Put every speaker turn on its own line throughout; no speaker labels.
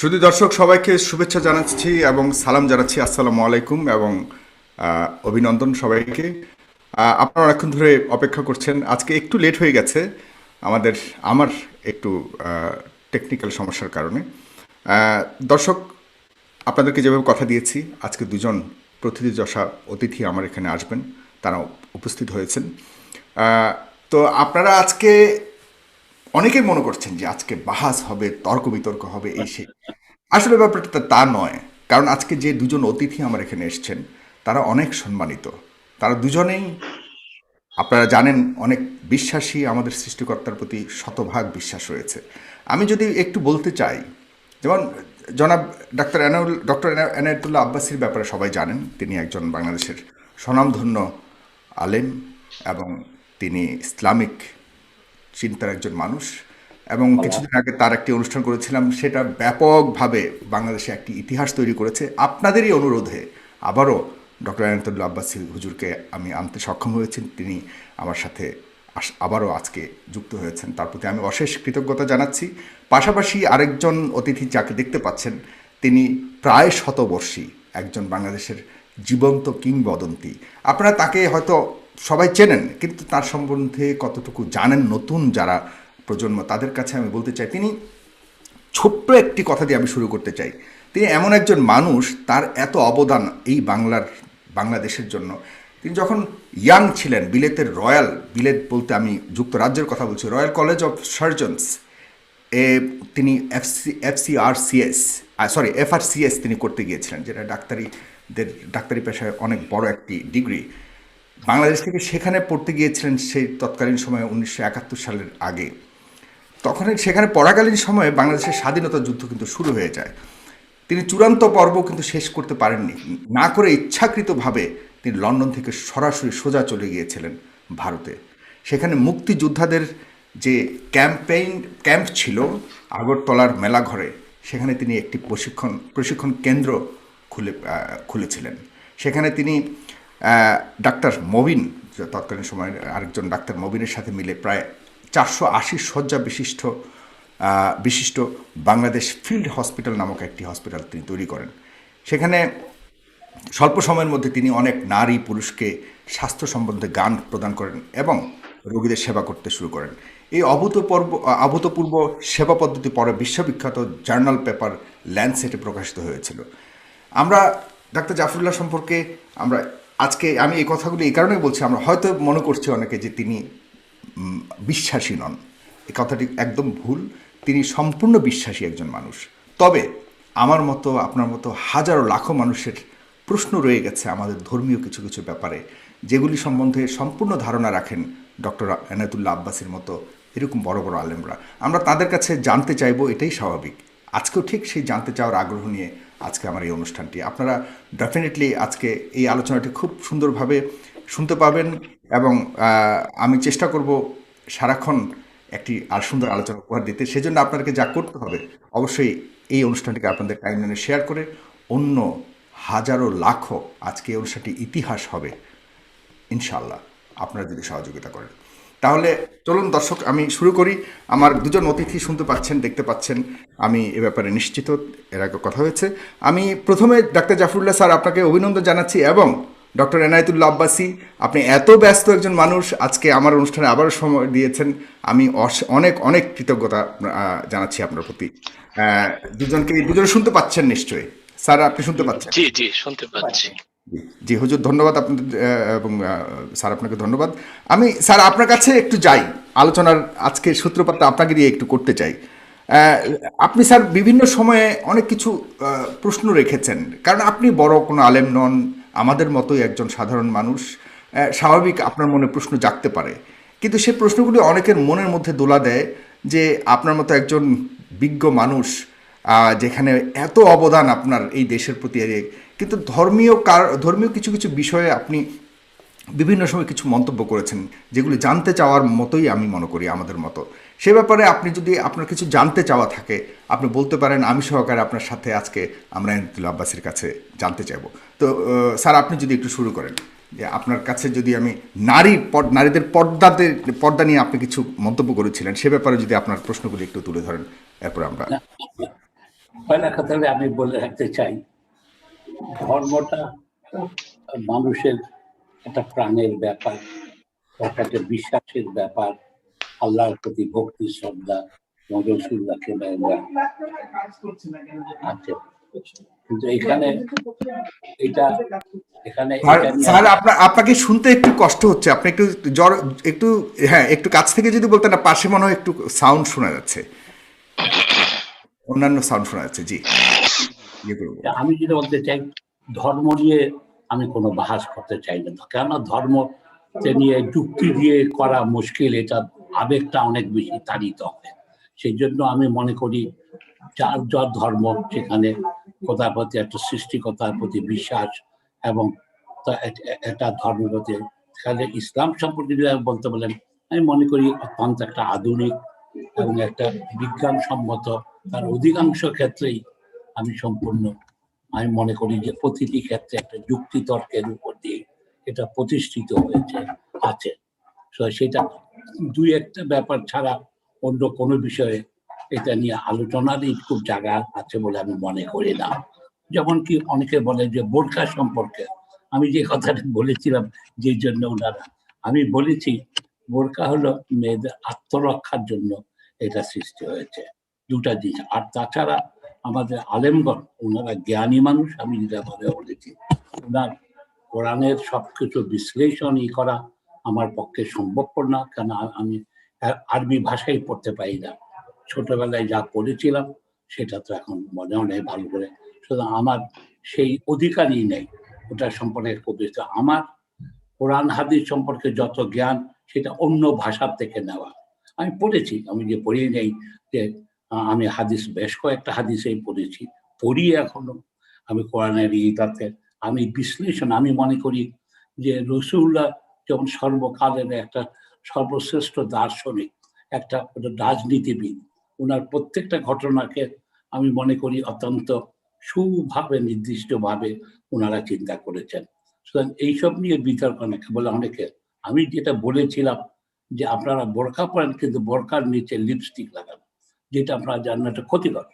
শুধু দর্শক সবাইকে শুভেচ্ছা জানাচ্ছি এবং সালাম জানাচ্ছি। আসসালামু আলাইকুম এবং অভিনন্দন সবাইকে। আপনারা অনেকক্ষণ ধরে অপেক্ষা করছেন। আজকে একটু লেট হয়ে গেছে আমার একটু টেকনিক্যাল সমস্যার কারণে। আহ, দর্শক, আপনাদেরকে যেভাবে কথা দিয়েছি, আজকে দুজন প্রথিতযশা অতিথি আমার এখানে আসবেন, তারা উপস্থিত হয়েছেন। আহ, তো আপনারা আজকে অনেকেই মনে করছেন যে আজকে বাহাস হবে, তর্ক বিতর্ক হবে, এই সেই। আসলে ব্যাপারটা তা নয়। কারণ আজকে যে দুজন অতিথি আমার এখানে এসেছেন, তারা অনেক সম্মানিত। তারা দুজনেই, আপনারা জানেন, অনেক বিশ্বাসী। আমাদের সৃষ্টিকর্তার প্রতি শতভাগ বিশ্বাস রয়েছে। আমি যদি একটু বলতে চাই, যেমন জনাব ডক্টর এনায়েতুল্লাহ আব্বাসীর ব্যাপারে সবাই জানেন। তিনি একজন বাংলাদেশের স্বনামধন্য আলেম এবং তিনি ইসলামিক চিন্তার একজন মানুষ। এবং কিছুদিন আগে তার একটি অনুষ্ঠান করেছিলাম, সেটা ব্যাপকভাবে বাংলাদেশে একটি ইতিহাস তৈরি করেছে। আপনাদেরই অনুরোধে আবারও ডক্টর আয়নাতুল্লাহ আব্বাসী হুজুরকে আমি আনতে সক্ষম হয়েছি। তিনি আমার সাথে আবারও আজকে যুক্ত হয়েছেন, তার প্রতি আমি অশেষ কৃতজ্ঞতা জানাচ্ছি। পাশাপাশি আরেকজন অতিথি যাকে দেখতে পাচ্ছেন, তিনি প্রায় শতবর্ষী একজন বাংলাদেশের জীবন্ত কিংবদন্তি। আপনারা তাকে হয়তো সবাই চেনেন, কিন্তু তার সম্বন্ধে কতটুকু জানেন নতুন যারা প্রজন্ম, তাদের কাছে আমি বলতে চাই, তিনি ছোট্ট একটি কথা দিয়ে আমি শুরু করতে চাই। তিনি এমন একজন মানুষ, তার এত অবদান এই বাংলাদেশের জন্য। তিনি যখন ইয়াং ছিলেন, বিলেত বলতে আমি যুক্তরাজ্যের কথা বলছি, রয়্যাল কলেজ অফ সার্জনস এ তিনি এফআরসিএস তিনি করতে গিয়েছিলেন, যেটা ডাক্তারি পেশায় অনেক বড় একটি ডিগ্রি। বাংলাদেশ থেকে সেখানে পড়তে গিয়েছিলেন সেই তৎকালীন সময়ে 1971 সালের আগে। তখন সেখানে পড়াকালীন সময়ে বাংলাদেশের স্বাধীনতা যুদ্ধ কিন্তু শুরু হয়ে যায়। তিনি চূড়ান্ত পর্ব কিন্তু শেষ করতে পারেননি, না করে ইচ্ছাকৃতভাবে তিনি লন্ডন থেকে সরাসরি সোজা চলে গিয়েছিলেন ভারতে। সেখানে মুক্তিযোদ্ধাদের যে ক্যাম্প ছিল আগরতলার মেলাঘরে, সেখানে তিনি একটি প্রশিক্ষণ কেন্দ্র খুলেছিলেন। সেখানে তিনি ডাক্তার মবিন, তৎকালীন সময়ের আরেকজন ডাক্তার মবিনের সাথে মিলে প্রায় 480 শয্যা বিশিষ্ট বাংলাদেশ ফিল্ড হসপিটাল নামক একটি হসপিটাল তিনি তৈরি করেন। সেখানে স্বল্প সময়ের মধ্যে তিনি অনেক নারী পুরুষকে স্বাস্থ্য সম্বন্ধে জ্ঞান প্রদান করেন এবং রোগীদের সেবা করতে শুরু করেন। এই অভূতপূর্ব সেবা পদ্ধতি পরে বিশ্ববিখ্যাত জার্নাল পেপার ল্যান্ডসেটে প্রকাশিত হয়েছিল। আমরা ডাক্তার জাফরুল্লাহ সম্পর্কে আমরা আজকে, আমি এই কথাগুলো এই কারণেই বলছি, আমরা হয়তো মনে করছি অনেকে যে তিনি বিশ্বাসী নন। এই কথাটি একদম ভুল। তিনি সম্পূর্ণ বিশ্বাসী একজন মানুষ। তবে আমার মতো, আপনার মতো হাজারো লাখো মানুষের প্রশ্ন রয়ে গেছে আমাদের ধর্মীয় কিছু কিছু ব্যাপারে, যেগুলি সম্বন্ধে সম্পূর্ণ ধারণা রাখেন ডক্টর এনায়েতুল্লাহ আব্বাসীর মতো এরকম বড় বড় আলেমরা। আমরা তাদের কাছে জানতে চাইব, এটাই স্বাভাবিক। আজকেও ঠিক সেই জানতে চাওয়ার আগ্রহ নিয়ে আজকে আমার এই অনুষ্ঠানটি। আপনারা ডেফিনেটলি আজকে এই আলোচনাটি খুব সুন্দরভাবে শুনতে পাবেন এবং আমি চেষ্টা করব সারাক্ষণ একটি আর সুন্দর আলোচনা উপহার দিতে। সেজন্য আপনাদেরকে যা করতে হবে, অবশ্যই এই অনুষ্ঠানটিকে আপনাদের টাইমলাইনে শেয়ার করে অন্য হাজারো লাখো আজকে এই অনুষ্ঠানটি ইতিহাস হবে ইনশাল্লাহ, আপনারা যদি সহযোগিতা করেন। তাহলে চলুন দর্শক, আমি শুরু করি। আমার দুজন অতিথি শুনতে পাচ্ছেন, দেখতে পাচ্ছেন, আমি এ ব্যাপারে নিশ্চিত, এর আগে কথা হয়েছে। আমি প্রথমে ডাক্তার জাফরুল্লাহ স্যার, আপনাকে অভিনন্দন জানাচ্ছি। এবং ডক্টর এনায়েতুল্লাহ আব্বাসী, আপনি এত ব্যস্ত একজন মানুষ, আজকে আমার অনুষ্ঠানে আবারও সময় দিয়েছেন। আমি অনেক অনেক কৃতজ্ঞতা জানাচ্ছি আপনার প্রতি। দুজন শুনতে পাচ্ছেন নিশ্চয়ই। স্যার, আপনি শুনতে পাচ্ছেন?
জি জি শুনতে পাচ্ছি।
জি হুজুর, ধন্যবাদ আপনাদের। এবং স্যার, আপনাকে ধন্যবাদ। আমি স্যার আপনার কাছে একটু যাই, আলোচনার আজকে সূত্রপাতটা আপনাকে দিয়ে একটু করতে চাই। আহ, আপনি স্যার বিভিন্ন সময়ে অনেক কিছু প্রশ্ন রেখেছেন, কারণ আপনি বড় কোনো আলেম নন, আমাদের মতোই একজন সাধারণ মানুষ। স্বাভাবিক আপনার মনে প্রশ্ন জাগতে পারে, কিন্তু সেই প্রশ্নগুলি অনেকের মনের মধ্যে দোলা দেয় যে আপনার মতো একজন বিজ্ঞ মানুষ, যেখানে এত অবদান আপনার এই দেশের প্রতি, কিন্তু ধর্মীয় কিছু কিছু বিষয়ে আপনি বিভিন্ন সময় কিছু মন্তব্য করেছেন, যেগুলি জানতে চাওয়ার মতোই আমি মনে করি আমাদের মতো। সে ব্যাপারে আপনি যদি আপনার কিছু জানতে চাওয়া থাকে, আপনি বলতে পারেন। আমি সহকারে আপনার সাথে আজকে আমরা এনায়েতুল্লাহ আব্বাসীর কাছে জানতে চাইব। তো স্যার, আপনি যদি একটু শুরু করেন, যে আপনার কাছে যদি আমি নারীদের পর্দা নিয়ে আপনি কিছু মন্তব্য করেছিলেন, সে ব্যাপারে যদি আপনার প্রশ্নগুলি একটু তুলে ধরেন, এরপর আমরা।
পয়লা কথা আমি বলে রাখতে চাই, ধর্মটা মানুষের একটা প্রাণের ব্যাপার, একটা বিশ্বাসের ব্যাপার, আল্লাহর প্রতি ভক্তি শ্রদ্ধা, রসুল্লাহকে আছে। কিন্তু এখানে এটা এখানে
স্যার আপনাকে শুনতে একটু কষ্ট হচ্ছে, আপনি একটু জ্বর একটু, হ্যাঁ একটু কাছ থেকে যদি বলতেন না, পাশে মনে হয় একটু সাউন্ড শোনা যাচ্ছে, অন্যান্য সাউন্ড শোনা যাচ্ছে। জি,
আমি যেটা বলতে চাই, ধর্ম নিয়ে আমি কোনো বাহাস করতে চাই না, কেন ধর্ম নিয়ে যুক্তি দিয়ে করা মুশকিল, এটা আবেগটা অনেক বেশি তাড়িত হবে। সেই জন্য আমি মনে করি যার যার ধর্ম, সেখানে খোদার প্রতি একটা সৃষ্টিকতার প্রতি বিশ্বাস এবং একটা ধর্মের প্রতি, সেখানে ইসলাম সম্পর্কে যদি বলতে বলেন, আমি মনে করি অত্যন্ত একটা আধুনিক এবং একটা বিজ্ঞানসম্মত, তার অধিকাংশ ক্ষেত্রেই আমি সম্পূর্ণ, আমি মনে করি যে প্রতিটি ক্ষেত্রে একটা যুক্তি তর্কের উপর দিয়ে এটা প্রতিষ্ঠিত হয়েছে আছে। সেটা দুই একটা ব্যাপার ছাড়া অন্য কোনো বিষয়ে এটা নিয়ে আলোচনারই খুব জায়গা আছে বলে আমি মনে করি না। যেমন কি অনেকে বলে যে বোরকা সম্পর্কে আমি যে কথাটা বলেছিলাম, যে জন্য ওনারা, আমি বলেছি বোরকা হলো মেয়েদের আত্মরক্ষার জন্য এটা সৃষ্টি হয়েছে, দুটা জিনিস। আর তাছাড়া আমাদের আলেমগণ, ওনারা জ্ঞানী মানুষ, আমি যেটা বলেছি, ওনার কোরআনের সবকিছু বিশ্লেষণই করা আমার পক্ষে সম্ভবপর না, কেন আমি আরবি ভাষাই পড়তে পারি না। ছোটবেলায় যা পড়েছিলাম সেটা তো এখন মনেও নেই ভালো করে, সুতরাং আমার সেই অধিকারই নেই ওটা সম্পর্কে কবিতা। আমার কোরআন হাদিস সম্পর্কে যত জ্ঞান সেটা অন্য ভাষার থেকে নেওয়া। আমি পড়েছি, আমি যে পড়ি নেই যে আমি হাদিস বেশ কয়েকটা হাদিসেই পড়েছি, পড়ি এখনো। আমি কোরআনের ইতাতে আমি বিশ্লেষণ, আমি মনে করি যে রসুল্লাহ যেমন সর্বকালের একটা সর্বশ্রেষ্ঠ দার্শনিক, একটা রাজনীতিবিদ, ওনার প্রত্যেকটা ঘটনাকে আমি মনে করি অত্যন্ত সুভাবে নির্দিষ্টভাবে ওনারা চিন্তা করেছেন। সুতরাং এইসব নিয়ে বিতর্ক অনেকে বলে, অনেকে, আমি যেটা বলেছিলাম যে আপনারা বোরকা পরেন কিন্তু বোরকার নিচে লিপস্টিক লাগান, যেটা আপনারা জানেন এটা ক্ষতিকর,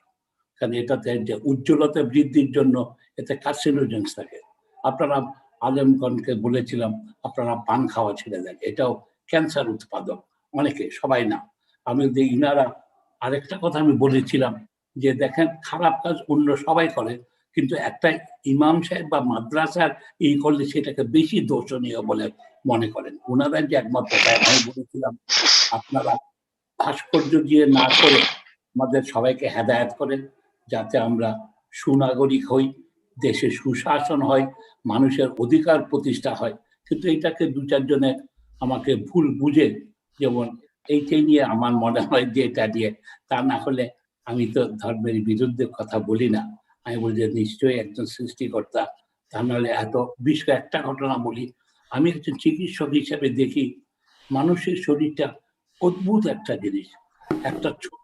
কারণ এটাতে যে উজ্জ্বলতা বৃদ্ধির জন্য এতে কার্সিনোজেন্স থাকে। আপনারা আলেমগণকে বলেছিলাম আপনারা পান খাওয়া ছেড়ে দেন, এটাও ক্যান্সার উৎপাদক, অনেকে, সবাই না। আমি ইনারা আরেকটা কথা আমি বলেছিলাম যে দেখেন খারাপ কাজ অন্য সবাই করে, কিন্তু একটা ইমাম সাহেব বা মাদ্রাসার এই করলে সেটাকে বেশি দোষণীয় বলে মনে করেন ওনারা, যে একমাত্র। আমি বলেছিলাম আপনারা ভাস্কর্য দিয়ে না করে আমাদের সবাইকে হেদায়েত করেন, যাতে আমরা সুনাগরিক হই, দেশে সুশাসন হয়, মানুষের অধিকার প্রতিষ্ঠা হয়। কিন্তু এটাকে দু চারজনে আমাকে ভুল বুঝে, যেমন এইটাই নিয়ে আমার মনে হয় যে এটা দিয়ে, তা না হলে আমি তো ধর্মের বিরুদ্ধে কথা বলি না। আমি বলি যে নিশ্চয়ই একজন সৃষ্টিকর্তা, তা নাহলে এত বিষয়। একটা ঘটনা বলি, আমি একজন চিকিৎসক হিসেবে দেখি মানুষের শরীরটা অদ্ভুত একটা জিনিস। একটা ছোট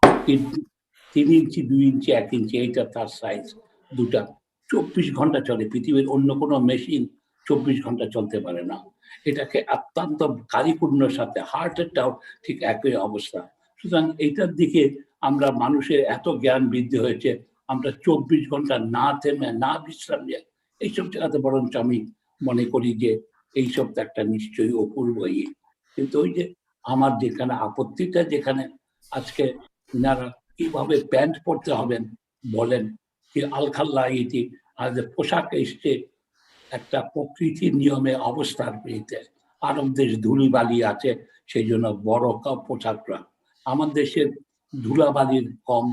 3 ইঞ্চি 2 ইঞ্চি 1 ইঞ্চি, এইটা তার সাইজ, দুটা 24 ঘন্টা চলে। পৃথিবীর অন্য কোনো মেশিন 24 ঘন্টা চলতে পারে না। এটাকে অত্যন্ত কারিপূর্ণর সাথে, হার্টেরটাও ঠিক একই অবস্থা। সুতরাং এইটার দিকে আমরা মানুষের এত জ্ঞান বৃদ্ধি হয়েছে, আমরা 24 ঘন্টা না থেমে না বিশ্রাম নিয়ে এইসব জায়গাতে, বরঞ্চ আমি মনে করি যে এইসব তো একটা নিশ্চয়ই অপূর্ব। কিন্তু ওই যে আমার যেখানে আপত্তিটা, যেখানে আজকে ইনারা কিভাবে প্যান্ট পরতে হবেন বলেন, কি আলখাল্লা ইতি, আর যে পোশাক এসছে একটা প্রকৃতির নিয়মে অবস্থার পেয়েছে। আরব দেশ ধুলিবালি আছে, সেই জন্য বড় পোশাকরা, আমার দেশের ধুলাবালির কম,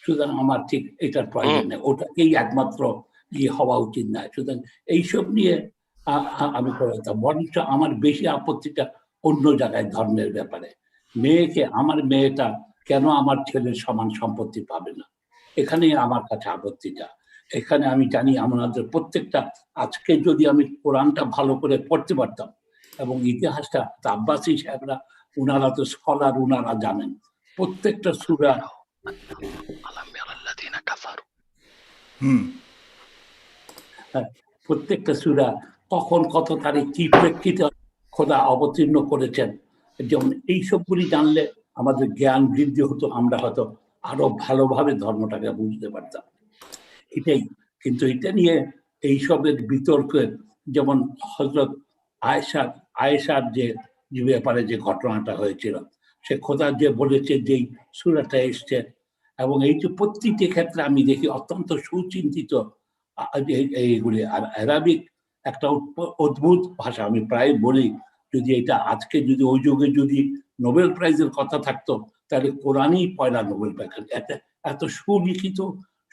সুতরাং আমার ঠিক এটার প্রয়োজন নেই, ওটাকেই একমাত্র হওয়া উচিত নয়। সুতরাং এইসব নিয়ে আমি করতাম, বরঞ্চ আমার বেশি আপত্তিটা অন্য জায়গায়, ধর্মের ব্যাপারে। মেয়েকে, আমার মেয়েটা কেন আমার ছেলের সমান সম্পত্তি পাবে না, এখানেই আমার কাছে আপত্তিটা। এখানে আমি জানি আমাদের প্রত্যেকটা, আজকে যদি আমি কোরআনটা ভালো করে পড়তে পারতাম এবং ইতিহাসটা, আব্বাসী সাহেবরা, উনারা তো স্কলার, উনারা জানেন প্রত্যেকটা সূরা, প্রত্যেকটা সূরা কখন কত তারিখ কি প্রেক্ষিতে খোদা অবতীর্ণ করেছেন। যেমন এই সবগুলি জানলে আমাদের জ্ঞান বৃদ্ধি হতো, আমরা হয়তো আরো ভালোভাবে ধর্মটাকে বুঝতে পারতাম। এটাই। কিন্তু এটা নিয়ে এইসবের বিতর্কে, যেমন হযরত আয়েশার যে ব্যাপারে যে ঘটনাটা হয়েছিল, সে খোদা যে বলেছে যেই সূরাটা এসছে, এবং এই যে প্রতিটি ক্ষেত্রে আমি দেখি অত্যন্ত সুচিন্তিত এইগুলি। আর অ্যারাবিক একটা অদ্ভুত ভাষা। আমি প্রায় বলি, যদি এটা আজকে যদি ওই যুগে যদি নোবেল প্রাইজের কথা থাকতো, তাহলে কোরআনই পয়লা নোবেল প্রাইজ। এত সুলিখিত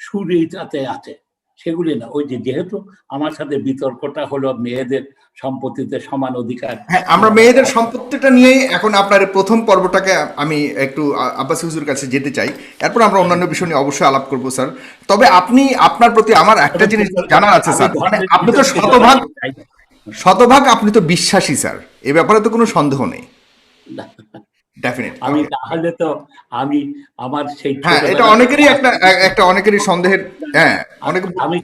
সুর এইটাতে আছে, সেগুলি না। ওই যে যেহেতু আমার সাথে বিতর্কটা হলো মেয়েদের সম্পত্তিতে সমান অধিকার।
হ্যাঁ, আমরা মেয়েদের সম্পত্তিটা নিয়েই এখন আপনার এই প্রথম পর্বটাকে আমি একটু আব্বাস হুজুর কাছে যেতে চাই। এরপর আমরা অন্যান্য বিষয় নিয়ে অবশ্যই আলাপ করবো স্যার। তবে আপনি, আপনার প্রতি আমার একটা জিনিস জানার আছে স্যার, মানে আপনি তো শতভাগ আপনি তো বিশ্বাসী স্যার, এ ব্যাপারে তো কোনো সন্দেহ নেই। ডেফিনেট।
আমি তাহলে তো আমি আমার সেই
হ্যাঁ, এটা অনেকেরই একটা অনেকেরই সন্দেহের। হ্যাঁ, অনেক।
আমি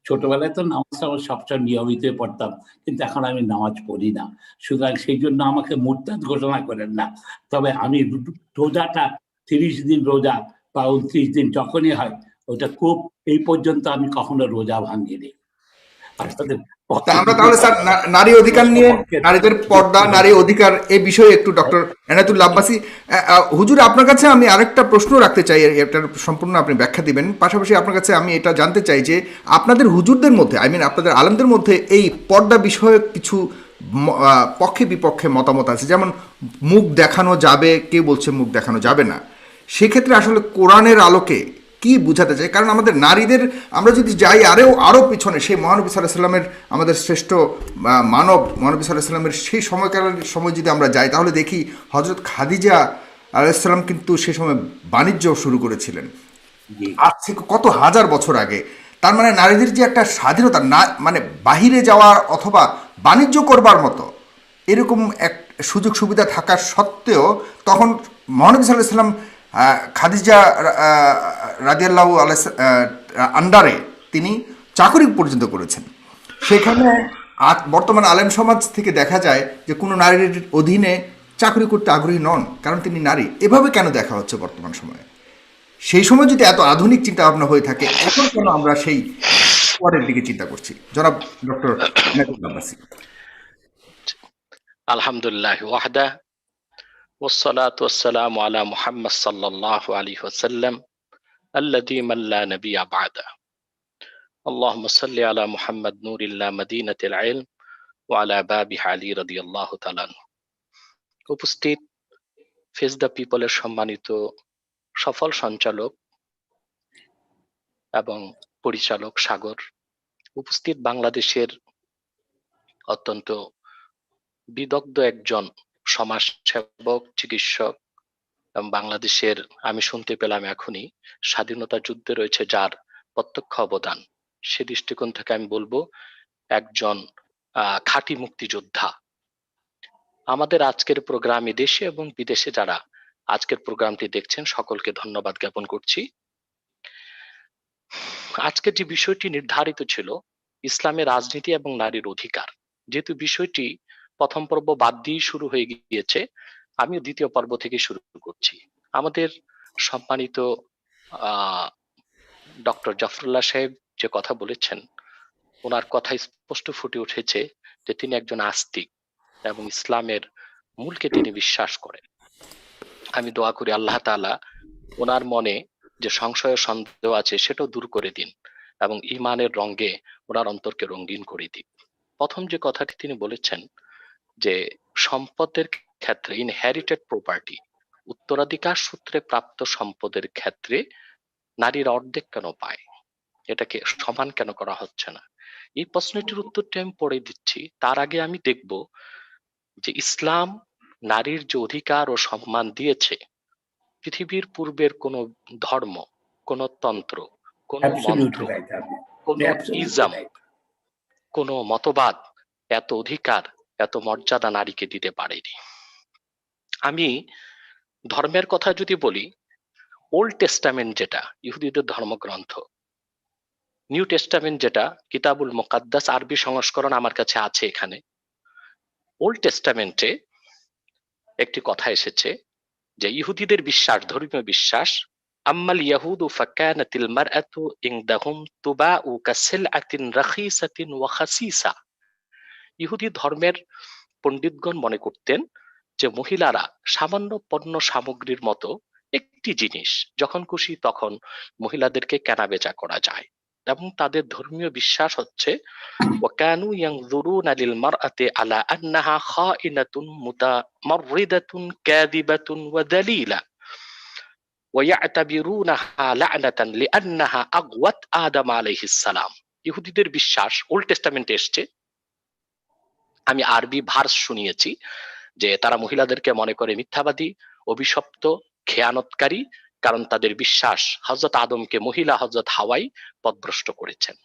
ছোটবেলায় তো নামাজ আমার সবসময় নিয়মিত পড়তাম, কিন্তু এখন আমি নামাজ পড়ি না। সুতরাং সেই জন্য আমাকে মুরতাদ ঘোষণা করেন না। তবে আমি রোজাটা 30 দিন রোজা বা 29 দিন যখনই হয়, ওটা খুব, এই পর্যন্ত আমি কখনো রোজা ভাঙিনি। আপনাদের
তা আমরা তাহলে স্যার নারী অধিকার নিয়ে, নারীদের পর্দা, নারী অধিকার এই বিষয়ে একটু ডক্টর এনায়েতুল্লাহ আব্বাসী, হুজুর আপনার কাছে আমি আরেকটা প্রশ্ন রাখতে চাই, এটার সম্পূর্ণ আপনি ব্যাখ্যা দিবেন। পাশাপাশি আপনার কাছে আমি এটা জানতে চাই যে আপনাদের হুজুরদের মধ্যে, আপনাদের আলেমদের মধ্যে এই পর্দা বিষয়ক কিছু পক্ষে বিপক্ষে মতামত আছে। যেমন মুখ দেখানো যাবে, কেউ বলছে মুখ দেখানো যাবে না। সেক্ষেত্রে আসলে কোরআনের আলোকে কি বুঝাতে চাই? কারণ আমাদের নারীদের, আমরা যদি যাই আরও পিছনে, সেই মহানবী সাল্লাহ সাল্লামের, আমাদের শ্রেষ্ঠ মানব মহানবী সাল্লাহ সাল্লামের সেই সময় যদি আমরা যাই, তাহলে দেখি হজরত খাদিজা আলাইসাল্লাম কিন্তু সে সময় বাণিজ্য শুরু করেছিলেন, আজ থেকে কত হাজার বছর আগে। তার মানে নারীদের যে একটা স্বাধীনতা, না মানে বাহিরে যাওয়ার অথবা বাণিজ্য করবার মতো এরকম এক সুযোগ সুবিধা থাকার সত্ত্বেও তখন মহানবী সাল্লাহ সাল্লাম খাদিজা রাদিয়াল্লাহু আন্ডারে তিনি চাকরি পর্যন্ত করেছেন। সেখানে বর্তমান আলেম সমাজ থেকে দেখা যায় যে কোনো নারীর অধীনে চাকরি করতে আগ্রহী নন, কারণ তিনি নারী। এভাবে কেন দেখা হচ্ছে বর্তমান সময়ে? সেই সময় যদি এত আধুনিক চিন্তা ভাবনা হয়ে থাকে, এখন কেন আমরা সেই পরের দিকে চিন্তা করছি? জনাব ডক্টর এনায়েতুল্লাহ আব্বাসী।
আলহামদুলিল্লাহ ওয়াহদা ওয়াসসালাতু ওয়াসসালামু আলা মুহাম্মদ সাল্লাল্লাহু আলাইহি ওয়াসাল্লাম আল্লাযী মান লা নাবিয়্যা বা'দা। আল্লাহুম্মা সাল্লি আলা মুহাম্মদ নূরিল্লাহ মদিনাতিল ইলম ওয়া আলা বাবিহি আলী রাদিয়াল্লাহু তাআলা। উপস্থিত ফেস দ্য পিপলের সম্মানিত সফল সঞ্চালক এবং পরিচালক সাগর, উপস্থিত বাংলাদেশের অত্যন্ত বিদগ্ধ একজন সমাজসেবক, চিকিৎসক, এবং বাংলাদেশের, আমি শুনতে পেলাম এখনই, স্বাধীনতা যুদ্ধে রয়েছে যার প্রত্যক্ষ অবদান, সে দৃষ্টিকোণ থেকে আমি বলবো একজন খাঁটি মুক্তিযোদ্ধা। আমাদের আজকের প্রোগ্রামে দেশে এবং বিদেশে যারা আজকের প্রোগ্রামটি দেখছেন সকলকে ধন্যবাদ জ্ঞাপন করছি। আজকের যে বিষয়টি নির্ধারিত ছিল ইসলামের রাজনীতি এবং নারীর অধিকার, যেহেতু বিষয়টি প্রথম পর্ব বাদ দিয়ে শুরু হয়ে গিয়েছে, আমি দ্বিতীয় পর্ব থেকে শুরু করছি। আমাদের সম্মানিত ডক্টর জাফরুল্লাহ সাহেব যে কথা বলেছেন, ওনার কথায় স্পষ্ট ফুটে উঠেছে যে তিনি একজন আস্তিক এবং ইসলামের মূলকে তিনি বিশ্বাস করেন। আমি দোয়া করি আল্লাহ তাআলা ওনার মনে যে সংশয় সন্দেহ আছে সেটাও দূর করে দিন এবং ঈমানের রঙে ওনার অন্তরকে রঙিন করে দিন। প্রথম যে কথাটি তিনি বলেছেন যে সম্পদের ক্ষেত্রে, ইনহেরিটেড প্রপার্টি, উত্তরাধিকার সূত্রে প্রাপ্ত সম্পদের ক্ষেত্রে নারীরা অর্ধেক কেন পায়, এটাকে সমান কেন করা হচ্ছে না? এই প্রশ্নটির উত্তরটি আমি পরে দিচ্ছি। তার আগে আমি দেখব যে ইসলাম নারীর যে অধিকার ও সম্মান দিয়েছে, পৃথিবীর পূর্বের কোন ধর্ম, কোন তন্ত্র, কোন মন্ত্র, কোন ইজম, কোন মতবাদ এত অধিকার, এত মর্যাদা নারীকে দিতে পারেনি। আমি ধর্মের কথা যদি বলি, ওল্ড টেস্টামেন্ট যেটা ইহুদিদের ধর্মগ্রন্থ, নিউ টেস্টামেন্ট যেটা কিতাবুল মুকাদ্দাস, আরবি সংস্করণ আমার কাছে আছে এখানে। ওল্ড টেস্টামেন্টে একটি কথা এসেছে যে ইহুদিদের বিশ্বাস, ধর্মীয় বিশ্বাস, আম্মাল ইয়াহুদু ফাকানাতিল মারআতু ইনদাহুম তুবাউ কাসিলআতিন রাখিসাতিন ওয়া খাসিসা। ইহুদি ধর্মের পণ্ডিতগণ মনে করতেন যে মহিলারা সামান্য পণ্য সামগ্রীর মতো একটি জিনিস, যখন খুশি তখন মহিলাদেরকে কেনাবেচা করা যায়। এবং তাদের ধর্মীয় বিশ্বাস হচ্ছে ওয়াকানু ইয়ানজুরুনা লিল মারআতি আলা আন্নাহা খাইনাতুন মুতামাররিদাতুন কাযিবাতুন ওয়া দালিলা ওয়া ইয়াতাবিরুনাহা লা'নাতান লিআন্নাহা আগওয়াত আদম আলাইহিস সালাম। ইহুদিদের বিশ্বাস ওল্ড টেস্টামেন্টে এসেছে, আমি আরবি ভার্স শুনিয়েছি, যে তারা মহিলাদেরকে মনে করে মিথ্যাবাদী, অভিশপ্ত, খেয়ানতকারী, কারণ তাদের বিশ্বাস হযরত আদমকে মহিলা হযরত হাওয়াই পথভ্রষ্ট করেছেন।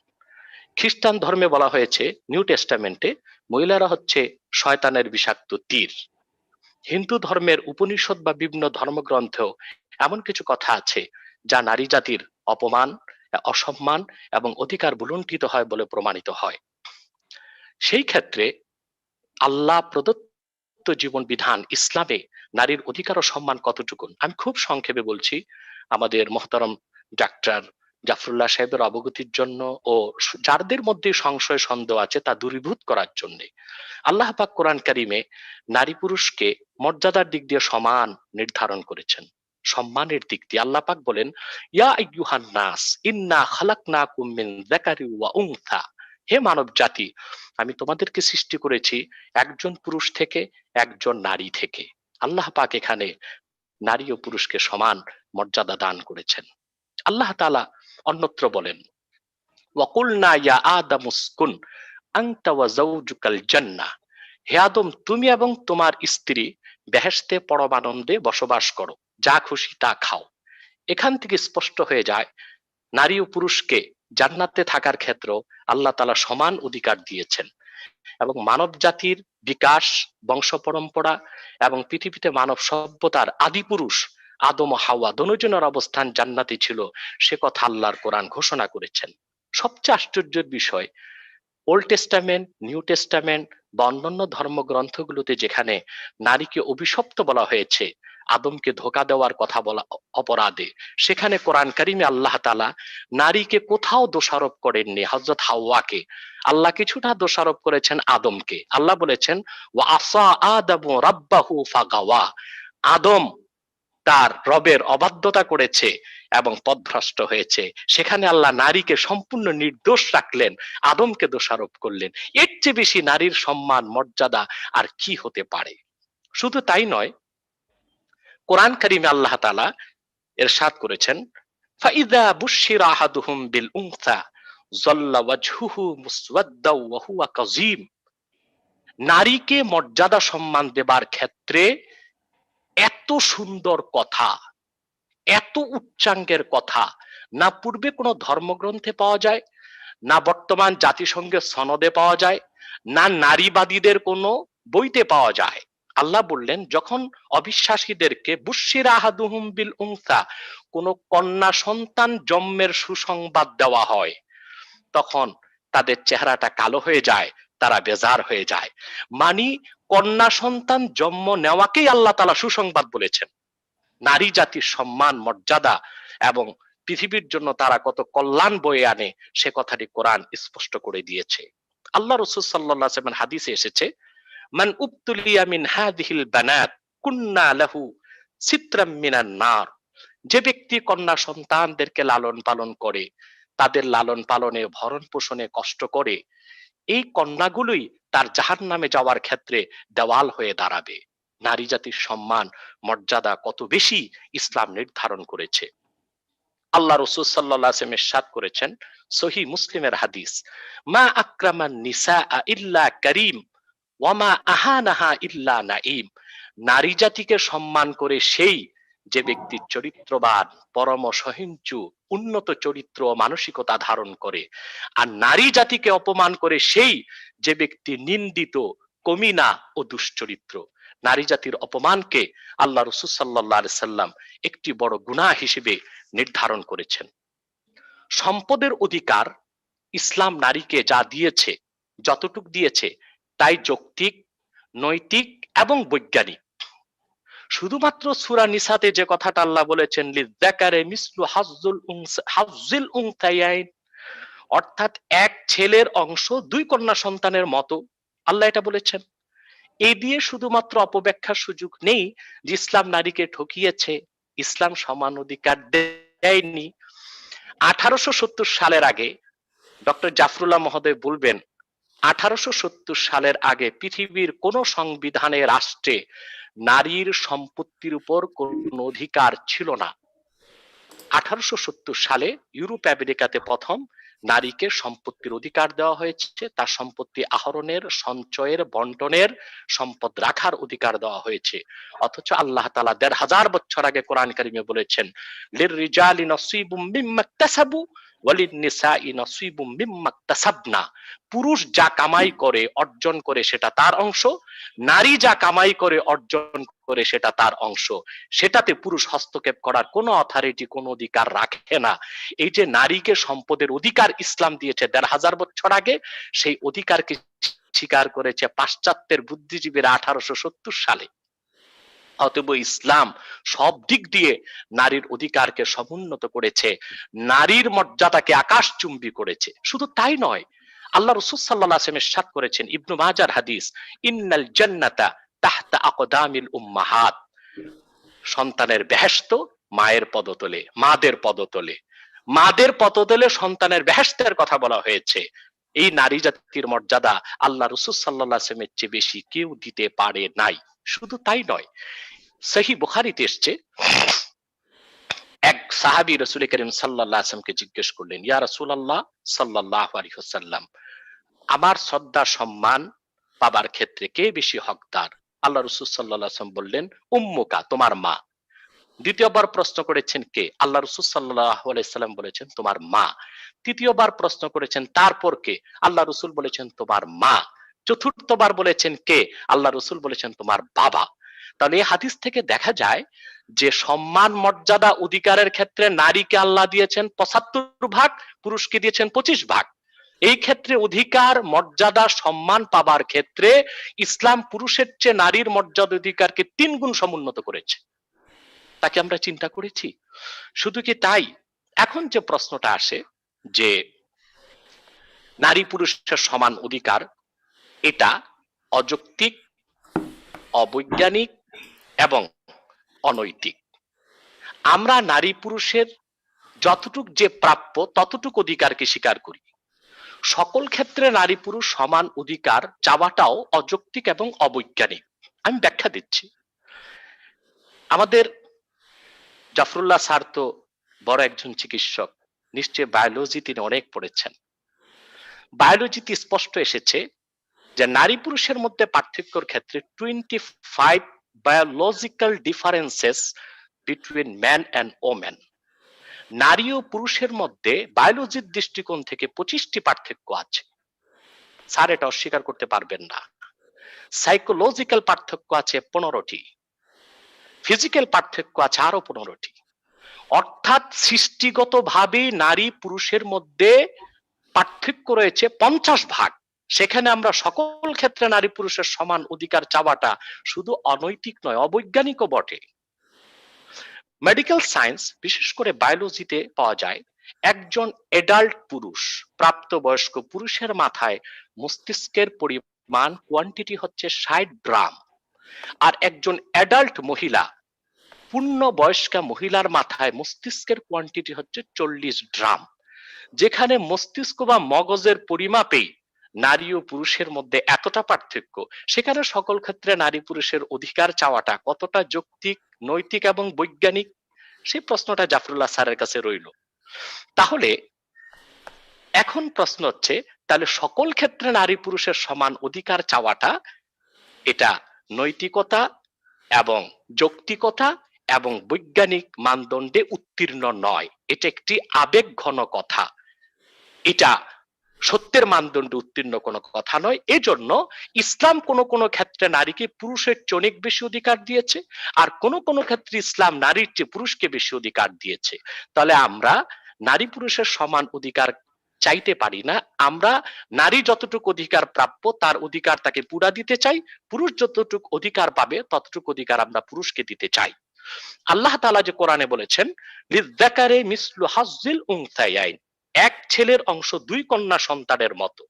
খ্রিস্টান ধর্মে বলা হয়েছে নিউ টেস্টামেন্টে মহিলারা হচ্ছে শয়তানের বিষাক্ত তীর। হিন্দু ধর্মের উপনিষদ বা বিভিন্ন ধর্মগ্রন্থেও এমন কিছু কথা আছে যা নারী জাতির অপমান, অসম্মান এবং অধিকার ভুলুণ্ঠিত হয় বলে প্রমাণিত হয়। সেই ক্ষেত্রে আল্লাহ প্রদত্ত জীবন বিধান ইসলামে নারীর অধিকার ও সম্মান কতটুকু, আমি খুব সংক্ষেপে বলছি আমাদের মহতারম ডাক্তার জাফরুল্লাহ সাহেবের অবগতির জন্য ও যাদের মধ্যে সংশয় সন্দেহ আছে তা দূরীভূত করার জন্য। আল্লাহ পাক কোরআন কারিমে নারী পুরুষকে মর্যাদার দিক দিয়ে সমান নির্ধারণ করেছেন। সম্মানের দিক দিয়ে আল্লাহ পাক বলেন, ইয়া আইয়ুহান নাস ইন্না খালাকনাকুম মিন যাকারি ওয়া উনসা, হে মানব জাতি, আমি তোমাদেরকে সৃষ্টি করেছি একজন পুরুষ থেকে, একজন নারী থেকে। আল্লাহ পাক এখানে নারী ও পুরুষকে সমান মর্যাদা দান করেছেন। আল্লাহ তাআলা অন্যত্র বলেন, ওয়াকুলনা ইয়া আদামু উসকুন আনতা ওয়া যাওজুকাল জান্নাহ, হে আদম তুমি এবং তোমার স্ত্রী বেহেশতে পরমানন্দে বসবাস করো, যা খুশি তা খাও। এখান থেকে স্পষ্ট হয়ে যায় নারী ও পুরুষকে জান্নাতে থাকার ক্ষেত্র আল্লাহ তাআলা সমান অধিকার দিয়েছেন। এবং মানব জাতির বিকাশ, বংশ পরম্পরা এবং পৃথিবীতে মানব সভ্যতার আদি পুরুষ আদম ও হাওয়া দুজনের অবস্থান জান্নাতে ছিল, সে কথা আল্লাহর কোরআন ঘোষণা করেছেন। সবচেয়ে আশ্চর্যের বিষয়, ওল্ড টেস্টামেন্ট, নিউ টেস্টামেন্ট বা অন্যান্য ধর্মগ্রন্থগুলোতে যেখানে নারীকে অভিশপ্ত বলা হয়েছে আদমকে ধোঁকা দেওয়ার কথা বলা অপরাধে, সেখানে কোরআন কারিমে আল্লাহ তাআলা নারীকে কোথাও দোষারোপ করেননি হযরত হাওয়াকে। আল্লাহ কিছুটা দোষারোপ করেছেন আদমকে। আল্লাহ বলেছেন ওয়া আসা আদামু রাব্বাহু ফাগাওয়া, আদম তার রবের অবাধ্যতা করেছে এবং পথভ্রষ্ট হয়েছে। সেখানে আল্লাহ নারীকে সম্পূর্ণ নির্দোষ রাখলেন, আদমকে দোষারোপ করলেন। এর চেয়ে বেশি নারীর সম্মান মর্যাদা আর কি হতে পারে? শুধু তাই নয়, কোরআন কারিমে আল্লাহ তাআলা ইরশাদ করেছেন, ফাইযা বুশিরা আহাদুহুম বিল উনসা যাল্লা ওয়াজহুহু মুসওয়াদ্দাও ওয়া হুয়া কাযীম। নারীকে মর্যাদা সম্মান দেবার ক্ষেত্রে এত সুন্দর কথা, এত উচ্চাঙ্গের কথা না পূর্বে কোনো ধর্মগ্রন্থে পাওয়া যায়, না বর্তমান জাতিসংঘের সনদে পাওয়া যায়, না নারীবাদীদের কোনো বইতে পাওয়া যায়। আল্লাহ বললেন যখন অবিশ্বাসীদেরকে বুশিরা আহাদুহুম বিল উনসা, কোন কন্যা সন্তান জন্মের সুসংবাদ দেওয়া হয়, তখন তাদের চেহারাটা কালো হয়ে যায়, তারা বেজার হয়ে যায়। মানে কন্যা সন্তান জন্ম নেওয়াকেই আল্লাহ তাআলা সুসংবাদ বলেছেন। নারী জাতির সম্মান, মর্যাদা এবং পৃথিবীর জন্য তারা কত কল্যাণ বয়ে আনে সে কথাটি কোরআন স্পষ্ট করে দিয়েছে। আল্লাহ রাসূল সাল্লাল্লাহু আলাইহি ওয়াসাল্লাম হাদিসে এসেছে, মান উবতুলিয়া মিন হাযিহিল বানাত কুন্না লাহু সিতরাম মিনান নার, যে ব্যক্তি কন্যা সন্তানদেরকে লালন পালন করে, তাদের লালন পালনে, ভরণ পোষণে কষ্ট করে, এই কন্যাগুলোই তার জাহান্নামে যাওয়ার ক্ষেত্রে দেওয়াল হয়ে দাঁড়াবে। নারী জাতির সম্মান মর্যাদা কত বেশি ইসলাম নির্ধারণ করেছে। আল্লাহ রাসূল সাল্লাল্লাহু আলাইহি ওয়াসাল্লাম ইরশাদ করেছেন, সহিহ মুসলিমের হাদিস, মা আকরামান নিসা ইল্লা কারীম ওয়া মা আহানাহা ইল্লা নাঈম। নারী জাতিকে সম্মান করে সেই যে ব্যক্তি চরিত্রবান, পরম সহিষ্ণু, উন্নত চরিত্র ও মানসিকতা ধারণ করে। আর নারী জাতিকে অপমান করে সেই যে ব্যক্তি নিন্দিত, কমিনা ও দুশ্চরিত্র। নারী জাতির অপমানকে আল্লাহ রাসূল সাল্লাল্লাহু আলাইহি সাল্লাম একটি বড় গুনাহ হিসেবে নির্ধারণ করেছেন। সম্পদের অধিকার ইসলাম নারীকে যা দিয়েছে, যতটুক দিয়েছে, তাই যৌক্তিক, নৈতিক এবং বৈজ্ঞানিক। শুধুমাত্র সূরা নিসাতে যে কথাটা আল্লাহ বলেছেন লিযাকারে মিসলু হাজ্জিল উনসায়াইন, অর্থাৎ এক ছেলের অংশ দুই কন্যা সন্তানের মতো, আল্লাহ এটা বলেছেন। এই দিয়ে শুধুমাত্র অপব্যাখ্যার সুযোগ নেই যে ইসলাম নারীকে ঠকিয়েছে, ইসলাম সমান অধিকার দেয়নি। 1870 সালের আগে ডক্টর জাফরুল্লাহ মহোদয় বলবেন 1870 সালের আগে পৃথিবীর কোন সংবিধানে রাষ্ট্রে নারীর সম্পত্তির উপর কোন অধিকার ছিল না। 1870 সালে ইউরোপ আমেরিকাতে প্রথম নারীকে সম্পত্তির অধিকার দেওয়া হয়েছে, তার সম্পত্তি আহরণের, সঞ্চয়ের, বন্টনের, সম্পদ রাখার অধিকার দেওয়া হয়েছে। অথচ আল্লাহ তাআলা 1500 বছর আগে কোরআন কারিমে বলেছেন লিররিজালি নসীবুম মিম্মা ইকতাসাবু ওয়ালিন-নিসাই নসীবুম মিম্মা ইকতাসাবনা, পুরুষ যা কামাই করে অর্জন করে সেটা তার অংশ, নারী যা কামাই করে অর্জন করে সেটা তার অংশ, সেটাতে পুরুষ হস্তক্ষেপ করার কোনো অথরিটি, কোনো অধিকার রাখে না। এই যে নারীকে সম্পদের অধিকার ইসলাম দিয়েছে 1500 বছর আগে, সেই অধিকারকে স্বীকার করেছে পাশ্চাত্যের বুদ্ধিজীবীরা 1870 সালে। অতএব ইসলাম সব দিক দিয়ে নারীর অধিকারকে সমুন্নত করেছে, নারীর মর্যাদাকে আকাশচুম্বী করেছে। শুধু তাই নয়, আল্লাহ রাসূল সাল্লাল্লাহু আলাইহি ওয়াসাল্লাম ইরশাদ করেছেন, ইবনু মাজার হাদিস, ইন্নাল জান্নাতা তাহতা আকদামিল উম্মাহাত, সন্তানের বেহেশত মায়ের পদতলে, মাদের পদতলে, মাদের পদতলে সন্তানের বেহেশতের কথা বলা হয়েছে। এই নারী জাতির মর্যাদা আল্লাহ রাসূল সাল্লাল্লাহু আলাইহি ওয়াসাল্লামের চেয়ে বেশি কেউ দিতে পারে নাই। শুধু তাই নয়, সহিহ বুখারীতে এসেছে, এক সাহাবী রাসূল করিম সাল্লাল্লাহু আলাইহি ওয়াসাল্লামকে জিজ্ঞেস করলেন, ইয়া রাসূলুল্লাহ সাল্লাল্লাহু আলাইহি ওয়াসাল্লাম, আমার শ্রদ্ধা সম্মান পাবার ক্ষেত্রে কে বেশি হকদার? আল্লাহ রাসূল সাল্লাল্লাহু আলাইহি ওয়াসাল্লাম বললেন, উম্মুকা, তোমার মা। দ্বিতীয়বার প্রশ্ন করেছেন কে? আল্লাহ রাসূল সাল্লাল্লাহু আলাইহি ওয়াসাল্লাম বলেছেন, তোমার মা। তৃতীয়বার প্রশ্ন করেছেন, তারপর কে? আল্লাহ রাসূল বলেছেন, তোমার মা। চতুর্থবার বলেছেন কে? আল্লাহ রাসূল বলেছেন, তোমার বাবা। তাহলে এই হাদিস থেকে দেখা যায় যে সম্মান, মর্যাদা, অধিকারের ক্ষেত্রে নারীকে আল্লাহ দিয়েছেন 75 ভাগ, পুরুষকে দিয়েছেন 25 ভাগ। এই ক্ষেত্রে অধিকার, মর্যাদা, সম্মান পাবার ক্ষেত্রে ইসলাম পুরুষের চেয়ে নারীর মর্যাদা, অধিকারকে 3 গুণ সমুন্নত করেছে। তাকে আমরা চিন্তা করেছি? শুধু কি তাই, এখন যে প্রশ্নটা আসে যে নারী পুরুষের সমান অধিকার, এটা অযৌক্তিক, অবৈজ্ঞানিক এবং অনৈতিক। আমরা নারী পুরুষের যতটুক যে প্রাপ্য ততটুক অধিকারকে স্বীকার করি। সকল ক্ষেত্রে নারী পুরুষ সমান অধিকার চাওয়াটাও অযৌক্তিক এবং অবৈজ্ঞানিক। আমি ব্যাখ্যা দিচ্ছি। আমাদের জাফরুল্লাহ স্যার তো বড় একজন চিকিৎসক, নিশ্চয়ই বায়োলজি তিনি অনেক পড়েছেন। বায়োলজিতে স্পষ্ট এসেছে যে নারী পুরুষের মধ্যে পার্থক্যের ক্ষেত্রে 25 biological differences between man and woman. নারী ও পুরুষের মধ্যে বায়োলজির দৃষ্টিকোণ থেকে 25টি পার্থক্য আছে। স্যার এটা অস্বীকার করতে পারবেন না। সাইকোলজিক্যাল পার্থক্য আছে 15টি, ফিজিক্যাল পার্থক্য আছে আরো 15টি। অর্থাৎ সৃষ্টিগতভাবে নারী পুরুষের মধ্যে পার্থক্য রয়েছে 50 ভাগ। সেখানে আমরা সকল ক্ষেত্রে নারী পুরুষের সমান অধিকার চাওয়াটা শুধু অনৈতিক নয়, অবৈজ্ঞানিকও বটে। মেডিকেল সায়েন্স, বিশেষ করে বায়োলজিতে পাওয়া যায়, একজন এডাল্ট পুরুষ, প্রাপ্তবয়স্ক পুরুষের মাথায় মস্তিষ্কের পরিমাণ, কোয়ান্টিটি হচ্ছে 60 গ্রাম, আর একজন এডাল্ট মহিলা, পূর্ণ বয়স্কা মহিলার মাথায় মস্তিষ্কের কোয়ান্টিটি হচ্ছে 40 গ্রাম। যেখানে মস্তিষ্ক বা মগজের পরিমাপে নারী ও পুরুষের মধ্যে এতটা পার্থক্য, সেখানে সকল ক্ষেত্রে নারী পুরুষের অধিকার চাওয়াটা কতটা যৌক্তিক, নৈতিক এবং বৈজ্ঞানিক, সেই প্রশ্নটা জাফরুল্লাহ স্যারের কাছে রইল। তাহলে এখন প্রশ্ন হচ্ছে, তাহলে সকল ক্ষেত্রে নারী পুরুষের সমান অধিকার চাওয়াটা এটা নৈতিকতা এবং যৌক্তিকতা এবং বৈজ্ঞানিক মানদণ্ডে উত্তীর্ণ নয়, এটা একটি আবেগ ঘন কথা, এটা সত্যের মানদণ্ডে উত্তীর্ণ কোনো কথা নয়। এজন্য ইসলাম কোন কোন ক্ষেত্রে নারীকে পুরুষের চেয়ে অনেক বেশি অধিকার দিয়েছে, আর কোন কোন ক্ষেত্রে ইসলাম নারীর চেয়ে পুরুষকে বেশি অধিকার দিয়েছে। তাহলে আমরা নারী পুরুষের সমান অধিকার চাইতে পারি না। আমরা নারী যতটুকু অধিকার প্রাপ্য তার অধিকার তাকে পুরা দিতে চাই, পুরুষ যতটুকু অধিকার পাবে ততটুকু অধিকার আমরা পুরুষকে দিতে চাই। আল্লাহ তাআলা যে কোরআনে বলেছেন লিযযাকারি মিসলু হাজ্জিল উনসায়াইন, এক ছেলের অংশ দুই কন্যা সন্তানের মতো।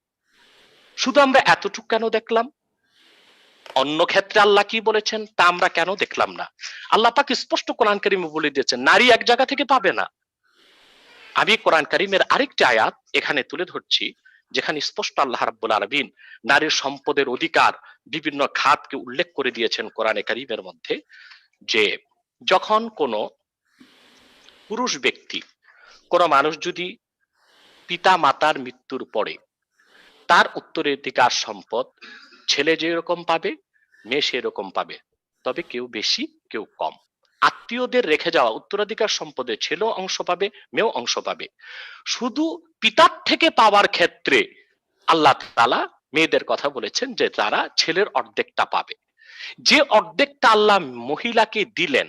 শুধু আমরা এতটুকু কেন দেখলাম? অন্য ক্ষেত্রে আল্লাহ কি বলেছেন তা আমরা কেন দেখলাম না? আল্লাহ পাক স্পষ্ট কোরআন কারীমে বলে দিয়েছেন নারী এক জায়গা থেকে পাবে না। আমি কোরআন কারীমের আরেকটি আয়াত এখানে তুলে ধরছি, যেখানে স্পষ্ট আল্লাহ রাব্বুল আলামিন নারীর সম্পদের অধিকার বিভিন্ন খাতকে উল্লেখ করে দিয়েছেন কোরআনে কারীমের মধ্যে, যে যখন কোনো পুরুষ ব্যক্তি, কোনো মানুষ যদি পিতা মাতার মৃত্যুর পরে তার উত্তরাধিকার সম্পদ ছেলে যেরকম পাবে মেয়ে সেরকম পাবে, তবে কেউ বেশি কেউ কম। আত্মীয়দের রেখে যাওয়া উত্তরাধিকার সম্পদে ছেলেও অংশ পাবে মেয়েও অংশ পাবে। শুধু পিতার থেকে পাওয়ার ক্ষেত্রে আল্লাহ তাআলা মেয়েদের কথা বলেছেন যে তারা ছেলের অর্ধেকটা পাবে। যে অর্ধেকটা আল্লাহ মহিলাকে দিলেন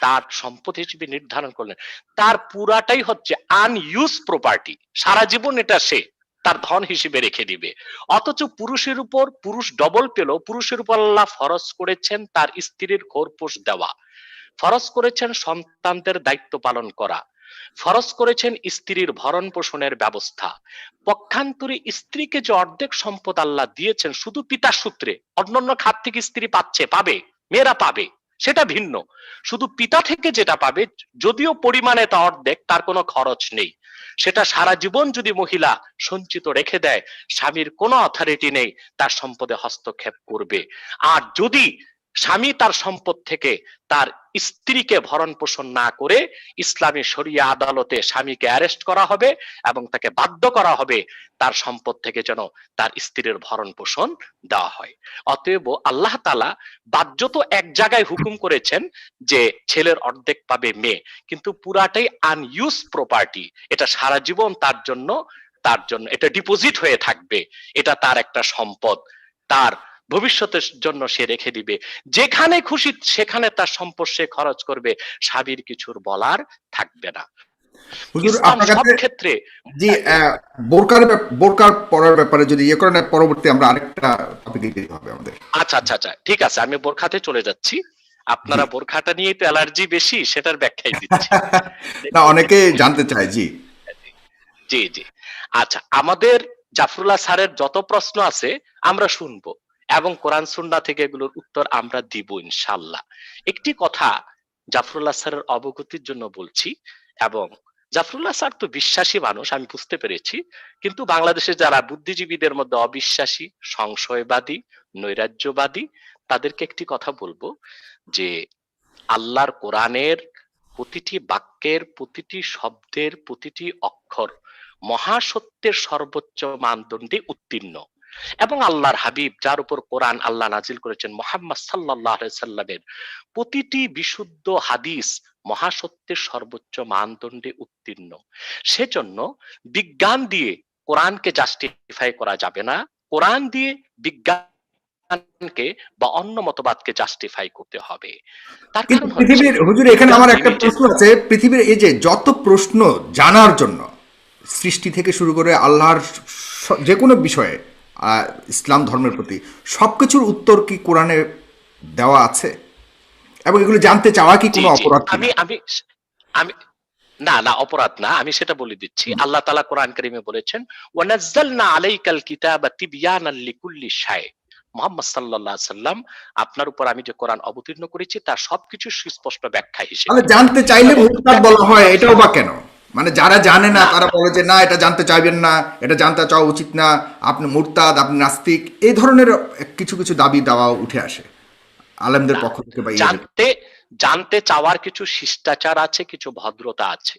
তার সম্পদ হিসেবে নির্ধারণ করলেন, তার পুরাটাই হচ্ছে আনইউজ প্রপার্টি, সারা জীবন এটা সে তার ধন হিসেবে রেখে দিবে। অথচ পুরুষের উপর পুরুষ ডবল পেল, পুরুষের উপর আল্লাহ ফরজ করেছেন তার স্ত্রীর খোরপোশ দেওয়া, ফরজ করেছেন সন্তানদের দায়িত্ব পালন করা, ফরজ করেছেন স্ত্রীর ভরণ পোষণের ব্যবস্থা। পক্ষান্তরে স্ত্রীকে যে অর্ধেক সম্পদ আল্লাহ দিয়েছেন শুধু পিতার সূত্রে, অন্যান্য খাত থেকে স্ত্রী পাবে, মেয়েরা পাবে, সেটা ভিন্ন। শুধু পিতা থেকে যেটা পাবে, যদিও পরিমাণে তা অর্ধেক, তার কোনো খরচ নেই, সেটা সারা জীবন যদি মহিলা সঞ্চিত রেখে দেয় স্বামীর কোনো অথরিটি নেই তার সম্পদে হস্তক্ষেপ করবে। আর যদি স্বামী তার সম্পদ থেকে তার স্ত্রীকে ভরণ পোষণ না করে ইসলামী শরিয়া আদালতে স্বামীকে অ্যারেস্ট করা হবে এবং তাকে বাধ্য করা হবে তার সম্পদ থেকে যেন তার স্ত্রীর ভরণ পোষণ দেওয়া হয়। অতএব আল্লাহ তাআলা বাহ্যত এক জায়গায় হুকুম করেছেন যে ছেলের অর্ধেক পাবে মেয়ে, কিন্তু পুরাটাই আনইউজ প্রপার্টি, এটা সারা জীবন তার জন্য এটা ডিপোজিট হয়ে থাকবে, এটা তার একটা সম্পদ, তার ভবিষ্যতের জন্য সে রেখে দিবে। যেখানে খুশি সেখানে তার সম্পদ সে খরচ করবে, স্বামীর কিছুর বলার থাকবে না।
হুজুর
ইসলাম
আপনার
সব
কাছে
ক্ষেত্রে
জি বোরকার পরার ব্যাপারে যদি ইয়ে করেন, পরবর্তী আমরা আরেকটা টপিকে যেতে হবে আমাদের।
আচ্ছা আচ্ছা আচ্ছা ঠিক আছে, আমি বোরখাতে চলে যাচ্ছি। আপনারা
জি
বোরখাটা নিয়ে তো অ্যালার্জি বেশি, সেটার ব্যাখ্যাই দিচ্ছি।
না, অনেকে জানতে চায়। জি
জি জি আচ্ছা, আমাদের জাফরুল্লাহ স্যারের যত প্রশ্ন আছে আমরা শুনবো এবং কোরআন সুন্নাহ থেকে এগুলোর উত্তর আমরা দিব ইনশাআল্লাহ। একটি কথা জাফরুল্লাহ স্যারের অবগতির জন্য বলছি, এবং জাফরুল্লাহ স্যার তো বিশ্বাসী মানুষ আমি বুঝতে পেরেছি, কিন্তু বাংলাদেশে যারা বুদ্ধিজীবীদের মধ্যে অবিশ্বাসী, সংশয়বাদী, নৈরাজ্যবাদী, তাদেরকে একটি কথা বলবো যে আল্লাহর কোরআনের প্রতিটি বাক্যের, প্রতিটি শব্দের, প্রতিটি অক্ষর মহাসত্যের সর্বোচ্চ মানদণ্ডে উত্তীর্ণ, এবং আল্লাহর হাবিব যার উপর কোরআন আল্লাহ নাজিল করেছেন মুহাম্মদ সাল্লাল্লাহু আলাইহি সাল্লামের প্রতিটি বিশুদ্ধ হাদিস মহাসত্যের সর্বোচ্চ মানদণ্ডে উত্তীর্ণ। সেজন্য বিজ্ঞান দিয়ে কোরআনকে জাস্টিফাই করা যাবে না, কোরআন দিয়ে বিজ্ঞানকে বা অন্য মতবাদকে জাস্টিফাই করতে হবে। তার
কিন্তু
কারণ হচ্ছে
পৃথিবীর, হুজুর এখানে
বিজ্ঞান
আমার একটা
লিমিটেড।
প্রশ্ন আছে। পৃথিবীর এই যে যত প্রশ্ন জানার জন্য, সৃষ্টি থেকে শুরু করে আল্লাহর যে কোনো বিষয়ে, ইসলাম ধর্মের প্রতি সবকিছুর উত্তর কি কোরআনে দেওয়া আছে? এবং এগুলো জানতে চাওয়া কি
জি
কোনো
জি
অপরাধ
আমি
কিনা?
আমি আমি না না, অপরাধ না, আমি সেটা বলে দিচ্ছি। আল্লাহ তাআলা কোরআন কারীমে বলেছেন ওয়ানাজ্জালনা আলাইকাল কিতাবা তিবয়ানাল লিকুল্লি শাই। মুহাম্মদ সাল্লাল্লাহু আলাইহি সাল্লাম, আপনার উপর আমি যে কোরআন অবতীর্ণ করেছি তার সবকিছু সুস্পষ্ট ব্যাখ্যা হিসেবে।
তাহলে জানতে চাইলে
এবং
মুরতাদ বলা হয়, এটাও বা কেন? মানে যারা জানে না
না
তারা
না
বলে যে না, এটা জানতে চাইবেন না, এটা জানতে চাওয়া উচিত না, আপনি মুরতাদ, আপনি নাস্তিক, এই ধরনের কিছু কিছু দাবি দাওয়া উঠে আসে আলেমদের
না,
পক্ষ থেকে বা ইয়েদের।
জানতে জানতে চাওয়ার কিছু শিষ্টাচার আছে, কিছু ভদ্রতা আছে।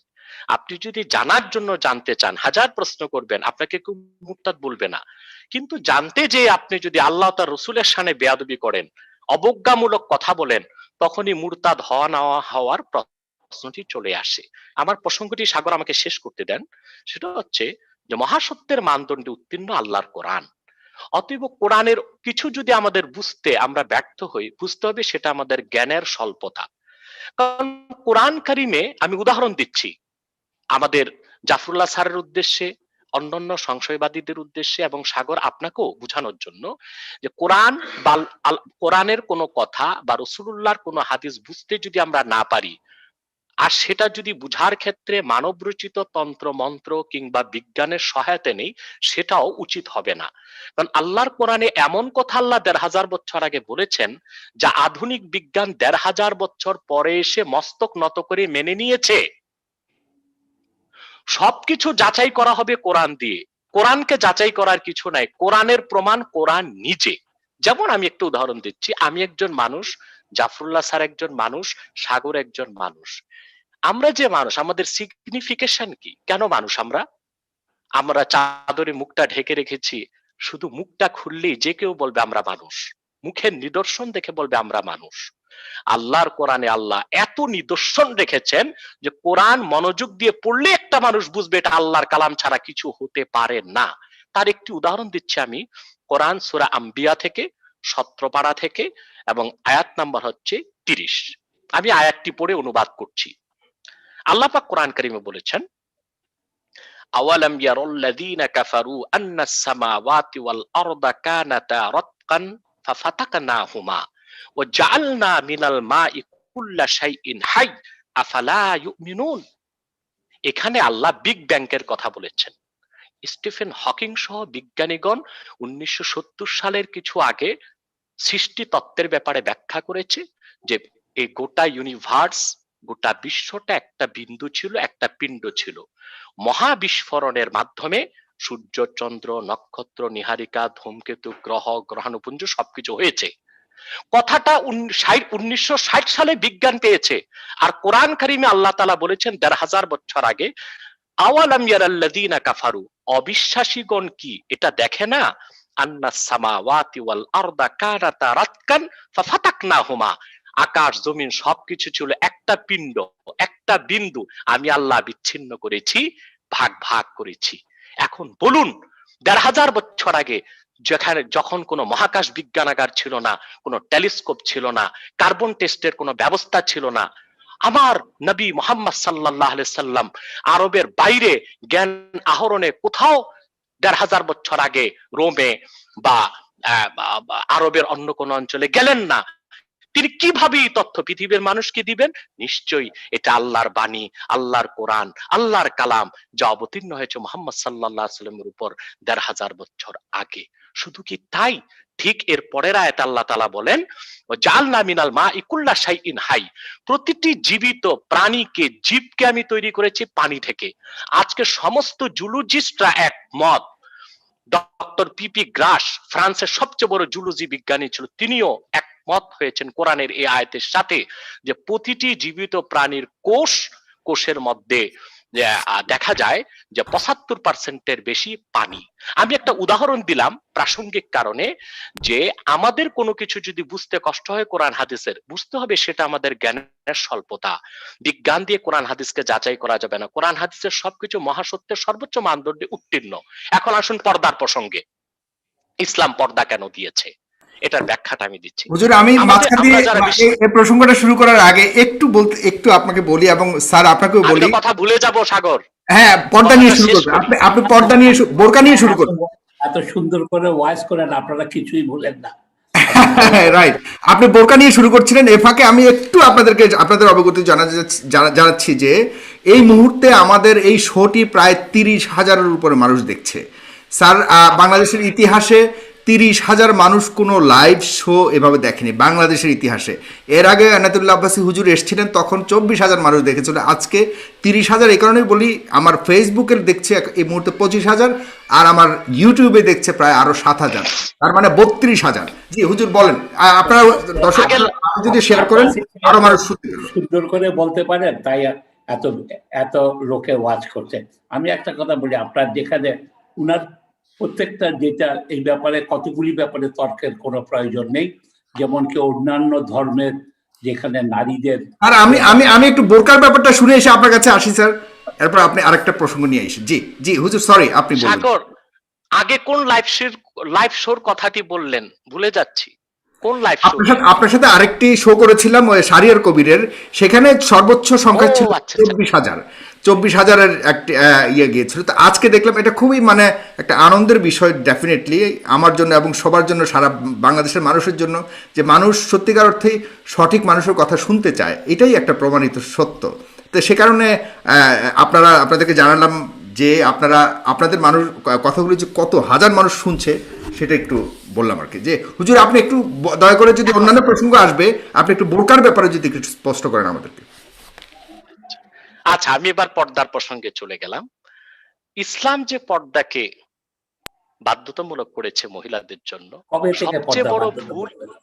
আপনি যদি জানার জন্য জানতে চান হাজার প্রশ্ন করবেন, আপনাকে কেউ মুরতাদ বলবে না। কিন্তু জানতে যে আপনি যদি আল্লাহ তার রসুলের শানে বেয়াদবি করেন, অবজ্ঞামূলক কথা বলেন, তখনই মুরতাদ হওয়া না হওয়ার প্রশ্নটি চলে আসে। আমার প্রসঙ্গটি সাগর আমাকে শেষ করতে দেন। সেটা হচ্ছে যে মহাসত্যের মানদণ্ডে উত্তীর্ণ আল্লাহর কোরআন। অতএব কোরআনের কিছু যদি আমাদের বুঝতে আমরা ব্যর্থ হই, বুঝতে হবে সেটা আমাদের জ্ঞানের স্বল্পতা। কারণ কোরআন কারিমে, আমি উদাহরণ দিচ্ছি আমাদের জাফরুল্লাহ স্যারের উদ্দেশ্যে অন্যান্য সংশয়বাদীদের উদ্দেশ্যে এবং সাগর আপনাকেও বোঝানোর জন্য যে কোরআন বা কোরআনের কোনো কথা বা রাসূলুল্লাহর কোনো হাদিস বুঝতে যদি আমরা না পারি, আর সেটা যদি বুঝার ক্ষেত্রে মানবরচিত তন্ত্র মন্ত্র কিংবা বিজ্ঞানের সহায়তা নেই, সেটাও উচিত হবে না। কারণ আল্লাহর কোরআনে এমন কথা আল্লাহ ১৫০০ বছর আগে বলেছেন, যা আধুনিক বিজ্ঞান ১৫০০ বছর পরে এসে মস্তক নত করে মেনে নিয়েছে। সবকিছু যাচাই করা হবে কোরআন দিয়ে। কোরআনকে যাচাই করার কিছু নাই, কোরআনের প্রমাণ কোরআন নিজে। যেমন আমি একটু উদাহরণ দিচ্ছি, আমি একজন মানুষ, জাফরুল্লাহ স্যার একজন মানুষ, সাগর একজন মানুষ। আমরা যে মানুষ, আমাদের সিগনিফিকেশন কি? কেন মানুষ আমরা? আমরা চাদরে মুখটা ঢেকে রেখেছি, শুধু মুখটা খুললেই যে কেউ বলবে আমরা মানুষ, মুখের নিদর্শন দেখে বলবে আমরা মানুষ। আল্লাহর কোরআনে আল্লাহ এত নিদর্শন রেখেছেন যে কোরআন মনোযোগ দিয়ে পড়লে একটা মানুষ বুঝবে এটা আল্লাহর কালাম ছাড়া কিছু হতে পারে না। তার একটি উদাহরণ দিচ্ছি আমি, কোরআন সূরা আম্বিয়া থেকে 17 পারা থেকে, এবং আয়াত নাম্বার হচ্ছে 30। আমি আয়াতটি পড়ে অনুবাদ করছি। আল্লাহ পাক কোরআন কারীমে বলেছেন, আওয়ালাম ইয়ারাল্লাযীনা কাফারু আন্নাস সামাওয়াতি ওয়াল আরদা কানাতা রাতকান ফাফাতাকনাহুমা ওয়া জাআলনা মিনাল মাই কুল্লা শাইইন হাই আফালা ইউমিনুন। এখানে আল্লাহ বিগ ব্যাংকের কথা বলেছেন। স্টিফেন হকিং সহ বিজ্ঞানীগণ 1970 সালের কিছু আগে সৃষ্টি তত্ত্বের ব্যাপারে ব্যাখ্যা করেছে যে এই গোটা ইউনিভার্স, গোটা বিশ্বটা একটা বিন্দু ছিল, একটা পিণ্ড ছিল। মহাবিস্ফোরণের মাধ্যমে সূর্য, চন্দ্র, নক্ষত্র, নীহারিকা, ধূমকেতু, গ্রহ, গ্রহাণুপুঞ্জ সবকিছু হয়েছে। কথাটা 1960 সালে বিজ্ঞান পেয়েছে। আর কোরআন কারিমে আল্লাহ তাআলা বলেছেন ১৫০০ বছর আগে, আওয়ালাম ইয়ারাল্লাযীনা কাফারু, অবিশ্বাসীগণ কি এটা দেখে না, আন্নাস সামাওয়াতি ওয়াল আরদা কানাতা রাতকান ফাফাতাকনাহুমা, আকাশ জমিন সবকিছু ছিল একটা পিণ্ড, একটা বিন্দু, আমি আল্লাহ বিচ্ছিন্ন করেছি, ভাগ ভাগ করেছি। এখন বলুন, ১৫০০ বছর আগে যখন কোনো মহাকাশ বিজ্ঞানাগার ছিল না, কোনো টেলিস্কোপ ছিল না, কার্বন টেস্টের কোনো ব্যবস্থা ছিল না, আমার নবী মুহাম্মদ সাল্লাল্লাহু আলাইহি সাল্লাম আরবের বাইরে জ্ঞান আহরণে কোথাও ১৫০০ বছর আগে রোমে বা আরবের অন্য কোন অঞ্চলে গেলেন না। তিনি কিভাবে এই তথ্য পৃথিবীর মানুষকে দিবেন? নিশ্চয়ই এটা আল্লাহর বাণী, আল্লাহর কোরআন, আল্লাহর কালাম, যা অবতীর্ণ হয়েছে মুহাম্মদ সাল্লাল্লাহু আলাইহি সাল্লামের উপর ১৫০০ বছর আগে। শুধু কি তাই, ঠিক এর পরের আয়াতে আল্লাহ তাআলা বলেন, জাআলনা মিনাল মাই কুল্লা শাইইন হাই, প্রতিটি জীবিত প্রাণীকে, জীবকে আমি তৈরি করেছি পানি থেকে। আজকে সমস্ত জুলজিস্টরা একমত, ডক্টর পিপি গ্রাস ফ্রান্সের সবচেয়ে বড় জুলজি বিজ্ঞানী ছিল, তিনিও একমত হয়েছেন কোরআনের এই আয়াতের সাথে, যে প্রতিটি জীবিত প্রাণীর কোষের মধ্যে দেখা যায় যে ৭৫% বেশি পানি। আমি একটা উদাহরণ দিলাম প্রাসঙ্গিক কারণে, যে আমাদের কোনো কিছু যদি বুঝতে কষ্ট হয় কোরআন হাদিসের, বুঝতে হবে সেটা আমাদের জ্ঞানের স্বল্পতা। বিজ্ঞান দিয়ে কোরআন হাদিসকে যাচাই করা যাবে না। কোরআন হাদিসের সবকিছু মহাসত্যের সর্বোচ্চ মানদণ্ডে উত্তীর্ণ। এখন আসুন পর্দার প্রসঙ্গে। ইসলাম পর্দা কেন দিয়েছে, এটার ব্যাখ্যাটা আমি দিচ্ছি।
হুজুর, আমি মাঝখান দিয়ে এই প্রসঙ্গটা শুরু করার আগে একটু আপনাকে বলি, এবং স্যার আপনাকেও বলি,
কথা ভুলে যাব সাগর।
হ্যাঁ, পর্দা নিয়ে শুরু করুন। আপনি পর্দা নিয়ে, বোরকা নিয়ে শুরু করুন।
এত সুন্দর করে ওয়াইজ করেন, আপনারা কিছুই ভুলেন না।
রাইট, আপনি বোরকা নিয়ে শুরু করছিলেন। এ ফাঁকে আমি একটু আপনাদের অবগতি জানাচ্ছি যে এই মুহূর্তে আমাদের এই শোটি প্রায় ৩০,০০০-এর উপরে মানুষ দেখছে। স্যার, বাংলাদেশের ইতিহাসে ৩০,০০০ মানুষ কোনো লাইভ শো এভাবে দেখেনি বাংলাদেশের ইতিহাসে। এর আগে আনাতুল্লাহ আব্বাসী হুজুর এসেছিলেন, তখন ২৪,০০০ মানুষ দেখেছিল। আজকে ৩০,০০০। এই কারণেই বলি, আমার ফেসবুকে দেখছে এই মুহূর্তে ২৫,০০০, আর আমার ইউটিউবে দেখছে প্রায় আরো ৭,০০০, তার মানে ৩২,০০০। জি হুজুর বলেন, আপনারা দর্শক যদি শেয়ার করেন আরো মানুষ
সুন্দর করে বলতে পারেন, তাই এত এত লোকে ওয়াচ করছে। আমি একটা কথা বলি, আপনার যেখানে উনার প্রত্যেকটা যেটা এই ব্যাপারে কতগুলি ব্যাপারে তর্কের কোনো প্রয়োজন নেই, যেমন কি অন্যান্য ধর্মের যেখানে নারীদের। আর
আমি একটু বোরকার ব্যাপারটা শুনে এসে আপনার কাছে আসি স্যার, এরপর আপনি আরেকটা প্রসঙ্গ নিয়ে আসেন। জি জি হুজুর, সরি, আপনি বলুন।
সাগর, আগে কোন লাইভ শোর কথাটি বললেন, ভুলে যাচ্ছি। কোন লাইভ শো?
আপনার সাথে আরেকটি শো করেছিলাম ওই শাহরিয়ার কবিরের, সেখানে সর্বোচ্চ সংখ্যা ছিল ২৪,০০০। 24,000-এর একটা ইয়ে গিয়েছিল। তো আজকে দেখলাম এটা খুবই মানে একটা আনন্দের বিষয় ডেফিনেটলি আমার জন্য এবং সবার জন্য, সারা বাংলাদেশের মানুষের জন্য, যে মানুষ সত্যিকার অর্থেই সঠিক মানুষের কথা শুনতে চায়, এটাই একটা প্রমাণিত সত্য। তো সে কারণে আপনাদেরকে জানালাম যে আপনাদের মানুষ কথাগুলো যে কত হাজার মানুষ শুনছে সেটা একটু বললাম আর কি। যে হুজুর আপনি একটু দয়া করে, যদি অন্যান্য প্রসঙ্গ আসবে, আপনি একটু বোরকার ব্যাপারে যদি একটু স্পষ্ট করেন আমাদেরকে।
আচ্ছা, আমি এবার পর্দার প্রসঙ্গে চলে গেলাম। ইসলাম যে পর্দাকে বাধ্যতামূলক করেছে মহিলাদের জন্য,
কবে থেকে
সবচেয়ে
পর্দা
বড়
বাধ্যতামূলক
ভুল
করলো?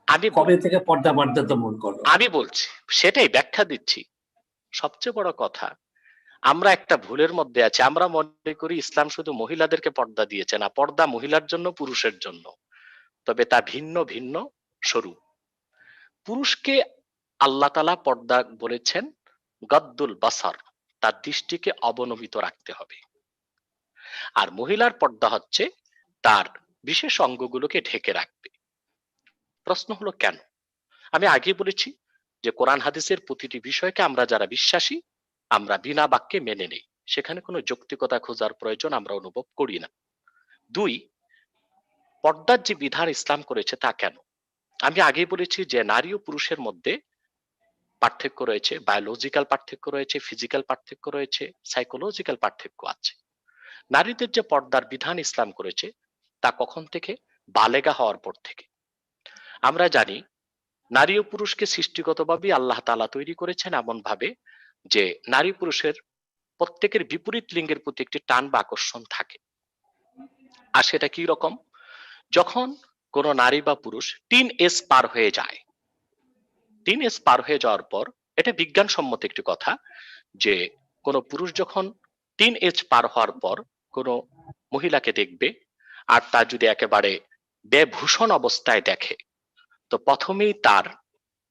আমি
কবে থেকে পর্দা বাধ্যতামূলক করলো?
আমি বলছি, সেটাই ব্যাখ্যা দিচ্ছি। সবচেয়ে বড় কথা, আমরা একটা ভুলের মধ্যে আছি। আমরা মনে করি ইসলাম শুধু মহিলাদেরকে পর্দা দিয়েছে। না, পর্দা মহিলার জন্য, পুরুষের জন্য, তবে তা ভিন্ন ভিন্ন স্বরূপ। পুরুষকে আল্লাহ তাআলা পর্দা বলেছেন গদ্দুল বাসার, তার দৃষ্টিকে অবনমিত রাখতে হবে। আর মহিলার পর্দা হচ্ছে তার বিশেষ অঙ্গগুলোকে ঢেকে রাখবে। প্রশ্ন হলো কেন? আমি আগে বলেছি যে কোরআন হাদিসের প্রতিটি বিষয়কে আমরা যারা বিশ্বাসী, আমরা বিনা বাক্যে মেনে নেই, সেখানে কোনো যৌক্তিকতা খোঁজার প্রয়োজন আমরা অনুভব করি না। 2, পর্দার যে বিধান ইসলাম করেছে তা কেন? আমি আগেই বলেছি যে নারী ও পুরুষের মধ্যে পার্থক্য রয়েছে, বায়োলজিক্যাল পার্থক্য রয়েছে, ফিজিক্যাল পার্থক্য রয়েছে, সাইকোলজিক্যাল পার্থক্য আছে। নারীদের যে পর্দার বিধান ইসলাম করেছে তা কখন থেকে? বালেগা হওয়ার পর থেকে। আমরা জানি নারী ও পুরুষকে সৃষ্টিগতভাবে আল্লাহ তাআলা তৈরি করেছেন এমন ভাবে যে নারী পুরুষের প্রত্যেকের বিপরীত লিঙ্গের প্রতি একটি টান বা আকর্ষণ থাকে। আর সেটা কি রকম? যখন কোনো নারী বা পুরুষ 3 এজ পার হয়ে যায়, 3 এজ পার হয়ে যাওয়ার পর, এটা বিজ্ঞানসম্মত একটি কথা, যে কোনো পুরুষ যখন 3 এজ পার হওয়ার পর কোনো মহিলাকে দেখবে, আর তা যদি একেবারে বেভূষণ অবস্থায় দেখে, তো প্রথমেই তার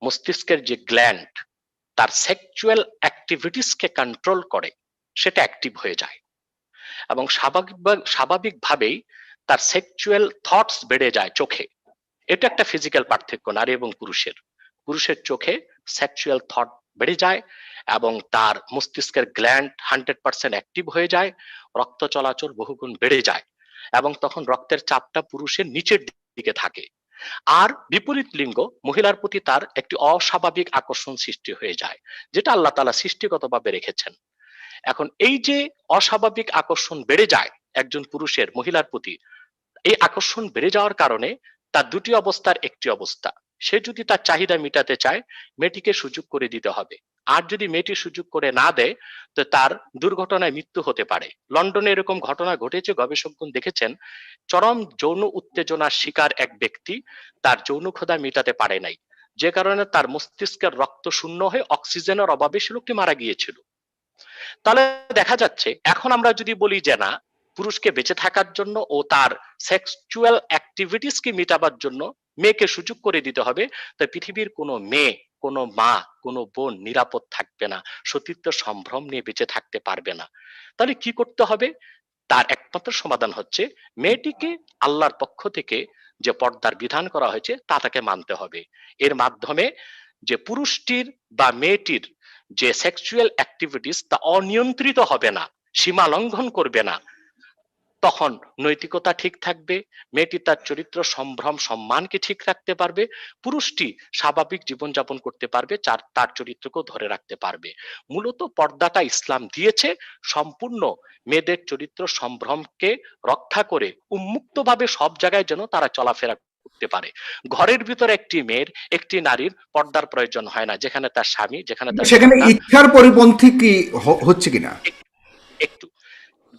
মস্তিষ্কের যে গ্ল্যান্ড তার সেক্সুয়াল অ্যাক্টিভিটিসকে কন্ট্রোল করে, সেটা অ্যাক্টিভ হয়ে যায় এবং স্বাভাবিকভাবেই তার সেক্সুয়াল থটস বেড়ে যায় চোখে। এটা একটা ফিজিক্যাল পার্থক্য নারী এবং পুরুষের। পুরুষের চোখে সেক্সুয়াল থট বেড়ে যায় এবং তার মস্তিষ্কের গ্ল্যান্ড 100% অ্যাক্টিভ হয়ে যায়, রক্ত চলাচল বহুগুণ বেড়ে যায় এবং তখন রক্তের চাপটা পুরুষের নিচের দিকে থাকে। আর বিপরীত লিঙ্গ মহিলার প্রতি তার একটি অস্বাভাবিক আকর্ষণ সৃষ্টি হয়ে যায়, যেটা আল্লাহ তাআলা সৃষ্টিগতভাবে রেখেছেন। এখন এই যে অস্বাভাবিক আকর্ষণ বেড়ে যায় একজন পুরুষের মহিলার প্রতি, এই আকর্ষণ বেড়ে যাওয়ার কারণে তার দুটি অবস্থার একটি অবস্থা, সে যদি তার চাহিদা মেটাতে চায় মেয়েটিকে সুযোগ করে দিতে হবে। আর যদি মেয়েটি সুযোগ করে না দেয় তো তার দুর্ঘটনায় মৃত্যু হতে পারে। লন্ডনে এরকম ঘটনা ঘটেছে, গবেষকগণ দেখেছেন চরম যৌন উত্তেজনার শিকার এক ব্যক্তি তার যৌন ক্ষুধা মেটাতে পারে নাই, যে কারণে তার মস্তিষ্কের রক্ত শূন্য হয়ে অক্সিজেনের অভাবে সে লোকটি মারা গিয়েছিল। তাহলে দেখা যাচ্ছে এখন আমরা যদি বলি যে না, পুরুষকে বেঁচে থাকার জন্য ও তার সেক্সুয়াল অ্যাক্টিভিটিসকে মেটাবার জন্য মেয়েকে সুযোগ করে দিতে হবে, তাই পৃথিবীর কোনো মেয়ে, কোনো মা, কোনো বোন নিরাপদ থাকবে না, সতীত্ব সম্ভ্রম নিয়ে বেঁচে থাকতে পারবে না। তাহলে কি করতে হবে? তার একমাত্র সমাধান হচ্ছে মেয়েটিকে আল্লাহর পক্ষ থেকে যে পর্দার বিধান করা হয়েছে তা তাকে মানতে হবে। এর মাধ্যমে যে পুরুষটির বা মেয়েটির যে সেক্সুয়াল অ্যাক্টিভিটিস তা অনিয়ন্ত্রিত হবে না, সীমা লঙ্ঘন করবে না, তখন নৈতিকতা ঠিক থাকবে, মেয়েটি তার চরিত্র সম্ভ্রম সম্মানকে ঠিক রাখতে পারবে, পুরুষটি স্বাভাবিক জীবনযাপন করতে পারবে, তার চরিত্রকেও ধরে রাখতে পারবে। মূলত পর্দাটা ইসলাম দিয়েছে সম্পূর্ণ মেয়েদের চরিত্র সম্ভ্রমকে রক্ষা করে উন্মুক্তভাবে সব জায়গায় যেন তারা চলাফেরা করতে পারে। ঘরের ভিতরে একটি মেয়ের, একটি নারীর পর্দার প্রয়োজন হয় না, যেখানে তার স্বামী, যেখানে তার
সেখানে
সন্তান।
ইচ্ছার পরিপন্থী কি হচ্ছে কিনা
একটু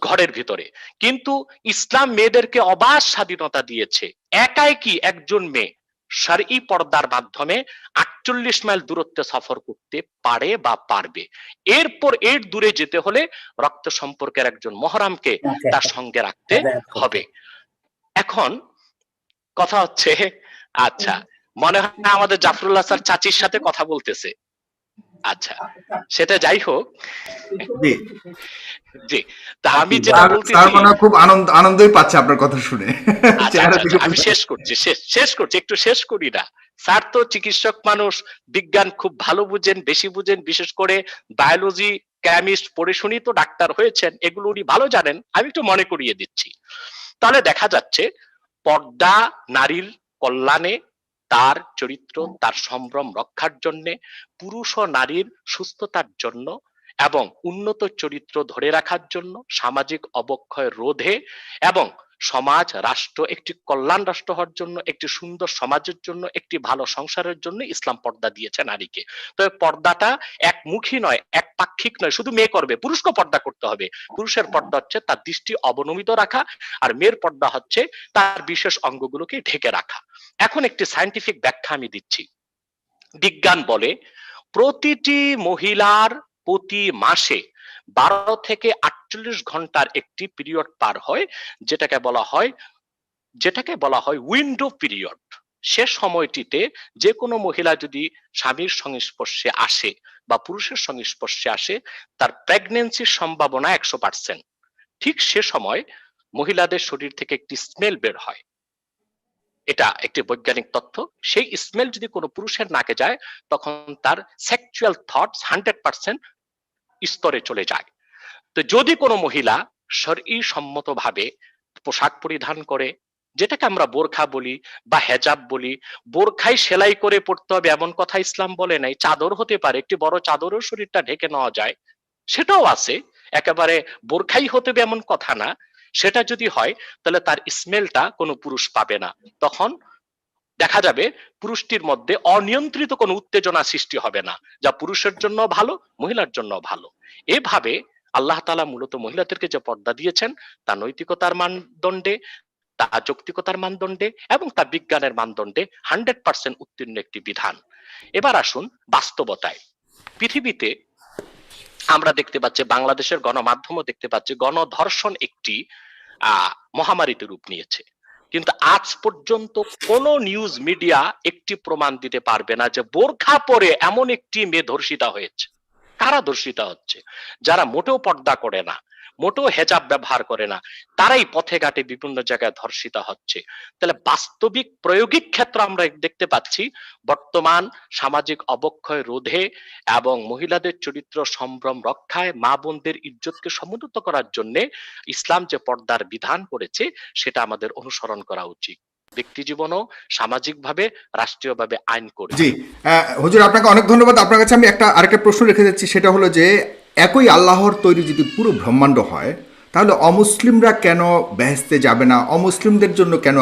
ঘরের ভিতরে কিন্তু ইসলাম মেয়েদেরকে অবাধ স্বাধীনতা দিয়েছে। একাই কি একজন মেয়ে শারঈ পর্দার মাধ্যমে 48 মাইল দূরত্বে সফর করতে পারে বা পারবে। এরপর এর দূরে যেতে হলে রক্ত সম্পর্কের একজন মহরামকে তার সঙ্গে রাখতে হবে। এখন কথা হচ্ছে, আচ্ছা মনে হয় না আমাদের জাফরুল্লাহ স্যার চাচির সাথে কথা বলতেছে। আচ্ছা সেটা যাই হোক,
জি
জি, তা আমি যেটা বলতেছি,
খুব আনন্দই পাচ্ছে আপনার কথা শুনে।
আমি শেষ করছি, একটু শেষ করি না। স্যার তো চিকিৎসক মানুষ, বিজ্ঞান খুব ভালো বুঝেন, বেশি বুঝেন, বিশেষ করে বায়োলজি কেমিস্ট পড়ে শুনি তো ডাক্তার হয়েছেন, এগুলো উনি ভালো জানেন, আমি একটু মনে করিয়ে দিচ্ছি। তাহলে দেখা যাচ্ছে পর্দা নারীর কল্যাণে, তার চরিত্র, তার সম্ভ্রম রক্ষার জন্য, পুরুষ ও নারীর সুস্থতার জন্য এবং উন্নত চরিত্র ধরে রাখার জন্য, সামাজিক অবক্ষয় রোধে এবং সমাজ রাষ্ট্র একটি কল্যাণ রাষ্ট্র হওয়ার জন্য, একটি সুন্দর সমাজের জন্য, একটি ভালো সংসারের জন্য ইসলাম পর্দা দিয়েছে নারীকে। তবে পর্দাটা একমুখী নয়, একপাক্ষিক নয়, শুধু মেয়ে করবে, পুরুষকে পর্দা করতে হবে। পুরুষের পর্দা হচ্ছে তার দৃষ্টি অবনমিত রাখা, আর মেয়ের পর্দা হচ্ছে তার বিশেষ অঙ্গগুলোকে ঢেকে রাখা। এখন একটি সায়েন্টিফিক ব্যাখ্যা আমি দিচ্ছি। বিজ্ঞান বলে প্রতিটি মহিলার প্রতি মাসে 12 থেকে 48 ঘন্টার একটি পিরিয়ড পার হয়, যেটাকে বলা হয় উইন্ডো পিরিয়ড। সে সময়টিতে যে কোনো মহিলা যদি স্বামীর সংস্পর্শে আসে বা পুরুষের সংস্পর্শে আসে, তার প্রেগন্যান্সির সম্ভাবনা 100%। ঠিক সে সময় মহিলাদের শরীর থেকে একটি স্মেল বের হয়, এটা একটি বৈজ্ঞানিক তথ্য। সেই স্মেল যদি কোনো পুরুষের নাকে যায়, তখন তার সেক্সুয়াল থটস 100% স্তরে চলে যায়। তো যদি কোনো মহিলা শরঈ সম্মতভাবে পোশাক পরিধান করে, যেটাকে আমরা বোরখা বলি বা হেজাব বলি, বোরখাই সেলাই করে পড়তে হবে এমন কথা ইসলাম বলে নাই। চাদর হতে পারে, একটি বড় চাদরেও শরীরটা ঢেকে নেওয়া যায়, সেটাও আছে। একেবারে বোরখাই হতে হবে এমন কথা না। সেটা যদি হয়, তাহলে তার স্মেলটা কোনো পুরুষ পাবে না। তখন দেখা যাবে পুরুষটির মধ্যে অনিয়ন্ত্রিত কোনো উত্তেজনা সৃষ্টি হবে না, যা পুরুষের জন্য ভালো, মহিলার জন্য ভালো। এভাবে আল্লাহ তাআলা মূলত মহিলাদেরকে যে পর্দা দিয়েছেন, তা নৈতিকতার মানদণ্ডে, তা যৌক্তিকতার মানদণ্ডে এবং তা বিজ্ঞানের মানদণ্ডে 100% উত্তীর্ণ একটি বিধান। এবার আসুন বাস্তবতায়। পৃথিবীতে আমরা দেখতে পাচ্ছি, বাংলাদেশের গণমাধ্যমও দেখতে পাচ্ছি, গণধর্ষণ একটি মহামারীতে রূপ নিয়েছে। কিন্তু আজ পর্যন্ত কোন নিউজ মিডিয়া একটি প্রমাণ দিতে পারবে না যে বোরখা পরে এমন একটি মেয়ে ধর্ষিতা হয়েছে। কারা ধর্ষিতা হচ্ছে? যারা মোটেও পর্দা করে না, মোটেও হেজাব ব্যবহার করে না, তারাই পথে ঘাটে বিভিন্ন জায়গায় ধর্ষিতা হচ্ছে। তাহলে বাস্তবিক প্রয়োগিক ক্ষেত্র আমরা দেখতে পাচ্ছি, বর্তমান সামাজিক অবক্ষয় রোধে এবং মহিলাদের চরিত্র সম্ভ্রম রক্ষায়, মা বোনদের ইজ্জতকে সমুন্নত করার জন্য ইসলাম যে পর্দার বিধান করেছে, সেটা আমাদের অনুসরণ করা উচিত, ব্যক্তি জীবনও, সামাজিকভাবে, রাষ্ট্রীয়ভাবে আইন করে।
জি, হুজুর আপনাকে অনেক ধন্যবাদ। আপনার কাছে আমি আরেকটা প্রশ্ন রেখে যাচ্ছি, সেটা হলো যে একই আল্লাহর তৈরি যদি পুরো ব্রহ্মাণ্ড হয়, তাহলে অমুসলিমরা কেন বেহেশতে যাবে না? অমুসলিমদের জন্য কেন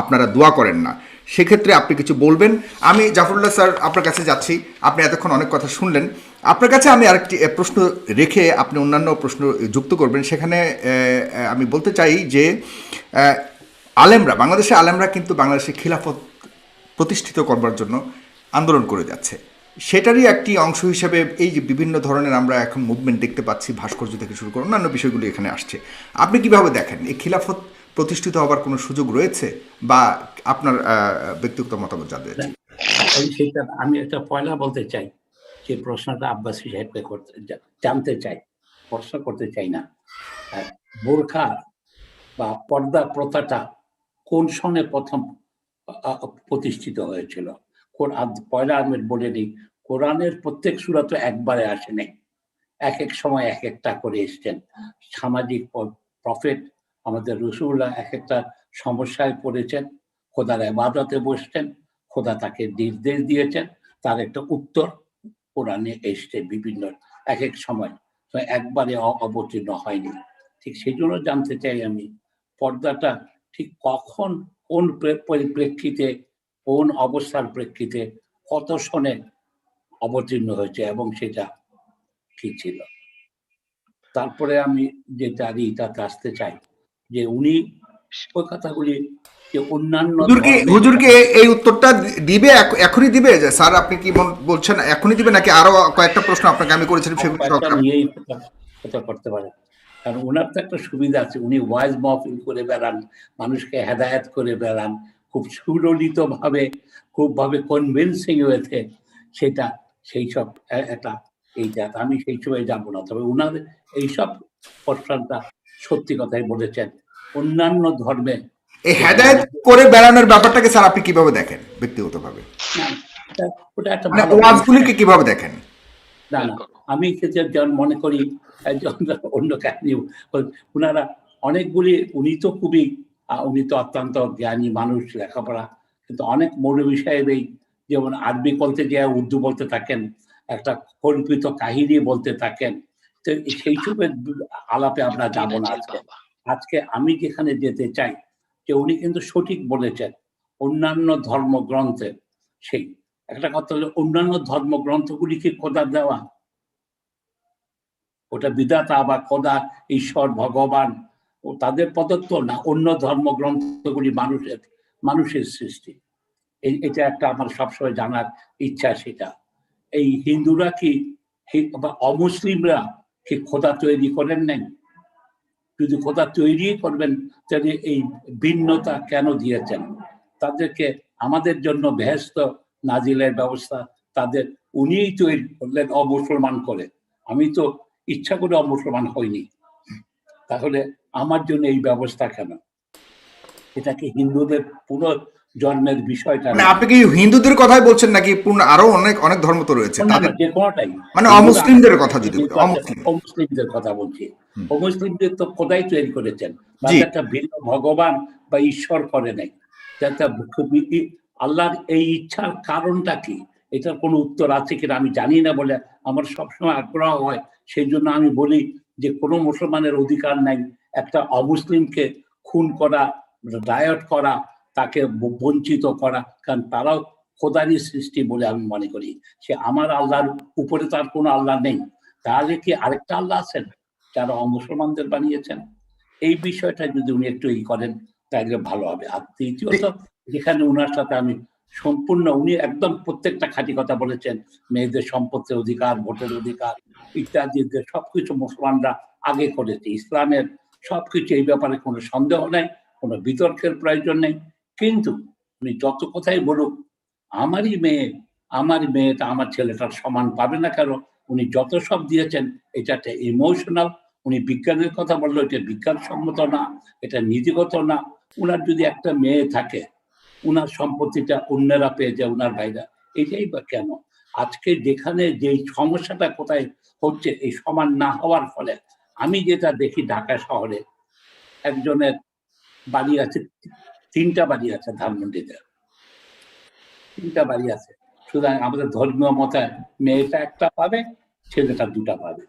আপনারা দোয়া করেন না? সেক্ষেত্রে আপনি কিছু বলবেন। আমি জাফরুল্লাহ স্যার আপনার কাছে যাচ্ছি। আপনি এতক্ষণ অনেক কথা শুনলেন। আপনার কাছে আমি আরেকটি প্রশ্ন রেখে আপনি অন্যান্য প্রশ্ন যুক্ত করবেন। সেখানে আমি বলতে চাই যে বাংলাদেশের আলেমরা কিন্তু বাংলাদেশে খিলাফত প্রতিষ্ঠিত করবার জন্য আন্দোলন করে যাচ্ছে। সেটারই একটি অংশ হিসেবে এই যে বিভিন্ন ধরনের আমরা এখন মুভমেন্ট দেখতে পাচ্ছি, ভাস্কর্য থেকে শুরু করে অন্যান্য বিষয়গুলো এখানে আসছে। আপনি কিভাবে দেখেন, এই খিলাফত প্রতিষ্ঠিত হবার কোনো সুযোগ রয়েছে, বা আপনার ব্যক্তিগত মতামত জানতে চাই।
সেটা আমি একটা পয়লা বলতে চাই, যে প্রশ্নটা আব্বাসী সাহেবকে জানতে চাই, প্রশ্ন করতে চাই না। বোরখা বা পর্দা প্রথাটা কোন সনে প্রথম প্রতিষ্ঠিত হয়েছিল? পয়লা আমি বলে দিই, কোরআনের প্রত্যেক সূরা তো একবারে আসে নাই, এক এক সময় এক একটা করে এসছেন। সামাজিক প্রফেট আমাদের রাসূলুল্লাহ এক একটা সমস্যায় পড়েছেন, খোদার ইবাদতে বসতেন, খোদা তাকে নির্দেশ দিয়েছেন, তার একটা উত্তর কোরআনে এসছে বিভিন্ন এক এক সময়, তো একবারে অবতীর্ণ হয়নি। ঠিক সেই জন্য জানতে চাই আমি, পর্দাটা ঠিক কখন, কোন পরিপ্রেক্ষিতে, কোন অবস্থার প্রেক্ষিতে, কত সনে অবতীর্ণ হয়েছে এবং সেটা কি ছিল। তারপরে আমি যে তাতে আসতে চাই, যে উনি ওই কথাগুলি যে অন্যান্য
হুজুরকে এই উত্তরটা দিবে, এখনই দিবে? যে স্যার আপনি কি বলছেন, এখনই দিবে নাকি আরো কয়েকটা প্রশ্ন আপনাকে আমি করেছিলাম সেগুলো
নিয়েই কথা করতে পারে? কারণ ওনার তো একটা সুবিধা আছে, উনি ওয়াইজ মাহফিল করে বেড়ান, মানুষকে হেদায়েত করে বেড়ান, খুব সুললিত ভাবে, খুব ভাবে কনভিন্সিং ওয়েতে, সেটা সেই সব একটা এইটা আমি সেই সময় যাবো না। তবে উনার এইসব প্রশ্নটা সত্যি কথাই বলেছেন। অন্যান্য ধর্মে
এই হেদায়েত করে বেড়ানোর ব্যাপারটাকে স্যার আপনি কিভাবে দেখেন ব্যক্তিগতভাবে?
ওটা একটা
ওয়াজগুলিকে কিভাবে দেখেন?
না আমি যেমন মনে করি অন্য কাহিনী, ওনারা অনেকগুলি, উনি তো অত্যন্ত জ্ঞানী মানুষ, লেখাপড়া, কিন্তু অনেক মৌলভী সাহেবই যেমন আরবি বলতে গিয়ে উর্দু বলতে থাকেন, একটা কল্পিত কাহিনী বলতে থাকেন। তো সেই সবের আলাপে আমরা যাব না আজকে। আজকে আমি যেখানে যেতে চাই, যে উনি কিন্তু সঠিক বলেছেন অন্যান্য ধর্মগ্রন্থে, সেই একটা কথা হলো অন্যান্য ধর্মগ্রন্থগুলি কি খোদা দেওয়া? ওটা বিধাতা বা খোদা, ঈশ্বর, ভগবান ও তাদের প্রদত্ত না, অন্য ধর্মগ্রন্থগুলি মানুষের সৃষ্টি? এটা একটা আমার সবসময় জানার ইচ্ছা। সেটা এই হিন্দুরা কি বা অমুসলিমরা কি খোদা তৈরি করেন নাই? যদি খোদা তৈরি করবেন তাহলে এই ভিন্নতা কেন দিয়েছেন? তাদেরকে আমাদের জন্য বেহেশত নাজিলের ব্যবস্থা তাদের উনিই তৈরি করলেন অমুসলমান করে। আমি তো ইচ্ছা করে অমুসলমান হইনি, তাহলে আমার জন্য এই ব্যবস্থা কেন? এটাকে হিন্দুদের পুরো জন্মের বিষয়টা,
মানে আপনি কি হিন্দুদের কথাই বলছেন নাকি পূর্ণ আরো অনেক অনেক ধর্ম তো রয়েছে তাদের,
যে কোনোটাই,
মানে অমুসলিমদের কথা যদি বলি,
অমুসলিমদের কথা বলছি। অমুসলিমদের তো খোদাই তৈরি করেছেন,
জি,
তাদের একটা ভিন্ন ভগবান বা ঈশ্বর করে নাই। আল্লাহর এই ইচ্ছার কারণটা কি, এটার কোনো উত্তর আছে কিনা আমি জানি না বলে আমার সবসময় আগ্রহ হয়। সেই জন্য আমি বলি যে কোনো মুসলমানের অধিকার নাই একটা অমুসলিমকে খুন করা, ডায়ট করা, তাকে বঞ্চিত করা, কারণ তারাও খোদারই সৃষ্টি বলে আমি মনে করি। সে আমার আল্লাহর উপরে তার কোনো আল্লাহ নেই, তাহলে কি আরেকটা আল্লাহ আছেন যারা অমুসলমানদের বানিয়েছেন? এই বিষয়টা যদি উনি একটু করেন তাহলে ভালো হবে। আর তৃতীয়ত, যেখানে উনার সাথে আমি সম্পূর্ণ, উনি একদম প্রত্যেকটা খাঁটি কথা বলেছেন, মেয়েদের সম্পত্তির অধিকার, ভোটের অধিকার ইত্যাদি সবকিছু মুসলমানরা আগে করেছে। ইসলামের সবকিছু, এই ব্যাপারে কোনো সন্দেহ নেই, কোনো বিতর্কের প্রয়োজন নেই। কিন্তু উনি যত কথাই বলুক, আমার মেয়েটা আমার ছেলেটার সমান পাবে না। কারণ উনি যত সব দিয়েছেন এটা একটা ইমোশনাল। উনি বিজ্ঞানের কথা বললো, এটা বিজ্ঞানসম্মত না, এটা নীতিগত না। উনার যদি একটা মেয়ে থাকে, উনার সম্পত্তিটা অন্যরা পেয়ে যায়, উনার ভাইরা, এটাই বা কেন? আজকে যেখানে যে সমস্যাটা কোথায় হচ্ছে, এই সমান না হওয়ার ফলে, আমি যেটা দেখি ঢাকা শহরে একজনের বাড়ি আছে, 3টা বাড়ি আছে ধানমন্ডিতে, 3টা বাড়ি আছে। সুতরাং আমাদের ধর্মীয় মতে মেয়েটা একটা পাবে, ছেলেটা 2টা পাবে।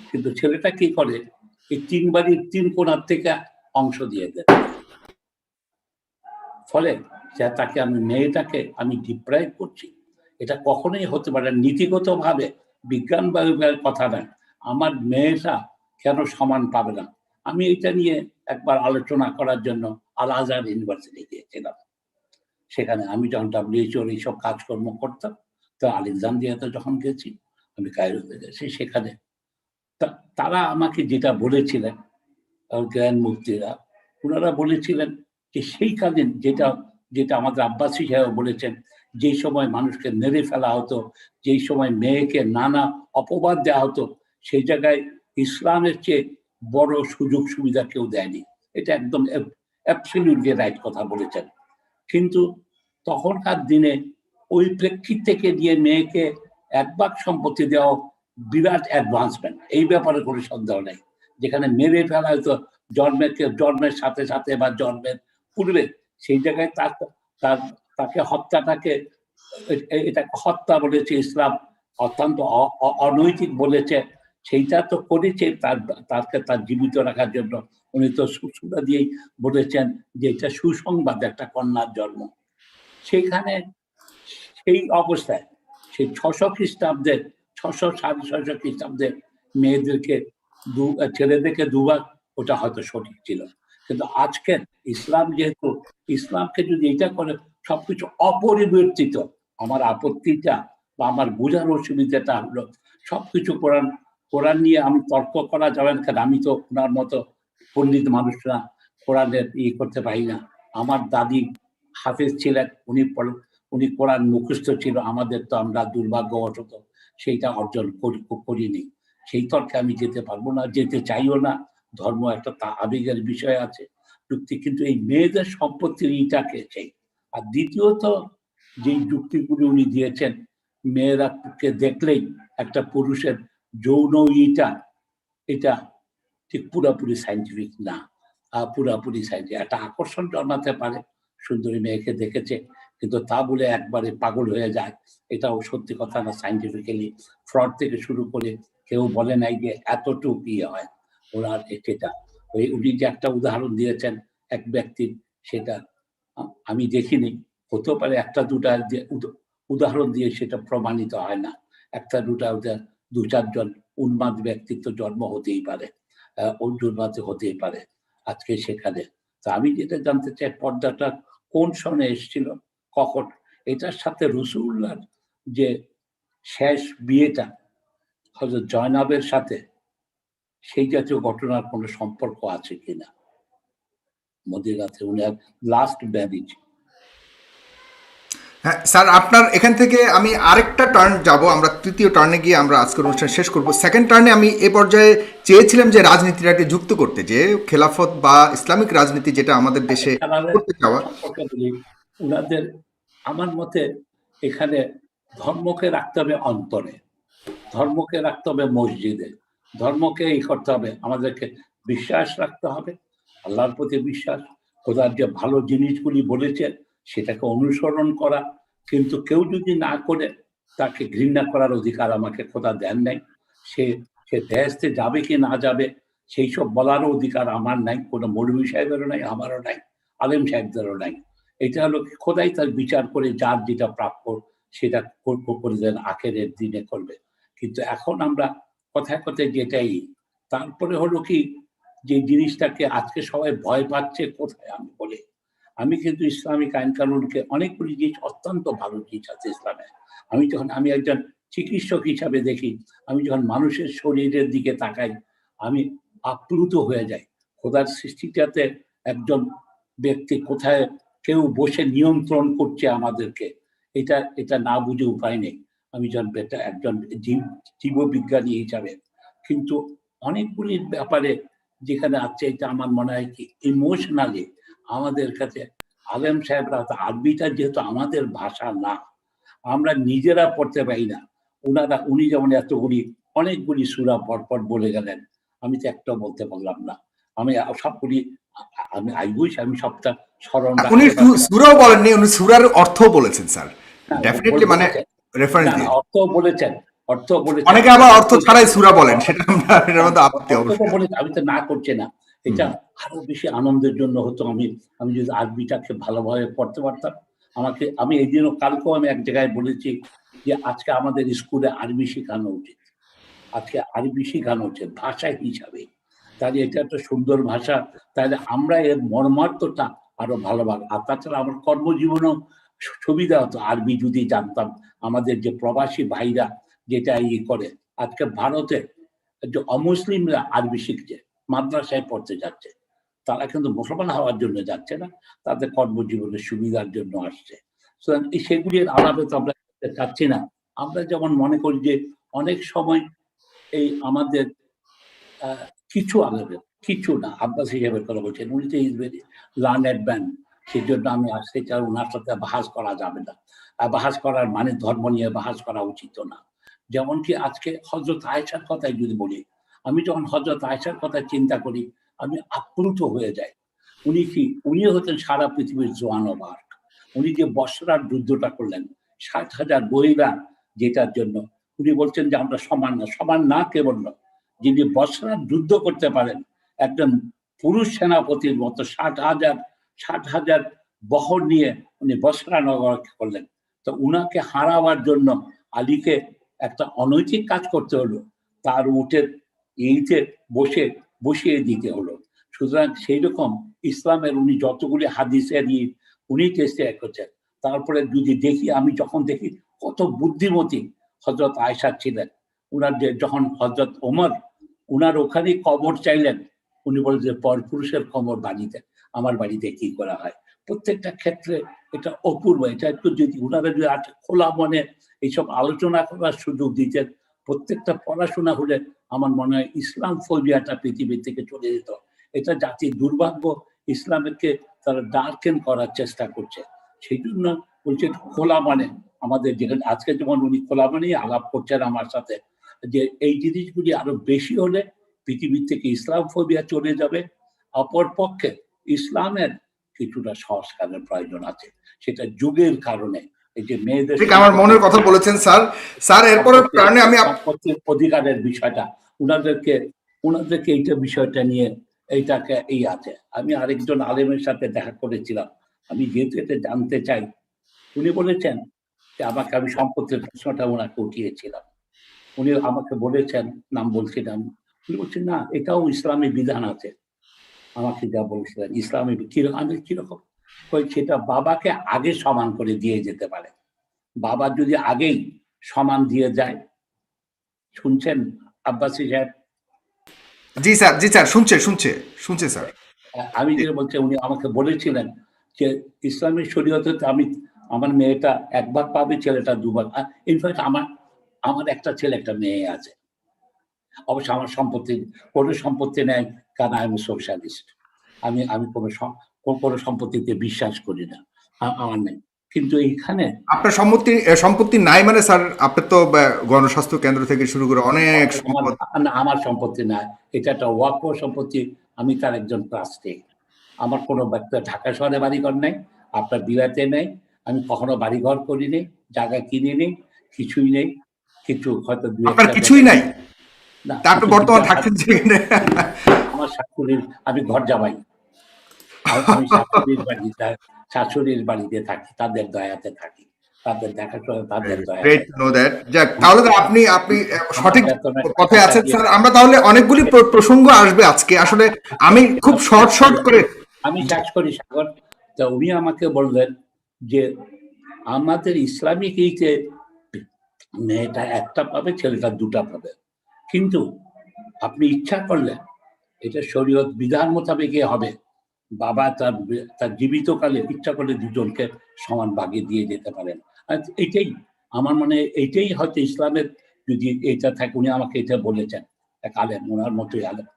কিন্তু ছেলেটা কি করে, এই 3 বাড়ির 3 কোণার থেকে অংশ দিয়ে দেয়। ফলে তাকে মেয়েটাকে আমি ডিপ্রাইভ করছি। এটা কখনোই হতে পারে নীতিগত ভাবে, বিজ্ঞান বা কথা নয়। আমার মেয়েটা কেন সমান পাবে না? আমি এটা নিয়ে একবার আলোচনা করার জন্য আল আজহার ইউনিভার্সিটি গিয়েছিলাম। সেখানে আমি যখন WHO এইসব কাজকর্ম করতাম, তো আলেকজান্দ্রিয়াতে যখন গেছি, আমি কায়রোতে গেছি, সেখানে তারা আমাকে যেটা বলেছিলেন, জ্ঞান মুক্তিরা, ওনারা বলেছিলেন যে সেই কালে যেটা আমাদের আব্বাসী সাহেব বলেছেন, যে সময় মানুষকে মেরে ফেলা হতো, যেই সময় মেয়েকে নানা অপবাদ দেওয়া হতো, সেই জায়গায় ইসলামের চেয়ে বড় সুযোগ সুবিধা কেউ দেয়নি। এটা একদম অ্যাবসলিউটলি রাইট কথা বলেছেন। কিন্তু তখনকার দিনে ওই প্রেক্ষিত থেকে নিয়ে মেয়েকে 1 ভাগ সম্পত্তি দেওয়া বিরাট অ্যাডভান্সমেন্ট, এই ব্যাপারে কোনো সন্দেহ নেই। যেখানে মেরে ফেলা হয়তো জন্মের সাথে সাথে বা জন্মের পূর্বে, সেই জায়গায় তাকে হত্যাটাকে, এটা হত্যা বলেছে ইসলাম, অত্যন্ত অনৈতিক বলেছে। সেইটা তো করেছে তার জীবিত রাখার জন্য। উনি তো সুসুরা দিয়েই বলেছেন যে এটা সুসংবাদ, একটা কন্যার জন্ম। সেখানে সেই অবস্থায় সেই 600 খ্রিস্টাব্দে, 600 খ্রিস্টাব্দে মেয়েদেরকে ছেলেদেরকে 2 ভাগ, ওটা হয়তো সঠিক ছিল। কিন্তু আজকে ইসলাম যেহেতু, ইসলামকে যদি এটা করে সবকিছু অপরিবর্তিত, আমার আপত্তিটা বা আমার বোঝার অসুবিধাটা হলো সবকিছু কোরআন নিয়ে আমি তর্ক করা যাবে না, কারণ আমি তো ওনার মতো পণ্ডিত মানুষরা কোরআনের করতে পারি না। আমার দাদি হাফেজ ছিলেন, উনি কোরআন মুখস্থ ছিল, আমাদের তো, আমরা দুর্ভাগ্যবশত সেইটা অর্জন করিনি। সেই তর্কে আমি যেতে পারবো না, যেতে চাইও না। ধর্ম একটা আবেগের বিষয় আছে, যুক্তি। কিন্তু এই মেয়েদের সম্পত্তির ইটাকে চাই। আর দ্বিতীয়ত যে যুক্তিগুলি উনি দিয়েছেন, মেয়েরাকে দেখলেই একটা পুরুষের যৌন এটা ঠিক পুরোপুরি সাইন্টিফিক না। পুরোপুরি সাইন্টিফিক একটা আকর্ষণ জন্মাতে পারে, সুন্দরী মেয়েকে দেখেছে, কিন্তু তা বলে একবারে পাগল হয়ে যায়, এটাও সত্যি কথা না। সাইন্টিফিক্যালি ফ্রড থেকে শুরু করে কেউ বলে নাই যে এতটুকু ইয়ে হয় ওনার এটা। উনি যে একটা উদাহরণ দিয়েছেন এক ব্যক্তির, সেটা আমি দেখিনি। হতেও পারে একটা দুটা উদাহরণ দিয়ে সেটা প্রমাণিত হয় না। একটা দুটা দু চারজন উন্মাদ ব্যক্তিত্ব জন্ম হতেই পারে, উন্মাদ হতেই পারে আজকে সেখানে। তা আমি যেটা জানতে চাই, পর্দাটা কোন সনে এসেছিল, কখন? এটার সাথে রসুল্লাহর যে শেষ বিয়েটা হযরত জয়নাবের সাথে, সেই জাতীয় ঘটনার কোনো সম্পর্ক আছে কিনা মদিনাতে উনার লাস্ট ম্যারেজ?
হ্যাঁ স্যার, আপনার এখান থেকে আমি আরেকটা টার্ন যাব, আমরা তৃতীয় টার্নে গিয়ে আমরা আজকের অনুষ্ঠান শেষ করব। সেকেন্ড টার্নে আমি এ পর্যায়ে চেয়েছিলাম যে রাজনীতিটাকে যুক্ত করতে, যে খেলাফত বা ইসলামিক রাজনীতি যেটা আমাদের দেশে করতে চাওয়া।
উনাদের আমার মতে এখানে ধর্মকে রাখতে হবে অন্তরে, ধর্মকে রাখতে হবে মসজিদে, ধর্মকে এই করতে হবে, আমাদেরকে বিশ্বাস রাখতে হবে, আল্লাহর প্রতি বিশ্বাস, খোদার যে ভালো জিনিসগুলি বলেছে সেটাকে অনুসরণ করা। কিন্তু কেউ যদি না করে, তাকে ঘৃণা করার অধিকার আমাকে খোদা দেন নাই। সে বেহেশতে যাবে কি না যাবে সেই সব বলারও অধিকার আমার নাই, কোনো মৌলভী সাহেবেরও নাই, আমারও নাই, আলেম সাহেবদেরও নাই। এটা হলো খোদাই তার বিচার করে যার যেটা প্রাপ্য সেটা করে দেন, আখেরের দিনে করবে। কিন্তু এখন আমরা কথায় কথায় যেটাই, তারপরে হলো কি, যে জিনিসটাকে আজকে সবাই ভয় পাচ্ছে কোথায় আমি বলি, আমি কিন্তু ইসলামিক আইন কানুনকে অনেকগুলি জিনিস অত্যন্ত ভালো জিনিস আছে ইসলামে। আমি একজন চিকিৎসক হিসাবে দেখি, আমি যখন মানুষের শরীরের দিকে তাকাই আমি আপ্লুত হয়ে যাই। খোদার সৃষ্টিটাতে একজন ব্যক্তি কোথায় কেউ বসে নিয়ন্ত্রণ করছে আমাদেরকে, এটা না বুঝে উপায় নেই আমি যখন একজন জীববিজ্ঞানী হিসাবে। কিন্তু অনেকগুলি ব্যাপারে যেখানে আছে, এটা আমার মনে হয় কি ইমোশনালি আমাদের কাছে, আলেম সাহেবরা, আরবিটা যেহেতু আমাদের ভাষা না, আমরা নিজেরা পড়তে পারি না। উনি যেমন অনেকগুলি সূরা পরপর বলে গেলেন, আমি তো একটাও বলতে পারলাম না। আমি সবগুলি আমি সবটা স্মরণ
উনি
রাখতে
সূরাও বলেননি, উনি সূরার অর্থ বলেছেন স্যার, ডেফিনেটলি, মানে রেফারেন্স দিয়ে।
অর্থ বলেছেন,
অনেকে আবার অর্থ ছাড়াই সূরা বলেন, সেটা আমরা এর মধ্যে আপত্তি অবশ্যই।
আমি তো না করছি না, এটা আরো বেশি আনন্দের জন্য হতো আমি যদি আরবিটাকে ভালোভাবে পড়তে পারতাম। আমি এই দিনও কালকেও আমি এক জায়গায় বলেছি যে আজকে আমাদের স্কুলে আরবি শেখানো উচিত, আজকে আরবি শেখানো উচিত ভাষা হিসাবে। তাহলে এটা একটা সুন্দর ভাষা, তাহলে আমরা এর মর্মার্থটা আরো ভালোভাবে, আর তাছাড়া আমার কর্মজীবনেও সুবিধা হতো আরবি যদি জানতাম। আমাদের যে প্রবাসী ভাইরা যেটা করে, আজকে ভারতে যে অমুসলিমরা আরবি শিখছে, মাদ্রাসায় পড়তে যাচ্ছে, তারা কিন্তু মুসলমান হওয়ার জন্য যাচ্ছে না, তাদের কর্মজীবনের সুবিধার জন্য আসছে। সেগুলির আলাপে তো আমরা চাচ্ছি না। আমরা যেমন মনে করি যে অনেক সময় এই আমাদের কিছু আলেমের, কিছু না, আব্বাস হিসেবে কথা বলছেন, উনি তো ইজ ভেরি লার্নেড ম্যান, সেই জন্য আমি আসতে চাই, ওনার সাথে বাহাস করা যাবে না। বাহাস করার মানে ধর্ম নিয়ে বাহাস করা উচিত না। যেমন কি আজকে হযরত আয়েশার কথাই যদি বলি, আমি যখন হযরত আয়েশার কথা চিন্তা করি আমি আপ্লুত হয়ে যাই। উনি হতেন সারা পৃথিবীর জোয়ান ও বার্ক। উনি যে বসরার যুদ্ধটা করলেন ৬০,০০০ মহিলা, যেটার জন্য উনি বলছেন যে আমরা সমান না কে বলল, যিনি বসরার যুদ্ধ করতে পারেন একজন পুরুষ সেনাপতির মতো ৬০,০০০ বহর নিয়ে উনি বসরা নগর করলেন। তো উনাকে হারাবার জন্য আলীকে একটা অনৈতিক কাজ করতে হলো, তার উটের এইতে বসিয়ে দিতে হলো। সুতরাং সেই রকম ইসলামের উনি যতগুলি হাদিসে নিয়ে উনি চেষ্টা করছেন। তারপরে যদি দেখি, আমি যখন দেখি কত বুদ্ধিমতী হযরত আয়েশা ছিলেন, উনার যে যখন হযরত ওমর উনার ওখানেই কবর চাইলেন, উনি বলেন যে পরপুরুষের কবর বাড়িতে, আমার বাড়িতে কি করা হয়। প্রত্যেকটা ক্ষেত্রে এটা অপূর্ব। এটা একটু যদি উনারা যদি খোলা মনে এইসব আলোচনা করার সুযোগ দিতেন, প্রত্যেকটা পড়াশোনা হলে আমার মনে হয় ইসলাম ফোবিয়াটা পৃথিবী থেকে চলে যেত। এটা জাতির দুর্ভাগ্য, ইসলামকে তারা ডার্কেন করার চেষ্টা করছে। সেই জন্য বলছে খোলা মানে আমাদের যেখানে আজকে যেমন উনি খোলা মানেই আলাপ করছেন আমার সাথে, যে এই জিনিসগুলি আরো বেশি হলে পৃথিবীর থেকে ইসলাম ফোবিয়া চলে যাবে। অপরপক্ষে ইসলামের কিছুটা সংস্কারের প্রয়োজন আছে, সেটা যুগের কারণে। এই যে মেয়েদের
ঠিক আমার মনের কথা বলেছেন স্যার। স্যার এরপরের কারণে আমি
সম্পত্তির অধিকারের বিষয়টা ওনাদেরকে এইটা বিষয়টা নিয়ে এইটাকে এই আছে। আমি আরেকজন আলেমের সাথে দেখা করেছিলাম, আমি যেহেতু এটা জানতে চাই, উনি বলেছেন যে আমাকে, আমি সম্পত্তির প্রশ্নটা ওনাকে উঠিয়েছিলাম, উনি আমাকে বলেছেন, নাম বলছিলাম, উনি বলছেন না এটাও ইসলামী বিধান আছে। আমাকে যা বলছিলেন ইসলামী আমি কিরকম, সেটা বাবাকে আগে সমান করে দিয়ে যেতে পারে। বাবা যদি আগেই সমান দিয়ে যায়, শুনছেন আব্বাসী সাহেব?
জি স্যার শুনছে স্যার।
আমি যে বলছি, উনি আমাকে বলেছিলেন যে ইসলামী শরীয়তে আমি, আমার মেয়েটা একবার পাবে, ছেলেটা দুবার। ইনফ্যাক্ট আমার একটা ছেলে একটা মেয়ে আছে। অবশ্য আমার কোনো সম্পত্তি নেই, কারণ আমি সোশ্যালিস্ট। আমি কোনো সম্পত্তিতে বিশ্বাস করি না, আমার নেই। কিন্তু এইখানে
আপনার সম্পত্তি নাই মানে স্যার, আপনার তো গণস্বাস্থ্য কেন্দ্র থেকে শুরু করে অনেক সম্পদ।
আমার সম্পত্তি নাই, এটা একটা ওয়াকফ সম্পত্তি। আমি তার একজন ট্রাস্টি। আমার কোনো ঢাকা শহরে বাড়িঘর নেই, আপনার বিলাতে নেই, আমি কখনো বাড়িঘর করিনি, জায়গা কিনিনি, কিছুই নেই। কিছু হয়তো
আপনার কিছুই নাই?
না,
আপনি বর্তমান থাকছেন যেখানে।
আমার শাশুড়ির, আমি ঘর জামাই, আমি শাশুড়ির বাড়িতে থাকি, তাদের দয়াতে থাকি, তাদের দেখাশোনা, তাদের দয়াতে।
যাক, তাহলে তো আপনি সঠিক পথে আছেন
দিয়ে
স্যার। আমরা তাহলে অনেকগুলি প্রসঙ্গ আসবে আজকে, আসলে আমি খুব শর্ট করে
আমি শেষ করি সাগর। তা উনি আমাকে বললেন যে আমাদের ইসলামিক এইতে মেয়েটা একটা পাবে, ছেলেটা দুটা পাবে, কিন্তু আপনি ইচ্ছা করলে এটা শরীয়ত বিধান মোতাবেক হবে। বাবা তার জীবিতকালে ইচ্ছা করলে দুজনকে সমান ভাগে দিয়ে যেতে পারেন। আর এইটাই আমার মনে, এইটাই হয়তো ইসলামের যদি এইটা থাকে। উনি আমাকে এটা বলেছেন, এক আলেম, ওনার মতোই আলেম,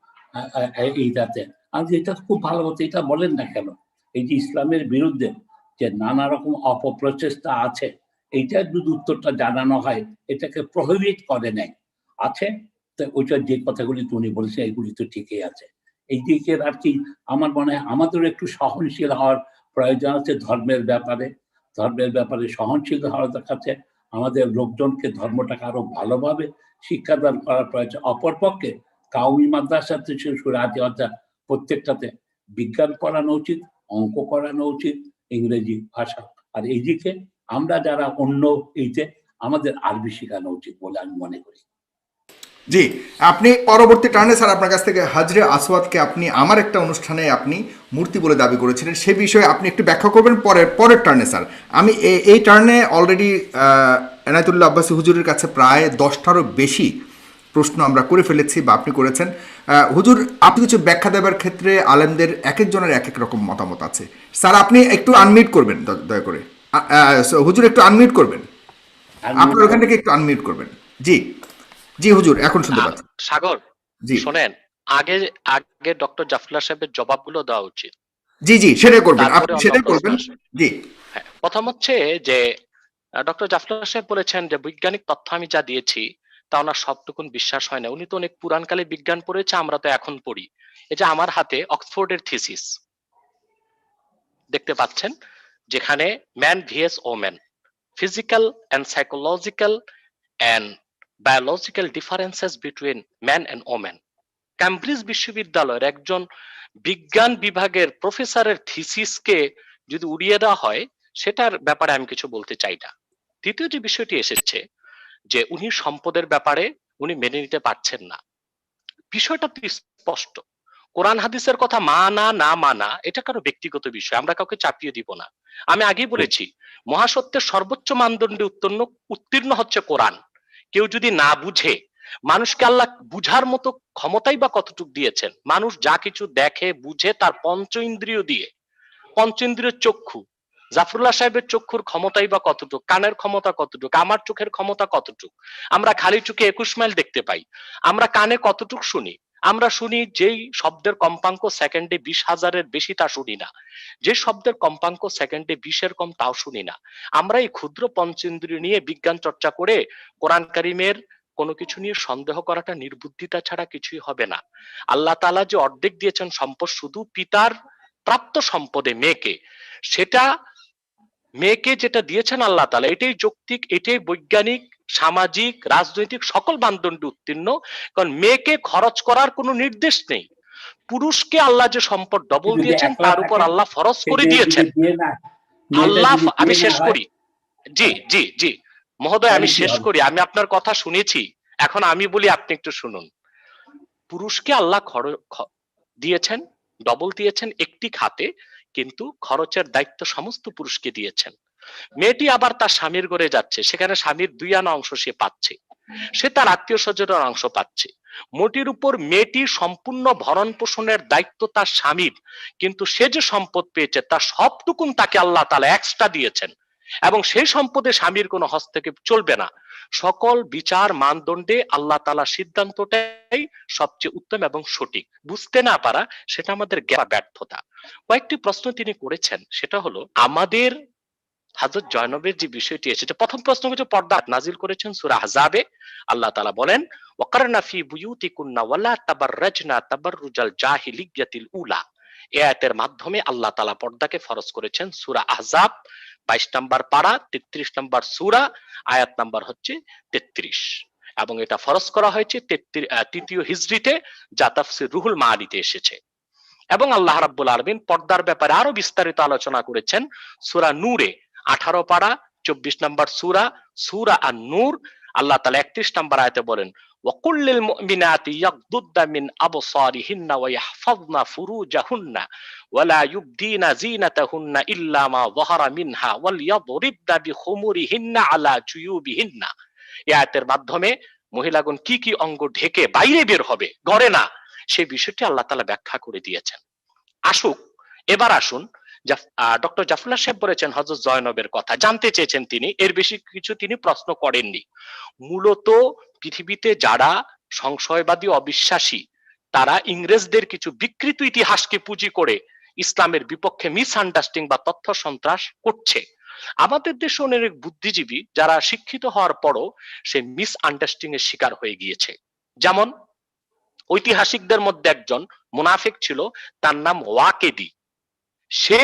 এইটাতে আমি, এটা খুব ভালো মতো এটা বলেন না কেন? এই যে ইসলামের বিরুদ্ধে যে নানা রকম অপপ্রচেষ্টা আছে, এইটার যদি উত্তরটা জানানো হয়, এটাকে প্রহিবিট করে নেয় আছে। তো ওইটা যে কথাগুলি উনি বলেছেন এগুলি তো ঠিকই আছে। এই দিকে আর কি আমার মনে হয় আমাদেরও একটু সহনশীল হওয়ার প্রয়োজন আছে ধর্মের ব্যাপারে। ধর্মের ব্যাপারে সহনশীল হওয়ার দেখাচ্ছে, আমাদের লোকজনকে ধর্মটাকে আরো ভালোভাবে শিক্ষাদান করার প্রয়োজন। অপরপক্ষে কাউমি মাদ্রাসা থেকে শুরু প্রত্যেকটাতে বিজ্ঞান পড়ানো উচিত, অঙ্ক করানো উচিত, ইংরেজি ভাষা। আর এইদিকে আমরা যারা অন্য এইতে, আমাদের আরবি শেখানো উচিত বলে আমি মনে করি।
জি, আপনি পরবর্তী টার্নে স্যার আপনার কাছ থেকে হাজরে আসওয়াদকে আপনি আমার একটা অনুষ্ঠানে আপনি মূর্তি বলে দাবি করেছিলেন, সে বিষয়ে আপনি একটু ব্যাখ্যা করবেন পরের টার্নে স্যার। আমি এই টার্নে অলরেডি এনায়েতুল্লাহ আব্বাসী হুজুরের কাছে প্রায় 10টারও বেশি প্রশ্ন আমরা করে ফেলেছি বা আপনি করেছেন। হুজুর, আপনি কিছু ব্যাখ্যা দেওয়ার ক্ষেত্রে আলেমদের এক একজনের এক এক রকম মতামত আছে। স্যার আপনি একটু আনমিউট করবেন দয়া করে। হুজুর একটু আনমিউট করবেন, আপনার ওখান থেকে একটু আনমিউট করবেন। জি জি হুজুর, এখন শুনতে পাচ্ছি।
সাগর,
জি
শোনেন, আগে আগে ডক্টর জাফরুল্লাহ সাহেবের জবাবগুলো দেওয়া উচিত।
জি সেটাই করবেন,
তারপরে
আপনি
অন্য
সেটাই
প্রশ্ন
করবেন।
আসবে।
জি
হ্যাঁ, প্রথম হচ্ছে যে ডক্টর জাফরুল্লাহ সাহেব বলেছেন যে বৈজ্ঞানিক তথ্য আমি যা দিয়েছি তা ওনার সবটুকুন বিশ্বাস হয় না। উনি তো অনেক পুরানকালে বিজ্ঞান পড়েছে, আমরা তো এখন পড়ি। এই যে আমার হাতে অক্সফোর্ডের থিসিস দেখতে পাচ্ছেন, যেখানে man vs woman, physical and psychological and biological differences between man and woman। Cambridge বিশ্ববিদ্যালয়ের একজন বিজ্ঞান বিভাগের প্রফেসরের থিসিসকে যদি উড়িয়ে দেওয়া হয়, সেটার ব্যাপারে আমি কিছু বলতে চাই না। দ্বিতীয় যে বিষয়টি এসেছে যে উনি সম্পদের ব্যাপারে উনি মেনে নিতে পারছেন না, বিষয়টা তো স্পষ্ট। কোরআন হাদিসের কথা মানা না মানা এটা কারো ব্যক্তিগত বিষয়, আমরা কাউকে চাপিয়ে দিব না। আমি আগেই বলেছি, মহাসত্যের সর্বোচ্চ মানদণ্ডে উত্তীর্ণ হচ্ছে কোরআন। কেউ যদি না বুঝে, মানুষকে আল্লাহ বুঝার মতো ক্ষমতাই বা কতটুকু দিয়েছেন? মানুষ যা কিছু দেখে বুঝে তার পঞ্চ ইন্দ্রিয় দিয়ে। পঞ্চ ইন্দ্রিয় চক্ষু, জাফরুল্লাহ সাহেবের চক্ষুর ক্ষমতাই বা কতটুকু, কানের ক্ষমতা কতটুকু, আমার চোখের ক্ষমতা কতটুকু? আমরা খালি চোখে 21 মাইল দেখতে পাই, আমরা কানে কতটুকু শুনি? আমরা শুনি যেই শব্দের কম্পাঙ্ক সেকেন্ডে 20,000-এর বেশি তা শুনি না, যে শব্দের কম্পাঙ্ক সেকেন্ডে 20-এর কম তাও শুনি না। আমরা এই ক্ষুদ্র পঞ্চেন্দ্রিয় নিয়ে বিজ্ঞান চর্চা করে কোরআন কারিমের কোনো কিছু নিয়ে সন্দেহ করাটা নির্বুদ্ধিতা ছাড়া কিছুই হবে না। আল্লাহ তাআলা যে অর্ধেক দিয়েছেন সম্পদ শুধু পিতার প্রাপ্ত সম্পদে মেয়েকে, সেটা মেয়েকে যেটা দিয়েছেন আল্লাহ তাআলা, এটাই যৌক্তিক, এটাই বৈজ্ঞানিক, সামাজিক, রাজনৈতিক সকল মানদণ্ডে উত্তীর্ণ। কারণ মেয়েকে খরচ করার কোনো নির্দেশ নেই। পুরুষকে আল্লাহ যে সম্পদ ডবল
যদি
দিয়েছেন
একলা
তার উপর
থাকে,
আল্লাহ ফরজ
সে
করে
মেয়ে
দিয়েছেন।
যদি বিয়ে না, মেয়েটা
আল্লাহ,
যদি
আমি
বিয়ে না
শেষ
হয়,
করি, জি জি জি মহোদয়, আমি
তাহলে কি
শেষ
হবে?
করি, আমি আপনার কথা শুনেছি, এখন আমি বলি, আপনি একটু শুনুন। পুরুষকে আল্লাহ দিয়েছেন, ডবল দিয়েছেন একটি খাতে, কিন্তু খরচের দায়িত্ব সমস্ত পুরুষকে দিয়েছেন। মেয়েটি আবার তার স্বামীর ঘরে যাচ্ছে, সেখানে স্বামীর 2 আনা অংশ সে পাচ্ছে, সে তার আত্মীয় স্বজনের অংশ পাচ্ছে। মোটির উপর মেয়েটি সম্পূর্ণ ভরণ পোষণের দায়িত্ব তার স্বামীর, কিন্তু সে যে সম্পদ পেয়েছে তার সবটুকুন তাকে আল্লাহ তাআলা এক্সট্রা দিয়েছেন, এবং সেই সম্পদে স্বামীর কোনো হস্তক্ষেপ চলবে না। সকল বিচার মানদণ্ডে আল্লাহ তাআলার সিদ্ধান্তটাই সবচেয়ে উত্তম এবং সঠিক। বুঝতে না পারা সেটা আমাদের জ্ঞান ব্যর্থতা। কয়েকটি প্রশ্ন তিনি করেছেন, সেটা হলো আমাদের হযরত জয়নবের যে বিষয়টি এসেছে, প্রথম প্রশ্ন হচ্ছে পর্দা নাজিল করেছেন সূরা আহজাবে। আল্লাহ তাআলা বলেন ওয়াকারনা ফি বুয়ুতিকুন্না ওয়ালা তাবাররাজনা তাবাররুজাল জাহিলিয়াতিল উলা। এই আয়াতের মাধ্যমে আল্লাহ তাআলা পর্দাকে ফরজ করেছেন। সূরা আহজাব 22 নম্বর পারা 33 নম্বর সূরা, আয়াত নাম্বার হচ্ছে 33, এবং এটা ফরজ করা হয়েছে 3য় হিজরিতে, যা তাফসীর রুহুল মাআনিতে এসেছে। এবং আল্লাহ রাব্বুল আলামিন পর্দার ব্যাপারে আরো বিস্তারিত আলোচনা করেছেন সূরা নূরে 18 পারা 24 নম্বর সূরা, সূরা আন-নূর। আল্লাহ তাআলা 31 নম্বর আয়াতে বলেন ওয়াকুল লিল মুমিনাতি ইয়াগদুদ্দা মিন আবসারিহিন্না ওয়া ইয়াহফাযনা ফুরুজাহুন্না ওয়া লা ইউবদিনা যিনাতাহুন্না ইল্লা মা যাহারা মিনহা ওয়াল ইয়াদরিবনা বিখুমুরিহিন্না আলা জুয়ুবিহিন্না। এই আয়াতের মাধ্যমে মহিলাগণ কি কি অঙ্গ ঢেকে বাইরে বের হবে, ঘরে না, সেই বিষয়টি আল্লাহ তাআলা ব্যাখ্যা করে দিয়েছেন। এবার আসুন, ডক্টর জাফরুল্লাহ সাহেব বলেছেন হযরত জয়নবের কথা জানতে চেয়েছেন তিনি, এর বেশি কিছু তিনি প্রশ্ন করেননি। মূলত পৃথিবীতে যারা সংশয়বাদী, অবিশ্বাসী, তারা ইংরেজদের কিছু বিকৃত ইতিহাসকে পুঁজি করে ইসলামের বিপক্ষে মিসআন্ডারস্ট্যান্ডিং বা তথ্য সন্ত্রাস করছে। আমাদের দেশে অনেক বুদ্ধিজীবী যারা শিক্ষিত হওয়ার পরও সে মিসআন্ডারস্ট্যান্ডিং এর শিকার হয়ে গিয়েছে। যেমন ঐতিহাসিকদের মধ্যে একজন মুনাফিক ছিল, তার নাম ওয়াকেদি। সে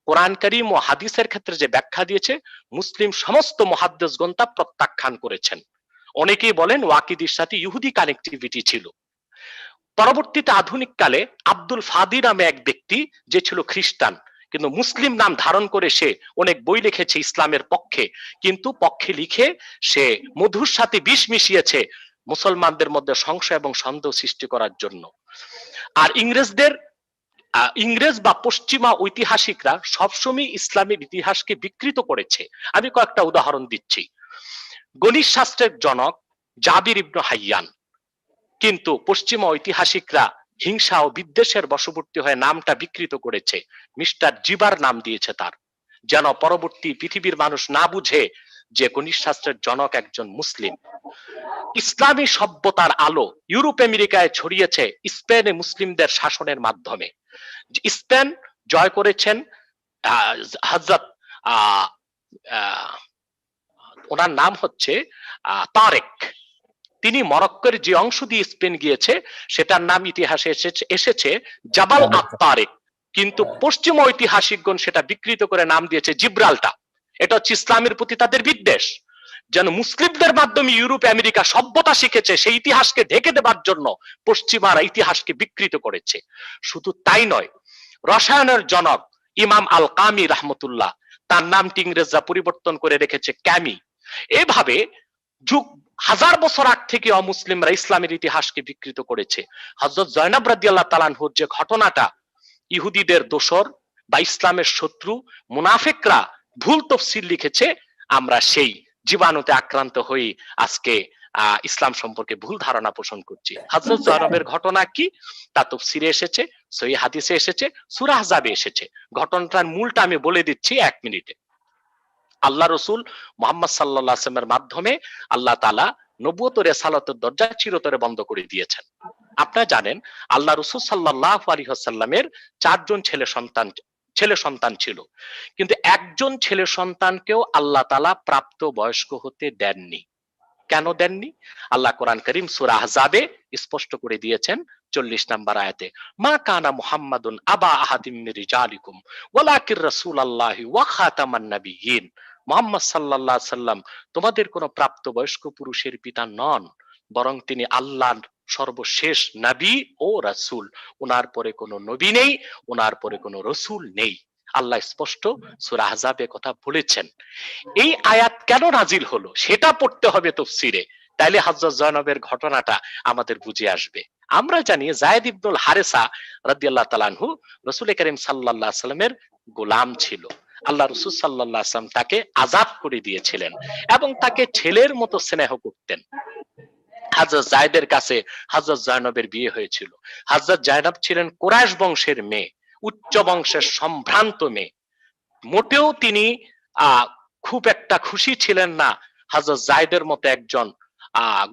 কোরআন কারীম ও হাদিসের ক্ষেত্রে যে ব্যাখ্যা দিয়েছে, মুসলিম সমস্ত মুহাদ্দিসগণ তা প্রত্যাখ্যান করেছেন। অনেকেই বলেন ওয়াকিদির সাথে ইহুদি কানেক্টিভিটি ছিল। পরবর্তীতে আধুনিক কালে আব্দুল ফাদি নামে এক ব্যক্তি, যে ছিল খ্রিস্টান, কিন্তু মুসলিম নাম ধারণ করে সে অনেক বই লিখেছে ইসলামের পক্ষে, কিন্তু পক্ষে লিখে সে মধুর সাথে বিষ মিশিয়েছে মুসলমানদের মধ্যে সংশয় এবং সন্দেহ সৃষ্টি করার জন্য। আর ইংরেজ বা পশ্চিমা ঐতিহাসিকরা সবসময় ইসলামের ইতিহাসকে বিকৃত করেছে। আমি কয়েকটা উদাহরণ দিচ্ছি। গণিত শাস্ত্রের জনক জাবির ইবনে হাইয়ান, কিন্তু পশ্চিমা ঐতিহাসিকরা হিংসা ও বিদ্বেষের বশবর্তী হয়ে নামটা বিকৃত করেছে, মিস্টার জিবার নাম দিয়েছে তার, যেন পরবর্তী পৃথিবীর মানুষ না বুঝে যে গণিত শাস্ত্রের জনক একজন মুসলিম। ইসলামী সভ্যতার আলো ইউরোপ আমেরিকায় ছড়িয়েছে স্পেনে মুসলিমদের শাসনের মাধ্যমে। স্পেন জয় করেছেন হযরত ওনার নাম হচ্ছে তারেক। তিনি মরক্কোর যে অংশ দিয়ে স্পেন গিয়েছে সেটার নাম ইতিহাসে এসেছে জাবাল আত-তারেক, কিন্তু পশ্চিম ঐতিহাসিকগণ সেটা বিকৃত করে নাম দিয়েছে জিব্রাল্টার। এটা হচ্ছে ইসলামের প্রতি তাদের বিদ্বেষ। যেন মুসলিমদের মাধ্যমে ইউরোপ আমেরিকা সভ্যতা শিখেছে, সেই ইতিহাসকে ঢেকে দেবার জন্য পশ্চিমারা ইতিহাসকে বিকৃত করেছে। শুধু তাই নয়, রসায়নের জনক ইমাম আল কামি রাহমাতুল্লাহ, তার নামটি ইংরেজরা পরিবর্তন করে রেখেছে ক্যামি। এভাবে যুগ হাজার বছর আগ থেকে অমুসলিমরা ইসলামের ইতিহাসকে বিকৃত করেছে। হযরত জয়নব রাদিয়াল্লাহু তাআলা আনহুর যে ঘটনাটা, ইহুদিদের দোসর বা ইসলামের শত্রু মুনাফিকরা ভুল তাফসীর লিখেছে, আমরা সেই জীবাণুতে আক্রান্ত হয়ে আজকে ইসলাম সম্পর্কে ভুল ধারণা পোষণ করছি। হযরত জয়নবের ঘটনা কি তা তাফসীরে এসেছে, সহিহ হাদিসে এসেছে, সূরা আহজাবে এসেছে। ঘটনাটার মূলটা আমি বলে দিচ্ছি 1 মিনিটে। আল্লাহ রাসূল মুহাম্মদ সাল্লাল্লাহু আলাইহি ওয়াসাল্লামের মাধ্যমে আল্লাহ তাআলা নবুয়ত ও রিসালাতের দরজা চিরতরে বন্ধ করে দিয়েছেন। আপনারা জানেন আল্লাহ রাসূল সাল্লাল্লাহু আলাইহি ওয়াসাল্লামের 4 জন ছেলে সন্তান ছিল, কিন্তু একজন ছেলে সন্তানকেও আল্লাহ তাআলা প্রাপ্ত বয়স্ক হতে দেননি। কেন দেননি? আল্লাহ কোরআন করিম সূরা আহজাবে স্পষ্ট করে দিয়েছেন 40 নম্বর আয়াতে, মা কানা মুহাম্মাদুন আবা আহাদিম মির রিজালিকুম ওয়ালাকির রাসূলুল্লাহি ওয়া খাতামান নাবিয়্যিন। মুহাম্মদ সাল্লাল্লাহু আলাইহি সাল্লাম তোমাদের কোন প্রাপ্তবয়স্ক পুরুষের পিতা নন, বরং তিনি আল্লাহর সর্বশেষ নবী ও রাসূল। ওনার পরে কোনো নবী নেই, ওনার পরে কোনো রাসূল নেই। আল্লাহ স্পষ্ট সূরা আহজাবে কথা বলেছেন। এই আয়াত কেন নাজিল হলো সেটা পড়তে হবে তাফসীরে, তাইলে হযরত জয়নবের ঘটনাটা আমাদের বুঝে আসবে। আমরা জানি যায়েদ ইবনুল হারেসা রাদিয়াল্লাহু তাআলা আনহু রাসূল করিম সাল্লাল্লাহু আলাইহি সাল্লামের গোলাম ছিল। আল্লাহ রাসূল সাল্লাল্লাহু আলাইহি সাল্লাম তাকে আযাদ করে দিয়েছিলেন এবং তাকে ছেলের মতো স্নেহ করতেন। হযরত জায়েদের কাছে হযরত জয়নবের বিয়ে হয়েছিল। হযরত জয়নব ছিলেন কুরাইশ বংশের মেয়ে, উচ্চ বংশের সম্ভ্রান্ত মেয়ে। মোটেও তিনি খুব একটা খুশি ছিলেন না হযরত জায়েদের মতো একজন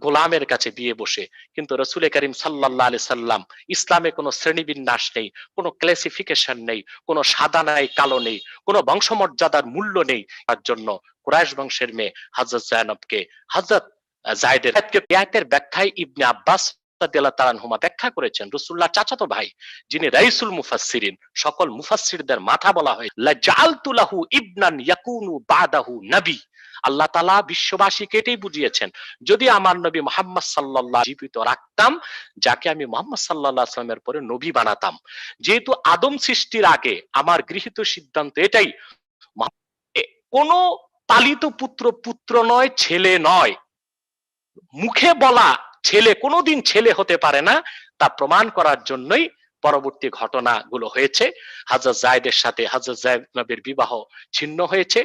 গোলামের কাছে বিয়ে বসে। কিন্তু রাসূল করিম সাল্লাল্লাহু আলাইহি সাল্লাম, ইসলামে কোনো শ্রেণীবিন্যাস নেই, কোনো ক্লাসিফিকেশন নেই, কোনো সাদা নাই কালো নেই, কোনো বংশমর্যাদার মূল্য নেই। তার জন্য কুরাইশ বংশের মেয়ে হযরত জয়নবকে হযরত জায়েদের আয়াতের ব্যাখ্যায় ইবনে আব্বাস রাদিয়াল্লাহু তাআলা আনহুমা ব্যাখ্যা করেছেন, রাসূলুল্লাহ চাচাতো ভাই যিনি রাইসুল মুফাসসিরিন, সকল মুফাসসিরদের মাথা বলা হয়, লা জাআলতু লাহু ইবনান ইয়াকুনু বাদাহু নবী। আল্লাহ তাআলা বিশ্ববাসীকে এটাই বুঝিয়েছেন, যদি আমার নবী মুহাম্মদ সাল্লাল্লাহু আলাইহি জীবিত রাখতাম, যাকে আমি মুহাম্মদ সাল্লাল্লাহু আলাইহি ওয়াসাল্লামের পরে নবী বানাতাম। যেহেতু আদম সৃষ্টির আগে আমার গৃহীত সিদ্ধান্ত এটাই, কোন পালিত পুত্র পুত্র নয়, ছেলে নয়। মুখে বলা ছেলে কোনোদিন ছেলে হতে পারে না, তা প্রমাণ করার জন্যই পরবর্তী ঘটনাগুলো হয়েছে। হযরত জায়েদের সাথে হযরত জায়নবের বিবাহ ছিন্ন হয়েছে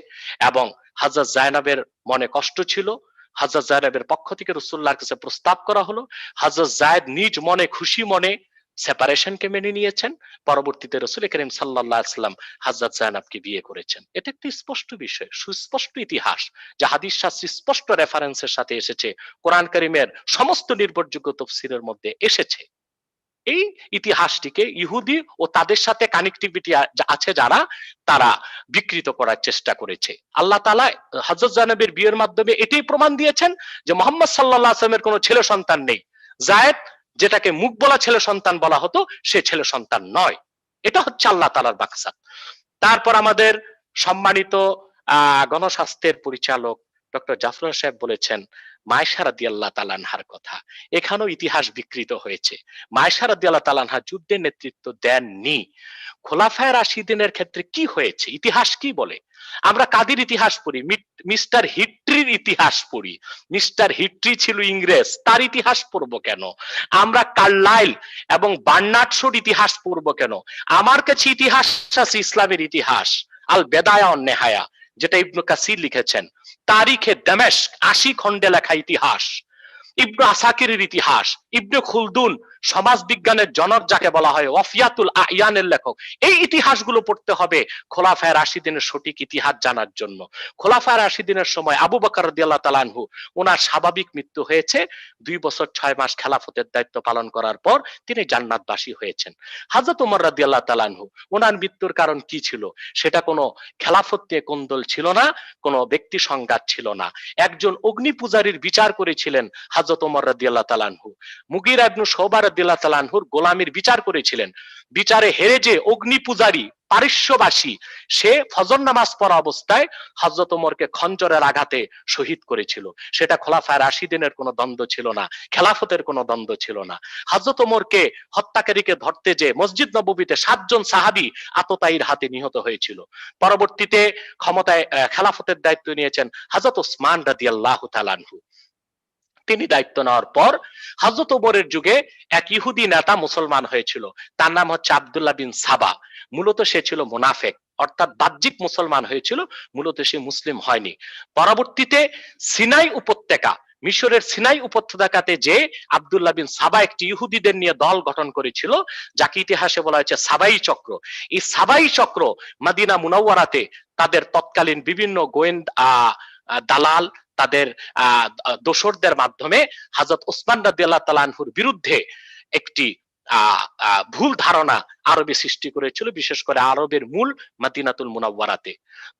এবং হযরত জায়নবের মনে কষ্ট ছিল। হযরত জায়নবের পক্ষ থেকে রাসূলুল্লাহর কাছে প্রস্তাব করা হলো। হযরত জায়েদ নিজ মনে খুশি মনে সেপারেশনকে মেনে নিয়েছেন। পরবর্তীতে রাসূল করিম সাল্লাল্লাহু আলাইহি ওয়াসাল্লাম হযরত জায়নবকে বিয়ে করেছেন। এটা একটি স্পষ্ট বিষয়, সুস্পষ্ট ইতিহাস, যা হাদিস শাস্ত্রে স্পষ্ট রেফারেন্সের সাথে এসেছে, কোরআন কারীমের সমস্ত নির্ভরযোগ্য তাফসীরের মধ্যে এসেছে। এই ইতিহাসটিকে ইহুদি ও তাদের সাথে কানেক্টিভিটি আছে যারা, তারা বিকৃত করার চেষ্টা করেছে। আল্লাহ তাআলা হযরত জায়নবের বিয়ের মাধ্যমে এটাই প্রমাণ দিয়েছেন যে মুহাম্মদ সাল্লাল্লাহু আলাইহি ওয়াসাল্লামের কোনো ছেলে সন্তান নেই। জায়েদ, যেটাকে মুখ বলা ছেলে সন্তান বলা হতো, সে ছেলে সন্তান নয়। এটা হচ্ছে আল্লাহ তাআলার মাকসাদ। তারপর আমাদের সম্মানিত গণস্বাস্থ্যের পরিচালক ডক্টর জাফর সাহেব বলেছেন মায়েশা রাদিয়াল্লাহু তাআলা আনহার কথা। এখানেও ইতিহাস বিকৃত হয়েছে। মায়েশা রাদিয়াল্লাহু তাআলা আনহা যুদ্ধের নেতৃত্ব দেননি। খোলাফায়ে রাশিদিনের ক্ষেত্রে কি হয়েছে, ইতিহাস কি বলে? আমরা কাদের ইতিহাস পড়ি? মিস্টার হিট্রির ইতিহাস পড়ি। মিস্টার হিট্রি ছিল ইংরেজ, তার ইতিহাস পড়বো কেন? আমরা কার্লাইল এবং বার্নার্ড শোর ইতিহাস পড়বো কেন? আমার কাছে ইতিহাস আছে ইসলামের ইতিহাস, আল বেদায়া ওয়ান নেহায়া, যেটা ইবনে কাসির লিখেছেন। তারিখে দামেস্ক 80 খণ্ডে লেখা ইতিহাস, ইবনে আসাকিরের ইতিহাস, ইবনে খুলদুন সমাজ বিজ্ঞানের জনক যাকে বলা হয়, ওয়াফিয়াতুল আয়ানের লেখক। এই ইতিহাসগুলো পড়তে হবে খোলাফায়ে রাশিদিনের সঠিক ইতিহাস জানার জন্য। খোলাফায়ে রাশিদিনের সময় আবু বকর রাদিয়াল্লাহু তাআলা আনহু, ওনার স্বাভাবিক মৃত্যু হয়েছে। 2 বছর 6 মাস খেলাফতের দায়িত্ব পালন করার পর তিনি জান্নাতবাসী হয়েছেন। হযরত ওমর রাদিয়াল্লাহু তাআলা আনহু, ওনার মৃত্যুর কারণ কি ছিল? সেটা কোনো খেলাফত নিয়ে কোন্দল ছিল না, কোনো ব্যক্তি সংঘাত ছিল না। একজন অগ্নি পূজারীর বিচার করেছিলেন হযরত ওমর রাদিয়াল্লাহু তাআলা আনহু। মুগীরা ইবনে শুবা রাদিয়াল্লাহু তাআলা আনহুর গোলামির বিচার করেছিলেন। বিচারে হেরে যে অগ্নি পূজারী পারস্যবাসী, সে ফজর নামাজ পড়া অবস্থায় হযরত ওমরকে খঞ্জরের আঘাতে শহীদ করেছিল। সেটা খোলাফায়ে রাশিদিনের কোনো দ্বন্দ্ব ছিল না, খেলাফতের কোনো দ্বন্দ্ব ছিল না। হযরত ওমরকে হত্যাকারীকে ধরতে যে মসজিদ নববীতে 7 জন সাহাবী আততায়ীর হাতে নিহত হয়েছিল। পরবর্তীতে ক্ষমতায় খেলাফতের দায়িত্ব নিয়েছেন হযরত ওসমান রাদিয়াল্লাহু তাআলা আনহু। তিনি দায়িত্ব নেওয়ার পর হযরত ওমরের যুগে এক ইহুদি নেতা মুসলমান হয়েছিল, তার নাম হচ্ছে আব্দুল্লাহ বিন সাবা। মূলত সে ছিল মুনাফিক, অর্থাৎ বাহ্যিক মুসলমান হয়েছিল, মূলত সে মুসলিম হয়নি। পরবর্তীতে সিনাই উপত্যকা, মিশরের সিনাই উপত্যকাতে যে আব্দুল্লাহ বিন সাবা একটি ইহুদিদের নিয়ে দল গঠন করেছিল, যাকে ইতিহাসে বলা হয়েছে সাবাই চক্র। এই সাবাই চক্র মদিনা মুনাওয়ারাতে তাদের তৎকালীন বিভিন্ন গোয়েন্দা দালাল, তাদের দোসরদের মাধ্যমে হযরত ওসমান রাদিয়াল্লাহু তাআলা আনহুর বিরুদ্ধে একটি ভুল ধারণা আরবে সৃষ্টি করেছিল, বিশেষ করে আরবের মূল মদিনাতুল মুনাওয়ারাতে।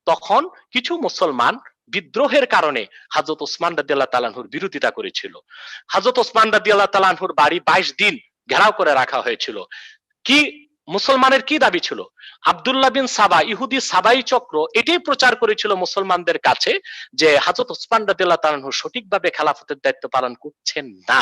তখন কিছু মুসলমান বিদ্রোহের কারণে হযরত ওসমান রাদিয়াল্লাহু তাআলা আনহুর বিরোধিতা করেছিল। হযরত ওসমান রাদিয়াল্লাহু তাআলা আনহুর বাড়ি 22 দিন ঘেরাও করে রাখা হয়েছিল। কি মুসলমানের কি দাবি ছিল? আব্দুল্লাহ বিন সাবা, ইহুদি সাবাই চক্র এটাই প্রচার করেছিল মুসলমানদের কাছে যে হযরত ওসমান রাদিয়াল্লাহু তাআলা আনহু সঠিকভাবে খেলাফতের দায়িত্ব পালন করছেন না।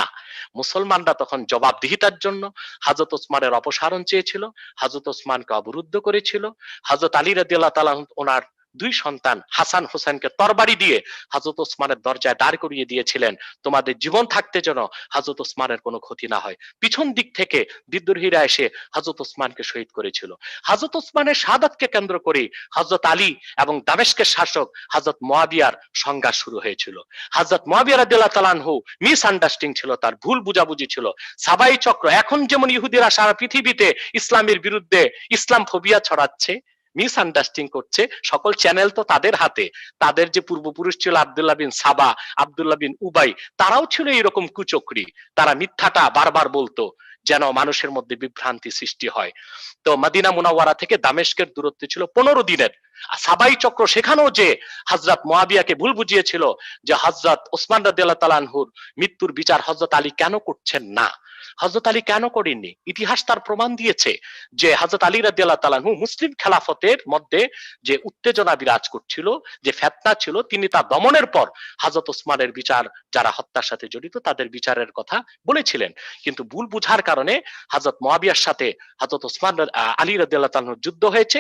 মুসলমানরা তখন জবাবদিহিতার জন্য হযরত ওসমানের অপসারণ চেয়েছিল, হযরত ওসমানকে অবরুদ্ধ করেছিল। হযরত আলী রাদিয়াল্লাহু তাআলা আনহু ওনার 2 সন্তান হাসান হোসেনকে তরবারি দিয়ে হযরত ওসমানের দরজায় দাঁড় করিয়ে দিয়েছিলেন, তোমাদের জীবন থাকতে যেন হযরত ওসমানের কোনো ক্ষতি না হয়। পিছন দিক থেকে বিদ্রোহীরা এসে হযরত ওসমানকে শহীদ করেছিল। হযরত ওসমানের শাহাদাতকে কেন্দ্র করে হযরত আলী এবং দামেস্কের শাসক হযরত মুয়াবিয়ার সংঘাত শুরু হয়েছিল। হযরত মুয়াবিয়া রাদিয়াল্লাহু তাআলা আনহু মিসআন্ডারস্ট্যান্ডিং ছিল, তার ভুল বুঝাবুঝি ছিল। সাবাই চক্র এখন যেমন ইহুদিরা সারা পৃথিবীতে ইসলামের বিরুদ্ধে ইসলাম ফোবিয়া ছড়াচ্ছে, মিসআন্ডারস্ট্যান্ডিং করছে, সকল চ্যানেল তো তাদের হাতে। তাদের যে পূর্বপুরুষ ছিল আব্দুল্লাহ বিন সাবা, আব্দুল্লাহ বিন উবাই, তারাও ছিল এরকম কুচক্রী। তারা মিথ্যাটা বারবার বলতো যেন মানুষের মধ্যে বিভ্রান্তি সৃষ্টি হয়। তো মদিনা মুনাওয়ারা থেকে দামেস্কের দূরত্ব ছিল 15 দিনের। সাবাই চক্র সেখানেও যে হযরত মুয়াবিয়াকে ভুল বুঝিয়েছিল যে হযরত ওসমান রাদিয়াল্লাহু তাআলা আনহুর মৃত্যুর বিচার হযরত আলী কেন করছেন না, হযরত আলী কেন করেননি। ইতিহাস তার প্রমাণ দিয়েছে যে হযরত আলী রাদিয়াল্লাহু তাআলা আনহু মুসলিম খেলাফতের মধ্যে যে উত্তেজনা বিরাজ করছিল, যে ফিতনা ছিল, তিনি তা দমনের পর হযরত ওসমানের বিচার, যারা হত্যার সাথে জড়িত তাদের বিচারের কথা বলেছিলেন। কিন্তু ভুল বুঝার কারণে হযরত মুয়াবিয়ার সাথে হযরত ওসমান আলী রাদিয়াল্লাহু তাআলা আনহুর যুদ্ধ হয়েছে।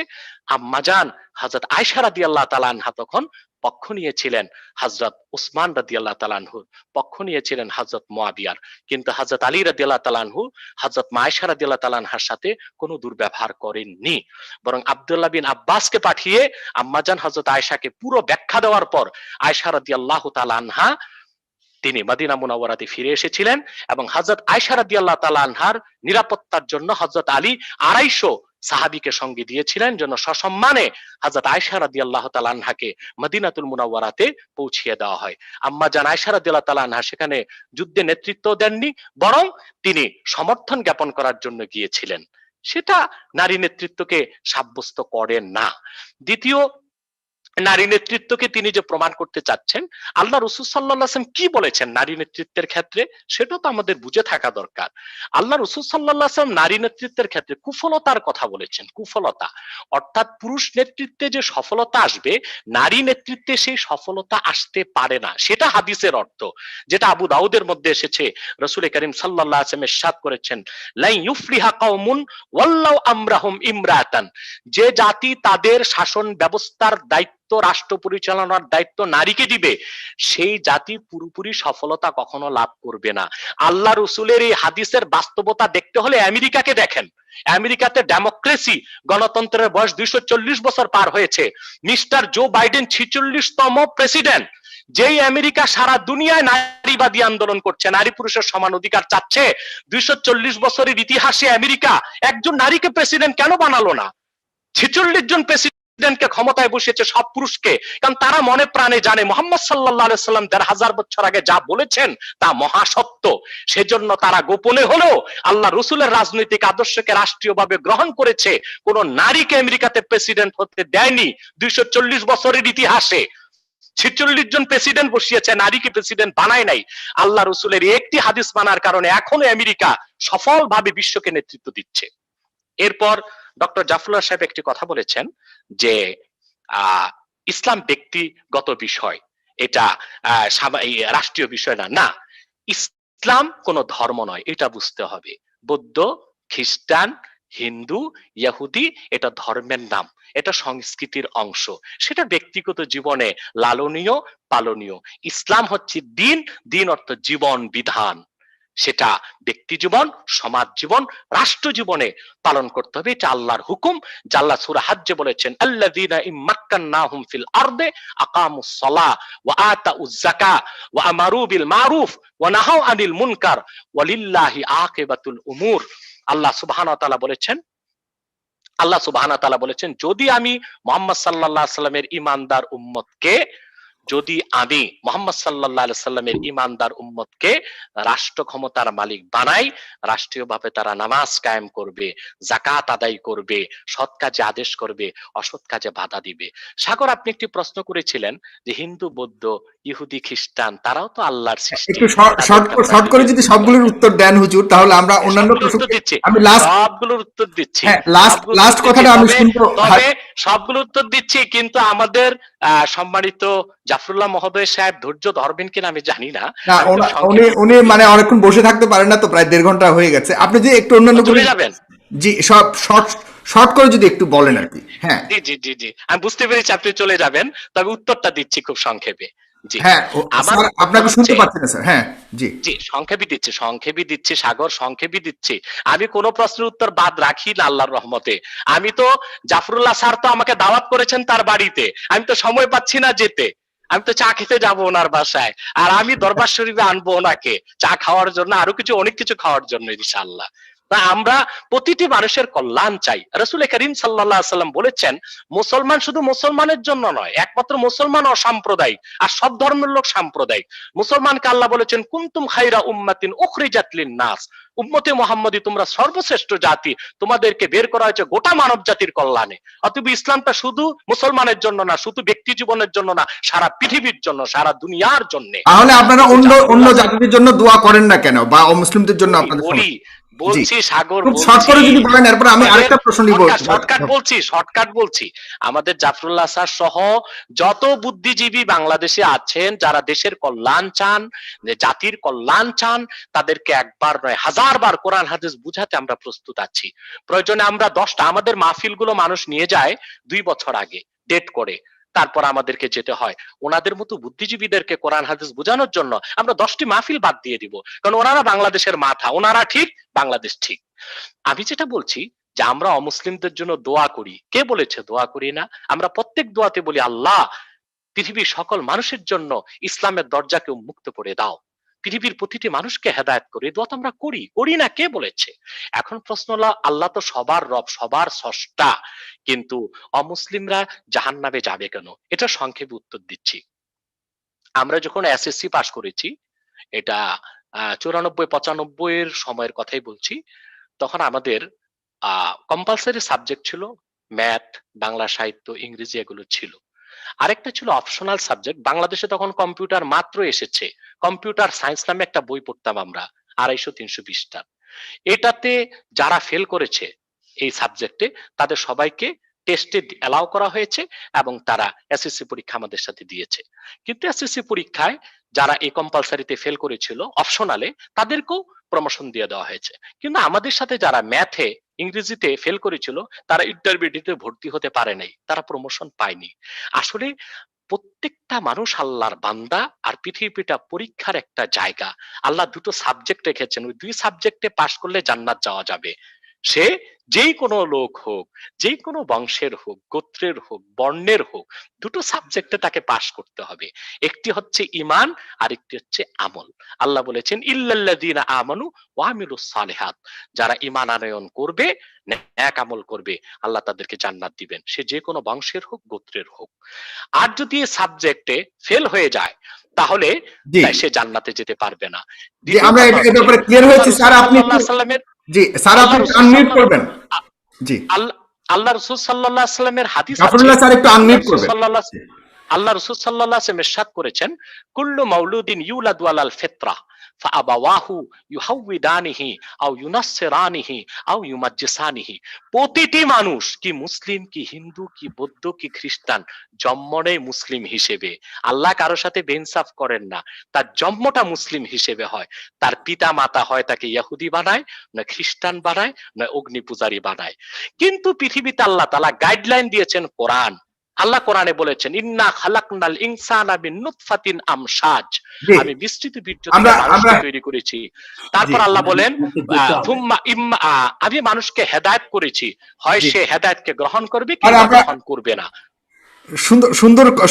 আম্মাজান হযরত আয়েশা রাদিয়াল্লাহু তাআলা আনহা তখন পক্ষ নিয়েছিলেন হযরত ওসমান রাদিয়াল্লাহু তাআলা আনহুর, পক্ষ নিয়েছিলেন হযরত মুয়াবিয়ার। কিন্তু হযরত আলী রাদিয়াল্লাহু তাআলা আনহু হযরত আয়েশা রাদিয়াল্লাহু তাআলা আনহার সাথে কোনো দুর্ব্যবহার করেননি, বরং আব্দুল্লাহ বিন আব্বাসকে পাঠিয়ে আম্মাজান হযরত আয়েশাকে পুরো ব্যাখ্যা দেওয়ার পর আয়েশা রাদিয়াল্লাহু তাআলা আনহা তিনি মদিনা মুনাওয়ারাতে ফিরে এসেছিলেন এবং হযরত আয়েশা রাদিয়াল্লাহু তাআলা আনহার নিরাপত্তার জন্য হযরত আলী 250 সাহাবীকে সঙ্গে দিয়েছিলেন, যেন সসম্মানে হযরত আয়েশা রাদিয়াল্লাহু তাআলা আনহাকে মদিনাতুল মুনাওয়ারাতে পৌঁছিয়ে দেওয়া হয়। আম্মা জান আয়েশা রাদিয়াল্লাহু তাআলা আনহা সেখানে যুদ্ধে নেতৃত্ব দেননি, বরং তিনি সমর্থন জ্ঞাপন করার জন্য গিয়েছিলেন। সেটা নারী নেতৃত্বকে সাব্যস্ত করেন না। দ্বিতীয়, নারী নেতৃত্বকে তিনি যে প্রমাণ করতে চাচ্ছেন, আল্লাহ রাসূল সাল্লাল্লাহু আলাইহি ওয়াসাল্লাম কি বলেছেন নারী নেতৃত্বের ক্ষেত্রে সেটা তো আমাদের বুঝে থাকা দরকার। আল্লাহ রাসূল সাল্লাল্লাহু আলাইহি ওয়াসাল্লাম নারী নেতৃত্বের ক্ষেত্রে কুফলতার কথা বলেছেন। কুফলতা অর্থাৎ পুরুষ নেতৃত্বে যে সফলতা আসবে, নারী নেতৃত্বে সেই সফলতা আসতে পারে না, সেটা হাদিসের অর্থ, যেটা আবু দাউদের মধ্যে এসেছে। রাসূল করিম সাল্লাল্লাহু আলাইহি ওয়াসাল্লাম ইরশাদ করেছেন, লা ইউফলিহা কওমুন ওয়াল্লাউ আমরাহুম ইমরাতান, যে জাতি তাদের শাসন ব্যবস্থার দায়িত্ব, রাষ্ট্র পরিচালনার দায়িত্ব নারীকে দিবে, সেই জাতি পুরোপুরি সফলতা কখনো লাভ করবে না। আল্লাহ রাসূলের এই হাদিসের বাস্তবতা দেখতে হলে আমেরিকাকে দেখেন। আমেরিকাতে ডেমোক্রেসি, গণতন্ত্রের বয়স 240 বছর পার হয়েছে। মিস্টার জো বাইডেন 46তম প্রেসিডেন্ট। যেই আমেরিকা সারা দুনিয়ায় নারীবাদী আন্দোলন করছে, নারী পুরুষের সমান অধিকার চাচ্ছে, 240 বছরের ইতিহাসে আমেরিকা একজন নারীকে প্রেসিডেন্ট কেন বানালো না? 46 জন প্রেসিডেন্টকে ক্ষমতায় বসিয়েছে, সব পুরুষকে, কারণ তারা মনে প্রাণে জানে মুহাম্মদ সাল্লাল্লাহু আলাইহি সাল্লাম 1500 বছর আগে যা বলেছেন তা মহাসত্য। সেজন্য তারা গোপনে হলেও আল্লাহ রাসূলের রাজনৈতিক আদর্শকে রাষ্ট্রীয়ভাবে গ্রহণ করেছে। কোন নারীকে আমেরিকাতে প্রেসিডেন্ট হতে দেয়নি 240 বছরের ইতিহাসে। 46 জন প্রেসিডেন্ট বসিয়েছে, নারীকে প্রেসিডেন্ট বানায় নাই। আল্লাহ রাসূলের একটি হাদিস মানার কারণে এখনো আমেরিকা সফলভাবে বিশ্বকে নেতৃত্ব দিচ্ছে। এরপর ডক্টর জাফরুল্লাহ সাহেব একটি কথা বলেছেন যে ইসলাম ব্যক্তিগত বিষয়, এটা রাষ্ট্রীয় বিষয় না। না, ইসলাম কোন ধর্ম নয়, এটা বুঝতে হবে। বৌদ্ধ, খ্রিস্টান, হিন্দু, ইহুদি এটা ধর্মের নাম, এটা সংস্কৃতির অংশ, সেটা ব্যক্তিগত জীবনে লালনীয় পালনীয়। ইসলাম হচ্ছে দিন, দিন অর্থ জীবন বিধান, সেটা ব্যক্তি জীবন, সমাজ জীবন, রাষ্ট্র জীবনে পালন করতে হবে। এটা আল্লাহর হুকুম। আল্লাহ সূরা হজ্জে বলেছেন, আল্লাযীনা ইম্মাক্কান্নাহুম ফিল আরদে আকামুস সালাহ ওয়া আতাউয যাকাহ ওয়া আমারু বিল মারুফ ওয়া নাহাউ আনিল মুনকার ওয়ালিল্লাহি আকিবাতুল উমুর। আল্লাহ সুবহানাহু ওয়া তাআলা বলেছেন, যদি আমি মুহাম্মদ সাল্লাল্লাহু আলাইহি ওয়াসাল্লামের ঈমানদার উম্মতকে যদি আমি মুহাম্মদ সাল্লাল্লাহু আলাইহি সাল্লামের ইমানদার উম্মতকে রাষ্ট্র ক্ষমতার মালিক বানাই, রাষ্ট্রীয়ভাবে তারা নামাজ কায়েম করবে, যাকাত আদায় করবে, সৎ কাজে আদেশ করবে, অসৎ কাজে বাধা দিবে। সাগর, আপনি একটি প্রশ্ন করেছিলেন যে হিন্দু, বৌদ্ধ, ইহুদি, খ্রিস্টান তারাও তো আল্লাহর সৃষ্টি।
একটু শর্ট করে যদি সবগুলোর উত্তর দেন হুজুর, তাহলে আমরা অন্যান্য
উত্তর দিচ্ছি,
আমি
সবগুলোর উত্তর দিচ্ছি,
লাস্ট কথাটা আমি শুনবো।
তবে সবগুলো উত্তর দিচ্ছি, কিন্তু আমাদের সম্মানিত জাফরুল্লাহ মহোদয় সাহেব ধৈর্য ধরবেন কিনা আমি জানি না।
উনি মানে অনেকক্ষণ বসে থাকতে পারেন না, তো প্রায় 1.5 ঘন্টা হয়ে গেছে। আপনি যে একটু অন্যান্য
চলে যাবেন,
জি সব শর্ট করে যদি একটু বলেন আর কি। হ্যাঁ
জি জি জি, আমি বুঝতে পেরেছি আপনি চলে যাবেন, তবে উত্তরটা দিচ্ছি খুব সংক্ষেপে। জি
হ্যাঁ, আপনাকে শুনতে পাচ্ছি না স্যার। হ্যাঁ জি
জি, সংক্ষেপে দিচ্ছি সাগর, সংক্ষেপে দিচ্ছি। আমি কোন প্রশ্নের উত্তর বাদ রাখি না আল্লাহর রহমতে। আমি তো জাফরুল্লাহ স্যার তো আমাকে দাওয়াত করেছেন তার বাড়িতে, আমি তো সময় পাচ্ছি না যেতে। আমি তো চা খেতে যাবো ওনার বাসায়, আর আমি দরবার শরীফে আনবো ওনাকে চা খাওয়ার জন্য, আরো অনেক কিছু খাওয়ার জন্য ইনশাআল্লাহ। আমরা প্রতিটি মানুষের কল্যাণ চাই। রাসূল করিম সাল্লাল্লাহু আলাইহি সাল্লাম বলেছেন, মুসলমান শুধু মুসলমানের জন্য নয়, একমাত্র মুসলমান অসাম্প্রদায়িক, আর সব ধর্মের লোক সাম্প্রদায়িক। মুসলমানকে আল্লাহ বলেছেন, কুনতুম খায়রা উম্মাতিন উখরিজাত লিন-নাস, উম্মতে মুহাম্মদী তোমরা সর্বশ্রেষ্ঠ জাতি, তোমাদেরকে বের করা হয়েছে গোটা মানব জাতির কল্যাণে। অতএব ইসলামটা শুধু মুসলমানের জন্য না, শুধু ব্যক্তি জীবনের জন্য না, সারা পৃথিবীর জন্য, সারা দুনিয়ার জন্য।
তাহলে আপনারা অন্য জাতিদের জন্য দোয়া করেন না কেন, বা অমুসলিমদের জন্য? আপনাদের
বলছি সাগর,
আমি আরেকটা প্রশ্ন নিব,
শর্টকাট বলছি। আমাদের জাফরুল্লাহ স্যার সহ যত বুদ্ধিজীবী বাংলাদেশে আছেন, যারা দেশের কল্যাণ চান, জাতির কল্যাণ চান, তাদেরকে একবার নয় 1000 বার কোরআন হাদিস বুঝাতে আমরা প্রস্তুত আছি। প্রয়োজনে আমরা 10টা, আমাদের মাহফিল গুলো মানুষ নিয়ে যায় 2 বছর আগে ডেট করে, তারপর আমাদেরকে যেতে হয়। ওনাদের মতো বুদ্ধিজীবীদেরকে কোরআন হাদিস বোঝানোর জন্য আমরা 10টি মাহফিল বাদ দিয়ে দিব, কারণ ওনারা বাংলাদেশের মাথা, ওনারা ঠিক, বাংলাদেশ ঠিক। আমি যেটা বলছি যে আমরা অমুসলিমদের জন্য দোয়া করি, কে বলেছে দোয়া করি না? আমরা প্রত্যেক দোয়াতে বলি, আল্লাহ পৃথিবীর সকল মানুষের জন্য ইসলামের দরজাকে উন্মুক্ত করে দাও, পৃথিবীর প্রতিটি মানুষকে হেদায়েত করে। দোয়া তো আমরা করি না, কে বলেছে? এখন প্রশ্ন হলো, আল্লাহ তো সবার রব, সবার স্রষ্টা, কিন্তু অমুসলিমরা জাহান্নামে যাবে কেন? এটা সংক্ষেপে উত্তর দিচ্ছি। আমরা যখন এসএসসি পাস করেছি, এটা 94-95 এর সময়ের কথাই বলছি, তখন আমাদের কম্পালসারি সাবজেক্ট ছিল ম্যাথ, বাংলা সাহিত্য, ইংরেজি, এগুলো ছিল। আরেকটা ছিল অপশনাল সাবজেক্ট। বাংলাদেশে তখন কম্পিউটার মাত্র এসেছে, কম্পিউটার সায়েন্স নামে একটা বই পড়তাম আমরা 250-300 পৃষ্ঠার। এটাতে যারা ফেল করেছে এই সাবজেক্টে, তাদের সবাইকে টেস্টে অ্যালাউ করা হয়েছে এবং তারা এসএসসি পরীক্ষা আমাদের সাথে দিয়েছে। কিন্তু এসএসসি পরীক্ষায় যারা এই কম্পালসারিতে ফেল করেছিল অপশনালে, তাদেরকেও প্রমোশন দিয়ে দেওয়া হয়েছে। কিন্তু আমাদের সাথে যারা ম্যাথে, ইংরেজিতে ফেল করেছিল, তারা ইন্টারমিডিয়েটে ভর্তি হতে পারে নাই, তারা প্রমোশন পায়নি। আসলে প্রত্যেকটা মানুষ আল্লাহর বান্দা, আর পৃথিবীটা পরীক্ষার একটা জায়গা। আল্লাহ দুটো সাবজেক্ট রেখেছেন, ওই 2 সাবজেক্টে পাশ করলে জান্নাত যাওয়া যাবে। সে যেই কোনো লোক হোক, যেই কোনো বংশের হোক, গোত্রের হোক, বর্ণের হোক, দুটো সাবজেক্টে তাকে পাশ করতে হবে। একটি হচ্ছে ঈমান, আর একটি হচ্ছে আমল। আল্লাহ বলেছেন, ইল্লাল্লাযীনা আমানু ওয়া আমিলুস সালিহাত, যারা ঈমান আনয়ন করবে, নেক আমল করবে, আল্লাহ তাদেরকে জান্নাত দিবেন, সে যে কোনো বংশের হোক, গোত্রের হোক। আর যদি এই সাবজেক্টে ফেল হয়ে যায়, তাহলে সে জান্নাতে যেতে পারবে না।
আমরা এর ব্যাপারে ক্লিয়ার হয়েছি স্যার। আপনি জি স্যার, আপনি আনমিউট করবেন। জি,
আল্লাহ রাসূল সাল্লাল্লাহু আলাইহি ওয়াসাল্লামের হাদিস আছে,
জাফরুল্লাহ স্যার একটু আনমিউট করবেন।
আল্লাহ রাসূল সাল্লাল্লাহু আলাইহি ওয়াসাল্লাম ইরশাদ করেছেন, কুল্লু মাউলুদিন ইউলাদু আলাল ফিতরা ফাআবাওয়াহু ইউহাউইদানিহি আও ইউনাসসিরানিহি আও ইউমাজ্জিসানিহি। প্রতিটি মানুষ, কি মুসলিম, কি হিন্দু, কি বৌদ্ধ, কি খ্রিস্টান, জন্মনে মুসলিম হিসেবে। আল্লাহ কারো সাথে বেইনসাফ করেন না, তার জন্মটা মুসলিম হিসেবে হয়। তার পিতা মাতা হয় তাকে ইহুদি বানায়, না খ্রিস্টান বানায়, না অগ্নি পূজারী বানায়। কিন্তু পৃথিবীতে আল্লাহ তাআলা গাইডলাইন দিয়েছেন কোরআন। আল্লাহ কোরআনে বলেছেন, ইন্না খালাকনাল ইনসানা মিন নুতফাতিন আমশাজ, আমি বিস্তৃত বীর্য থেকে মানুষকে তৈরি করেছি। তারপর আল্লাহ বলেন, আমি মানুষকে হেদায়েত করেছি, হয় সে হেদায়েতকে গ্রহণ করবে কিংবা গ্রহণ করবে না।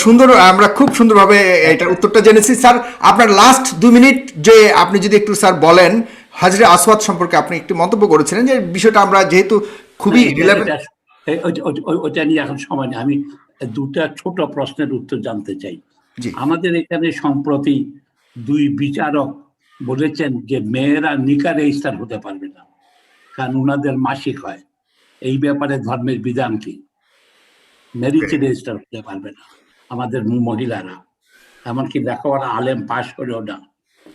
সুন্দর, আমরা খুব সুন্দরভাবে এটা উত্তরটা জেনেছি। স্যার, আপনার লাস্ট 2 মিনিট যে আপনি যদি একটু স্যার বলেন, হাজরে আসওয়াদ সম্পর্কে আপনি একটু মন্তব্য করেছিলেন, যে বিষয়টা আমরা যেহেতু খুবই
ওটা নিয়ে এখন সময় নেই। আমি 2টা ছোট প্রশ্নের উত্তর জানতে চাই।
জি
আমাদের এখানে সম্প্রতি 2 বিচারক বলেছেন যে মেয়েরা নিকা রেজিস্টার হতে পারবে না, কারণ ওনাদের মাসিক হয়। এই ব্যাপারে ধর্মের বিধান কি? ম্যারিজ রেজিস্টার হতে পারবে না আমাদের মহিলারা, এমনকি লেখাপড়া আলেম পাশ করেও না।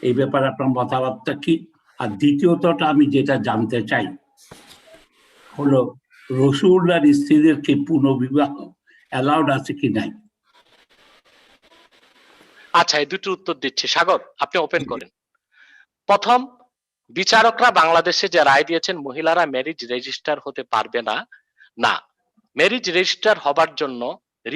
এই ব্যাপারে আপনার মতামতটা কি? আর দ্বিতীয়তটা আমি যেটা জানতে চাই হলো, রসুল্লাহর স্ত্রীদের কি পুনর্বিবাহ অ্যালাউড আছে কি নাই?
আচ্ছা, এই দুটোর উত্তর দিচ্ছি। সাগর, আপনি ওপেন করেন। প্রথম, বিচারকরা বাংলাদেশে যে রায় দিয়েছেন মহিলারা ম্যারিজ রেজিস্টার হতে পারবে না, না, ম্যারিজ রেজিস্টার হবার জন্য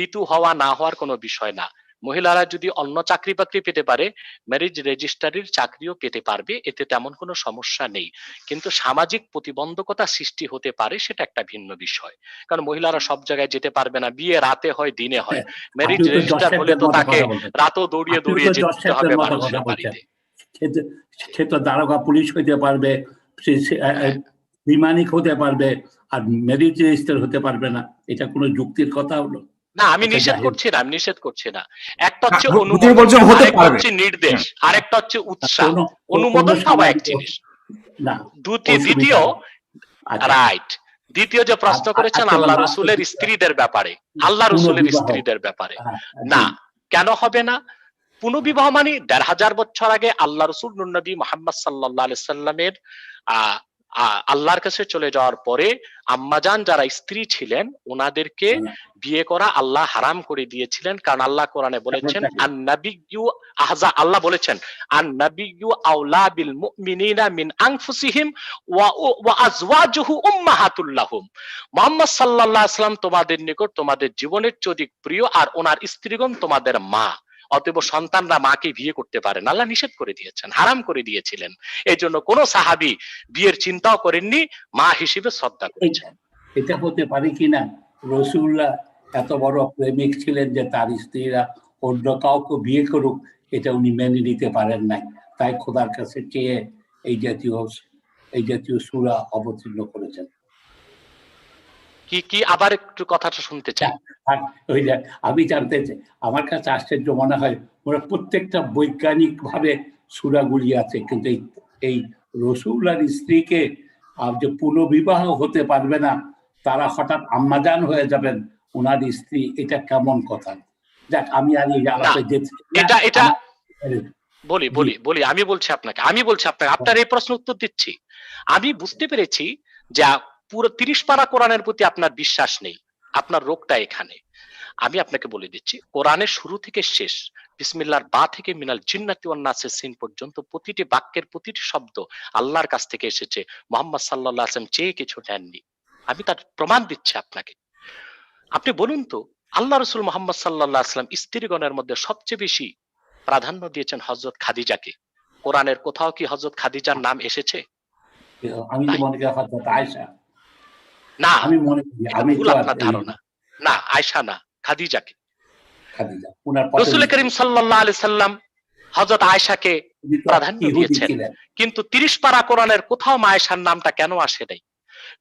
ঋতু হওয়া না হওয়ার কোনো বিষয় না। মহিলারা যদি অন্য চাকরি বাকরি পেতে পারে, ম্যারিজ রেজিস্ট্রারির চাকরিও পেতে পারবে, এতে তেমন কোনো সমস্যা নেই। কিন্তু সামাজিক প্রতিবন্ধকতা সৃষ্টি হতে পারে, সেটা একটা ভিন্ন বিষয়। কারণ মহিলারা সব জায়গায় যেতে পারবে না, বিয়ে রাতে হয় দিনে হয়। ম্যারিজ রেজিস্টার হলে তো তাকে রাতও দৌড়িয়ে দৌড়িয়ে যেতে হবে মানুষের বাড়িতে।
সে তো দারোগা পুলিশ হইতে পারবে, বিমানিক হতে পারবে, আর ম্যারিজ রেজিস্টার হতে পারবে না, এটা কোনো যুক্তির কথা হলো?
না, আমি নিষেধ করছি না, আমি নিষেধ করছি না। একটা হচ্ছে
বুঝে
অনুমোদন,
বর্জন হতে
আরেকটা
পারবে।
হচ্ছে নির্দেশ, আরেকটা হচ্ছে উৎসাহ।
কোনো-
অনুমোদন
কোনো
সব এক
সামাজিক-
জিনিস।
না,
দ্বিতীয়,
আচ্ছা,
রাইট, দ্বিতীয় যে প্রশ্ন করেছেন
আচ্ছা,
আল্লাহ
আচ্ছা,
রসুলের
আচ্ছা,
স্ত্রীদের ব্যাপারে, আল্লাহ রসুলের
পুনর্বিবাহ।
স্ত্রীদের ব্যাপারে
হ্যাঁ,
না,
জি।
কেন হবে না? পুনর্বিবাহ মানে 1500 বছর আগে আল্লাহ রসুল নবী মুহাম্মদ সাল্লাল্লাহু আলাইহি সাল্লামের আল্লাহর কাছে চলে যাওয়ার পরে আম্মাজান যারা স্ত্রী ছিলেন ওনাদেরকে বিয়ে করা আল্লাহ হারাম করে দিয়েছিলেন। কারণ আল্লাহ কোরআনে বলেছেন আন-নাবিয়্যু আল্লাহ বলেছেন আন-নাবিয়্যু আওলা বিল মুমিনিনা মিন আনফুসিহিম ওয়া আজওয়াজুহু উম্মাহাতুল লাহুম। মুহাম্মদ সাল্লাল্লাহু আলাইহি সাল্লাম তোমাদের নিকট তোমাদের জীবনের চেয়ে অধিক প্রিয়, আর ওনার স্ত্রীগণ তোমাদের মা। অতএব সন্তানরা মাকে বিয়ে করতে পারেন, আল্লাহ নিষেধ করে দিয়েছেন, হারাম করে দিয়েছিলেন। এই জন্য কোন সাহাবী বিয়ের চিন্তাও করেননি, মা হিসেবে শ্রদ্ধা করেছেন।
এটা হতে পারে কিনা রাসূলুল্লাহ এত বড় প্রেমিক ছিলেন যে তার স্ত্রীরা অন্য কাউকে বিয়ে করুক, এটা উনি মেনে নিতে পারেন নাই, তাই খোদার কাছে চেয়ে এই জাতীয় সূরা অবতীর্ণ করেছেন।
কি কি আবার একটু কথাটা শুনতে চাই।
আমি জানতে চাই, আমার কাছে আশ্চর্য মনে হয় ওরা প্রত্যেকটা বৈজ্ঞানিক ভাবে সূরাগুলি আছে, কিন্তু এই রাসূলুল্লাহর স্ত্রীকে যে পুনর্বিবাহ হতে পারবে না, তারা হঠাৎ আম্মাজান হয়ে যাবেন ওনার স্ত্রী, এটা কেমন কথা? যাক, আমি আর এই আলাপে যেতে
এটা বলি আমি বলছি আপনাকে আপনার এই প্রশ্ন উত্তর দিচ্ছি। আমি বুঝতে পেরেছি যে পুরো 30 পারা কোরআনের প্রতি আপনার বিশ্বাস নেই, আপনার রোগটা এখানে। আমি আপনাকে বলে দিচ্ছি, কোরআনের শুরু থেকে শেষ, বিসমিল্লাহর বা থেকে মিনাল জিন্নাতি ওয়ান নাসের সিন পর্যন্ত প্রতিটি বাক্যের প্রতিটি শব্দ আল্লাহর কাছ থেকে এসেছে। মুহাম্মদ সাল্লাল্লাহু আলাইহি ওয়াসাল্লাম চেয়ে কিছু নেননি। আমি তার প্রমাণ দিচ্ছি আপনাকে। আপনি বলুন তো, আল্লাহ রাসূল মুহাম্মদ সাল্লাল্লাহু আলাইহি ওয়াসাল্লাম স্ত্রীগণের মধ্যে সবচেয়ে বেশি প্রাধান্য দিয়েছেন হযরত খাদিজাকে। কোরআনের কোথাও কি হযরত খাদিজার নাম এসেছে?
আমি তো মনে করি হযরত আয়েশা।
না,
আমি মনে করি, আমি
ভুল আপনার ধারণা। না, আয়েশা না, খাদিজাকে।
খাদিজা
রাসূল করিম সাল্লাল্লাহু আলাইহি সাল্লাম হযরত আয়েশাকে প্রাধান্য দিয়েছেন, কিন্তু 30 পারা কোরআনের কোথাও আয়েশার নামটা কেন আসে নাই?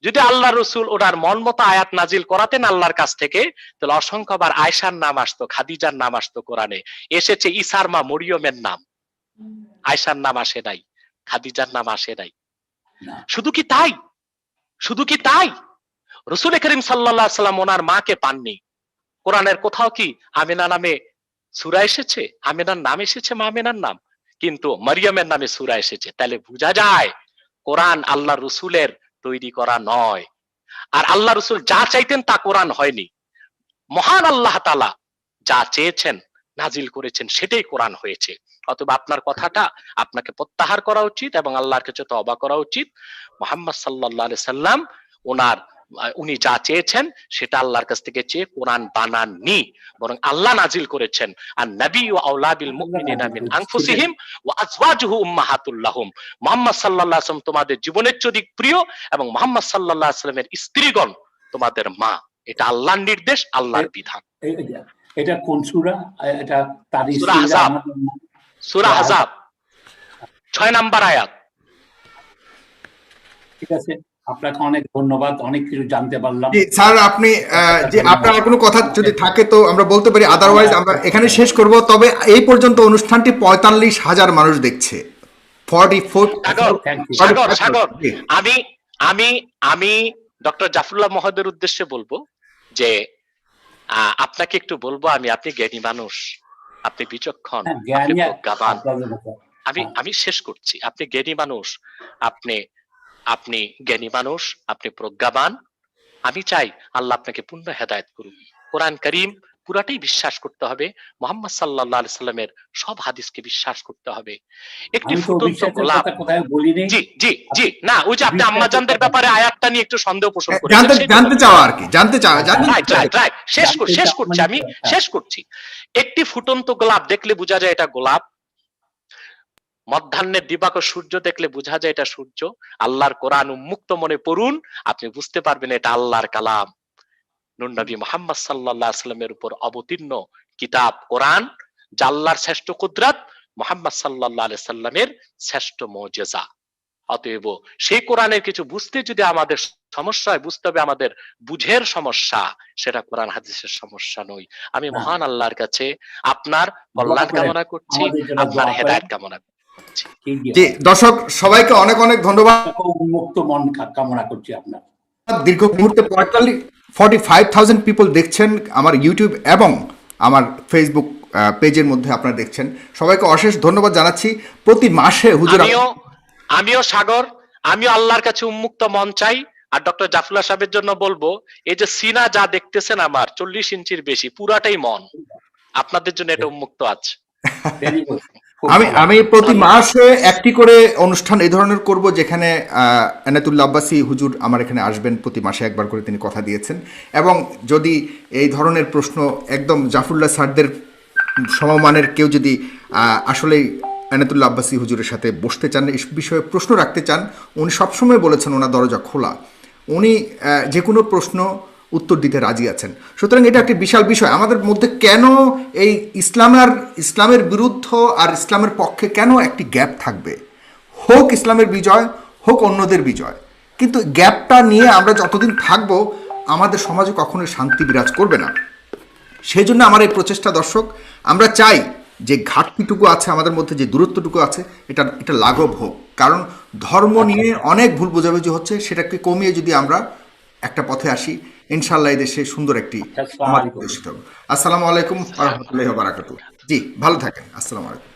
যদি আল্লাহ রসুল ওনার মন মতো আয়াত নাজিল করাতেন আল্লাহর কাছ থেকে, তাহলে অসংখ্যবার আয়েশার নাম আসতো, খাদিজার নাম আসতো। কোরআনে এসেছে ঈসার মা মরিয়মের নাম, আয়েশার নাম আসে নাই, খাদিজার নাম আসে নাই। শুধু কি তাই রাসূল করিম সাল্লাল্লাহু আলাইহি সাল্লাম ওনার মাকে পাননি। কোরআনের কোথাও কি আমিনা নামে সূরা এসেছে? আমিনার নাম এসেছে, মা আমিনার নাম, কিন্তু মারিয়ামের নামে সূরা এসেছে। তাহলে বোঝা যায় কোরআন আল্লাহ রসুলের তৈরি করা নয়। আর আল্লাহ রসুল যা চাইতেন তা কোরআন হয়নি। মহান আল্লাহ তাআলা যা চেয়েছেন নাজিল করেছেন সেটাই কোরআন হয়েছে। অথবা আপনার কথাটা আপনাকে প্রত্যাহার করা উচিত এবং আল্লাহর কাছে তওবা করা উচিত। মুহাম্মদ সাল্লাল্লাহু আলাইহি সাল্লাম উনি যা চেয়েছেন সেটা আল্লাহর কাছ থেকে চেয়ে কোরআন বানাননি, বরং আল্লাহ নাজিল করেছেন আর নাবিয়্যু আওলা বিল মুমিনিনা মিন আনফুসিহিম ওয়া আজওয়াজুহু উম্মাহাতুল লাহুম। মুহাম্মদ সাল্লাল্লাহু আলাইহি ওয়াসাল্লাম তোমাদের জীবনের চেয়ে অধিক প্রিয় এবং মুহাম্মদ সাল্লাল্লাহু আলাইহি ওয়াসাল্লামের স্ত্রীগণ তোমাদের মা। এটা আল্লাহর নির্দেশ, আল্লাহর বিধান।
এটা কোন সূরা? এটা তার
সূরা আহজাব 6 নাম্বার আয়াত।
ঠিক আছে, আপনাকে অনেক ধন্যবাদ, অনেক কিছু জানতে পারলাম।
জি স্যার, আপনি যে আপনার আর কোনো কথা যদি থাকে তো আমরা বলতে পারি, আদারওয়াইজ আমরা এখানে শেষ করব। তবে এই পর্যন্ত অনুষ্ঠানটি 45,000 মানুষ দেখছে। 44
Thank you.
সাগর, আমি আমি আমি ডক্টর জাফরুল্লাহ মহোদয়ের উদ্দেশ্যে বলবো যে আপনাকে একটু বলবো, আপনি জ্ঞানী মানুষ, আপনি বিচক্ষণ,
হ্যাঁ,
আপনি
জ্ঞানী
প্রজ্ঞাবান।
আপনাদের মতো।
আমি শেষ করছি। আপনি জ্ঞানী মানুষ, আপনি আপনি জ্ঞানী মানুষ, আপনি প্রজ্ঞাবান। আমি চাই আল্লাহ আপনাকে পূর্ণ হেদায়েত করুন। কোরআন কারীম পুরাটাই বিশ্বাস করতে হবে, মুহাম্মদ সাল্লাল্লাহু আলাইহি সাল্লামের সব হাদিসকে বিশ্বাস করতে হবে। একটি
আমি তো
ফুটন্ত
বিশ্বাসের
গোলাপ,
কথা কোথায় বলিনি।
জি না, ওই যে আপনি আম্মাজানদের ব্যাপারে আয়াতটা নিয়ে একটু সন্দেহ পোষণ করেছেন,
জানতে চাওয়া আর কি, জানতে চাওয়া।
রাইট, শেষ করছি, আমি শেষ করছি। একটি ফুটন্ত গোলাপ দেখলে বোঝা যায় এটা গোলাপ, মধ্যাহ্নের দিবাকর সূর্য দেখলে বোঝা যায় এটা সূর্য। আল্লাহর কোরআন উন্মুক্ত মনে পড়ুন, আপনি বুঝতে পারবেন এটা আল্লাহর কালাম। নূর নবী মুহাম্মদ সাল্লাল্লাহু আলাইহি সাল্লামের উপর অবতীর্ণ কিতাব কোরআন, যা আল্লাহর শ্রেষ্ঠ কুদরত, মুহাম্মদ সাল্লাল্লাহু আলাইহি সাল্লামের শ্রেষ্ঠ মুজিজা। অতএব সেই কোরআনের কিছু বুঝতে যদি আমাদের সমস্যা হয়, বুঝতে হবে আমাদের বুঝের সমস্যা, সেটা কোরআন হাদিসের সমস্যা নয়। আমি মহান আল্লাহর কাছে আপনার কল্যাণ কামনা করছি, আপনার হেদায়েত কামনা করছি।
জি দর্শক, সবাইকে অনেক অনেক ধন্যবাদ।
উন্মুক্ত মন কামনা করছি আপনার।
দীর্ঘ মুহূর্তে 45,000 পিপল দেখছেন আমার ইউটিউব এবং আমার ফেসবুক পেজের মধ্যে আপনারা দেখছেন। সবাইকে অশেষ ধন্যবাদ জানাচ্ছি। প্রতি মাসে হুজুর,
আমিও সাগর, আমিও আল্লাহর কাছে উন্মুক্ত মন চাই। আর ডক্টর জাফরুল্লাহ সাহেবের জন্য বলবো, এই যে সিনা যা দেখতেছেন আমার 40 ইঞ্চির বেশি, পুরাটাই মন, আপনাদের জন্য এটা উন্মুক্ত আছে।
আমি প্রতি মাসে একটি করে অনুষ্ঠান এই ধরনের করব, যেখানে এনায়েতুল্লাহ আব্বাসী হুজুর আমার এখানে আসবেন। প্রতি মাসে একবার করে তিনি কথা দিয়েছেন। এবং যদি এই ধরনের প্রশ্ন একদম জাফরুল্লাহ স্যারদের সমমানের কেউ যদি আসলেই এনায়েতুল্লাহ আব্বাসী হুজুরের সাথে বসতে চান, এই বিষয়ে প্রশ্ন রাখতে চান, উনি সবসময় বলেছেন ওনার দরজা খোলা। উনি যে কোনো প্রশ্ন উত্তর দিতে রাজি আছেন। সুতরাং এটা একটি বিশাল বিষয়। আমাদের মধ্যে কেন এই ইসলামের বিরুদ্ধ আর ইসলামের পক্ষে কেন একটি গ্যাপ থাকবে? হোক ইসলামের বিজয়, হোক অন্যদের বিজয়, কিন্তু গ্যাপটা নিয়ে আমরা যতদিন থাকব আমাদের সমাজে কখনোই শান্তি বিরাজ করবে না। সেই জন্য আমার এই প্রচেষ্টা। দর্শক, আমরা চাই যে ঘাটতিটুকু আছে আমাদের মধ্যে, যে দূরত্বটুকু আছে, এটা লাঘব হোক। কারণ ধর্ম নিয়ে অনেক ভুল বোঝাবুঝি হচ্ছে, সেটাকে কমিয়ে যদি আমরা একটা পথে আসি, ইনশাআল্লাহ এই দেশে সুন্দর একটি সমাজ প্রতিষ্ঠিত হবে। আসসালামু আলাইকুম ওয়া রাহমাতুল্লাহি ওয়া বারাকাতুহু। জি, ভালো থাকেন। আসসালামু আলাইকুম।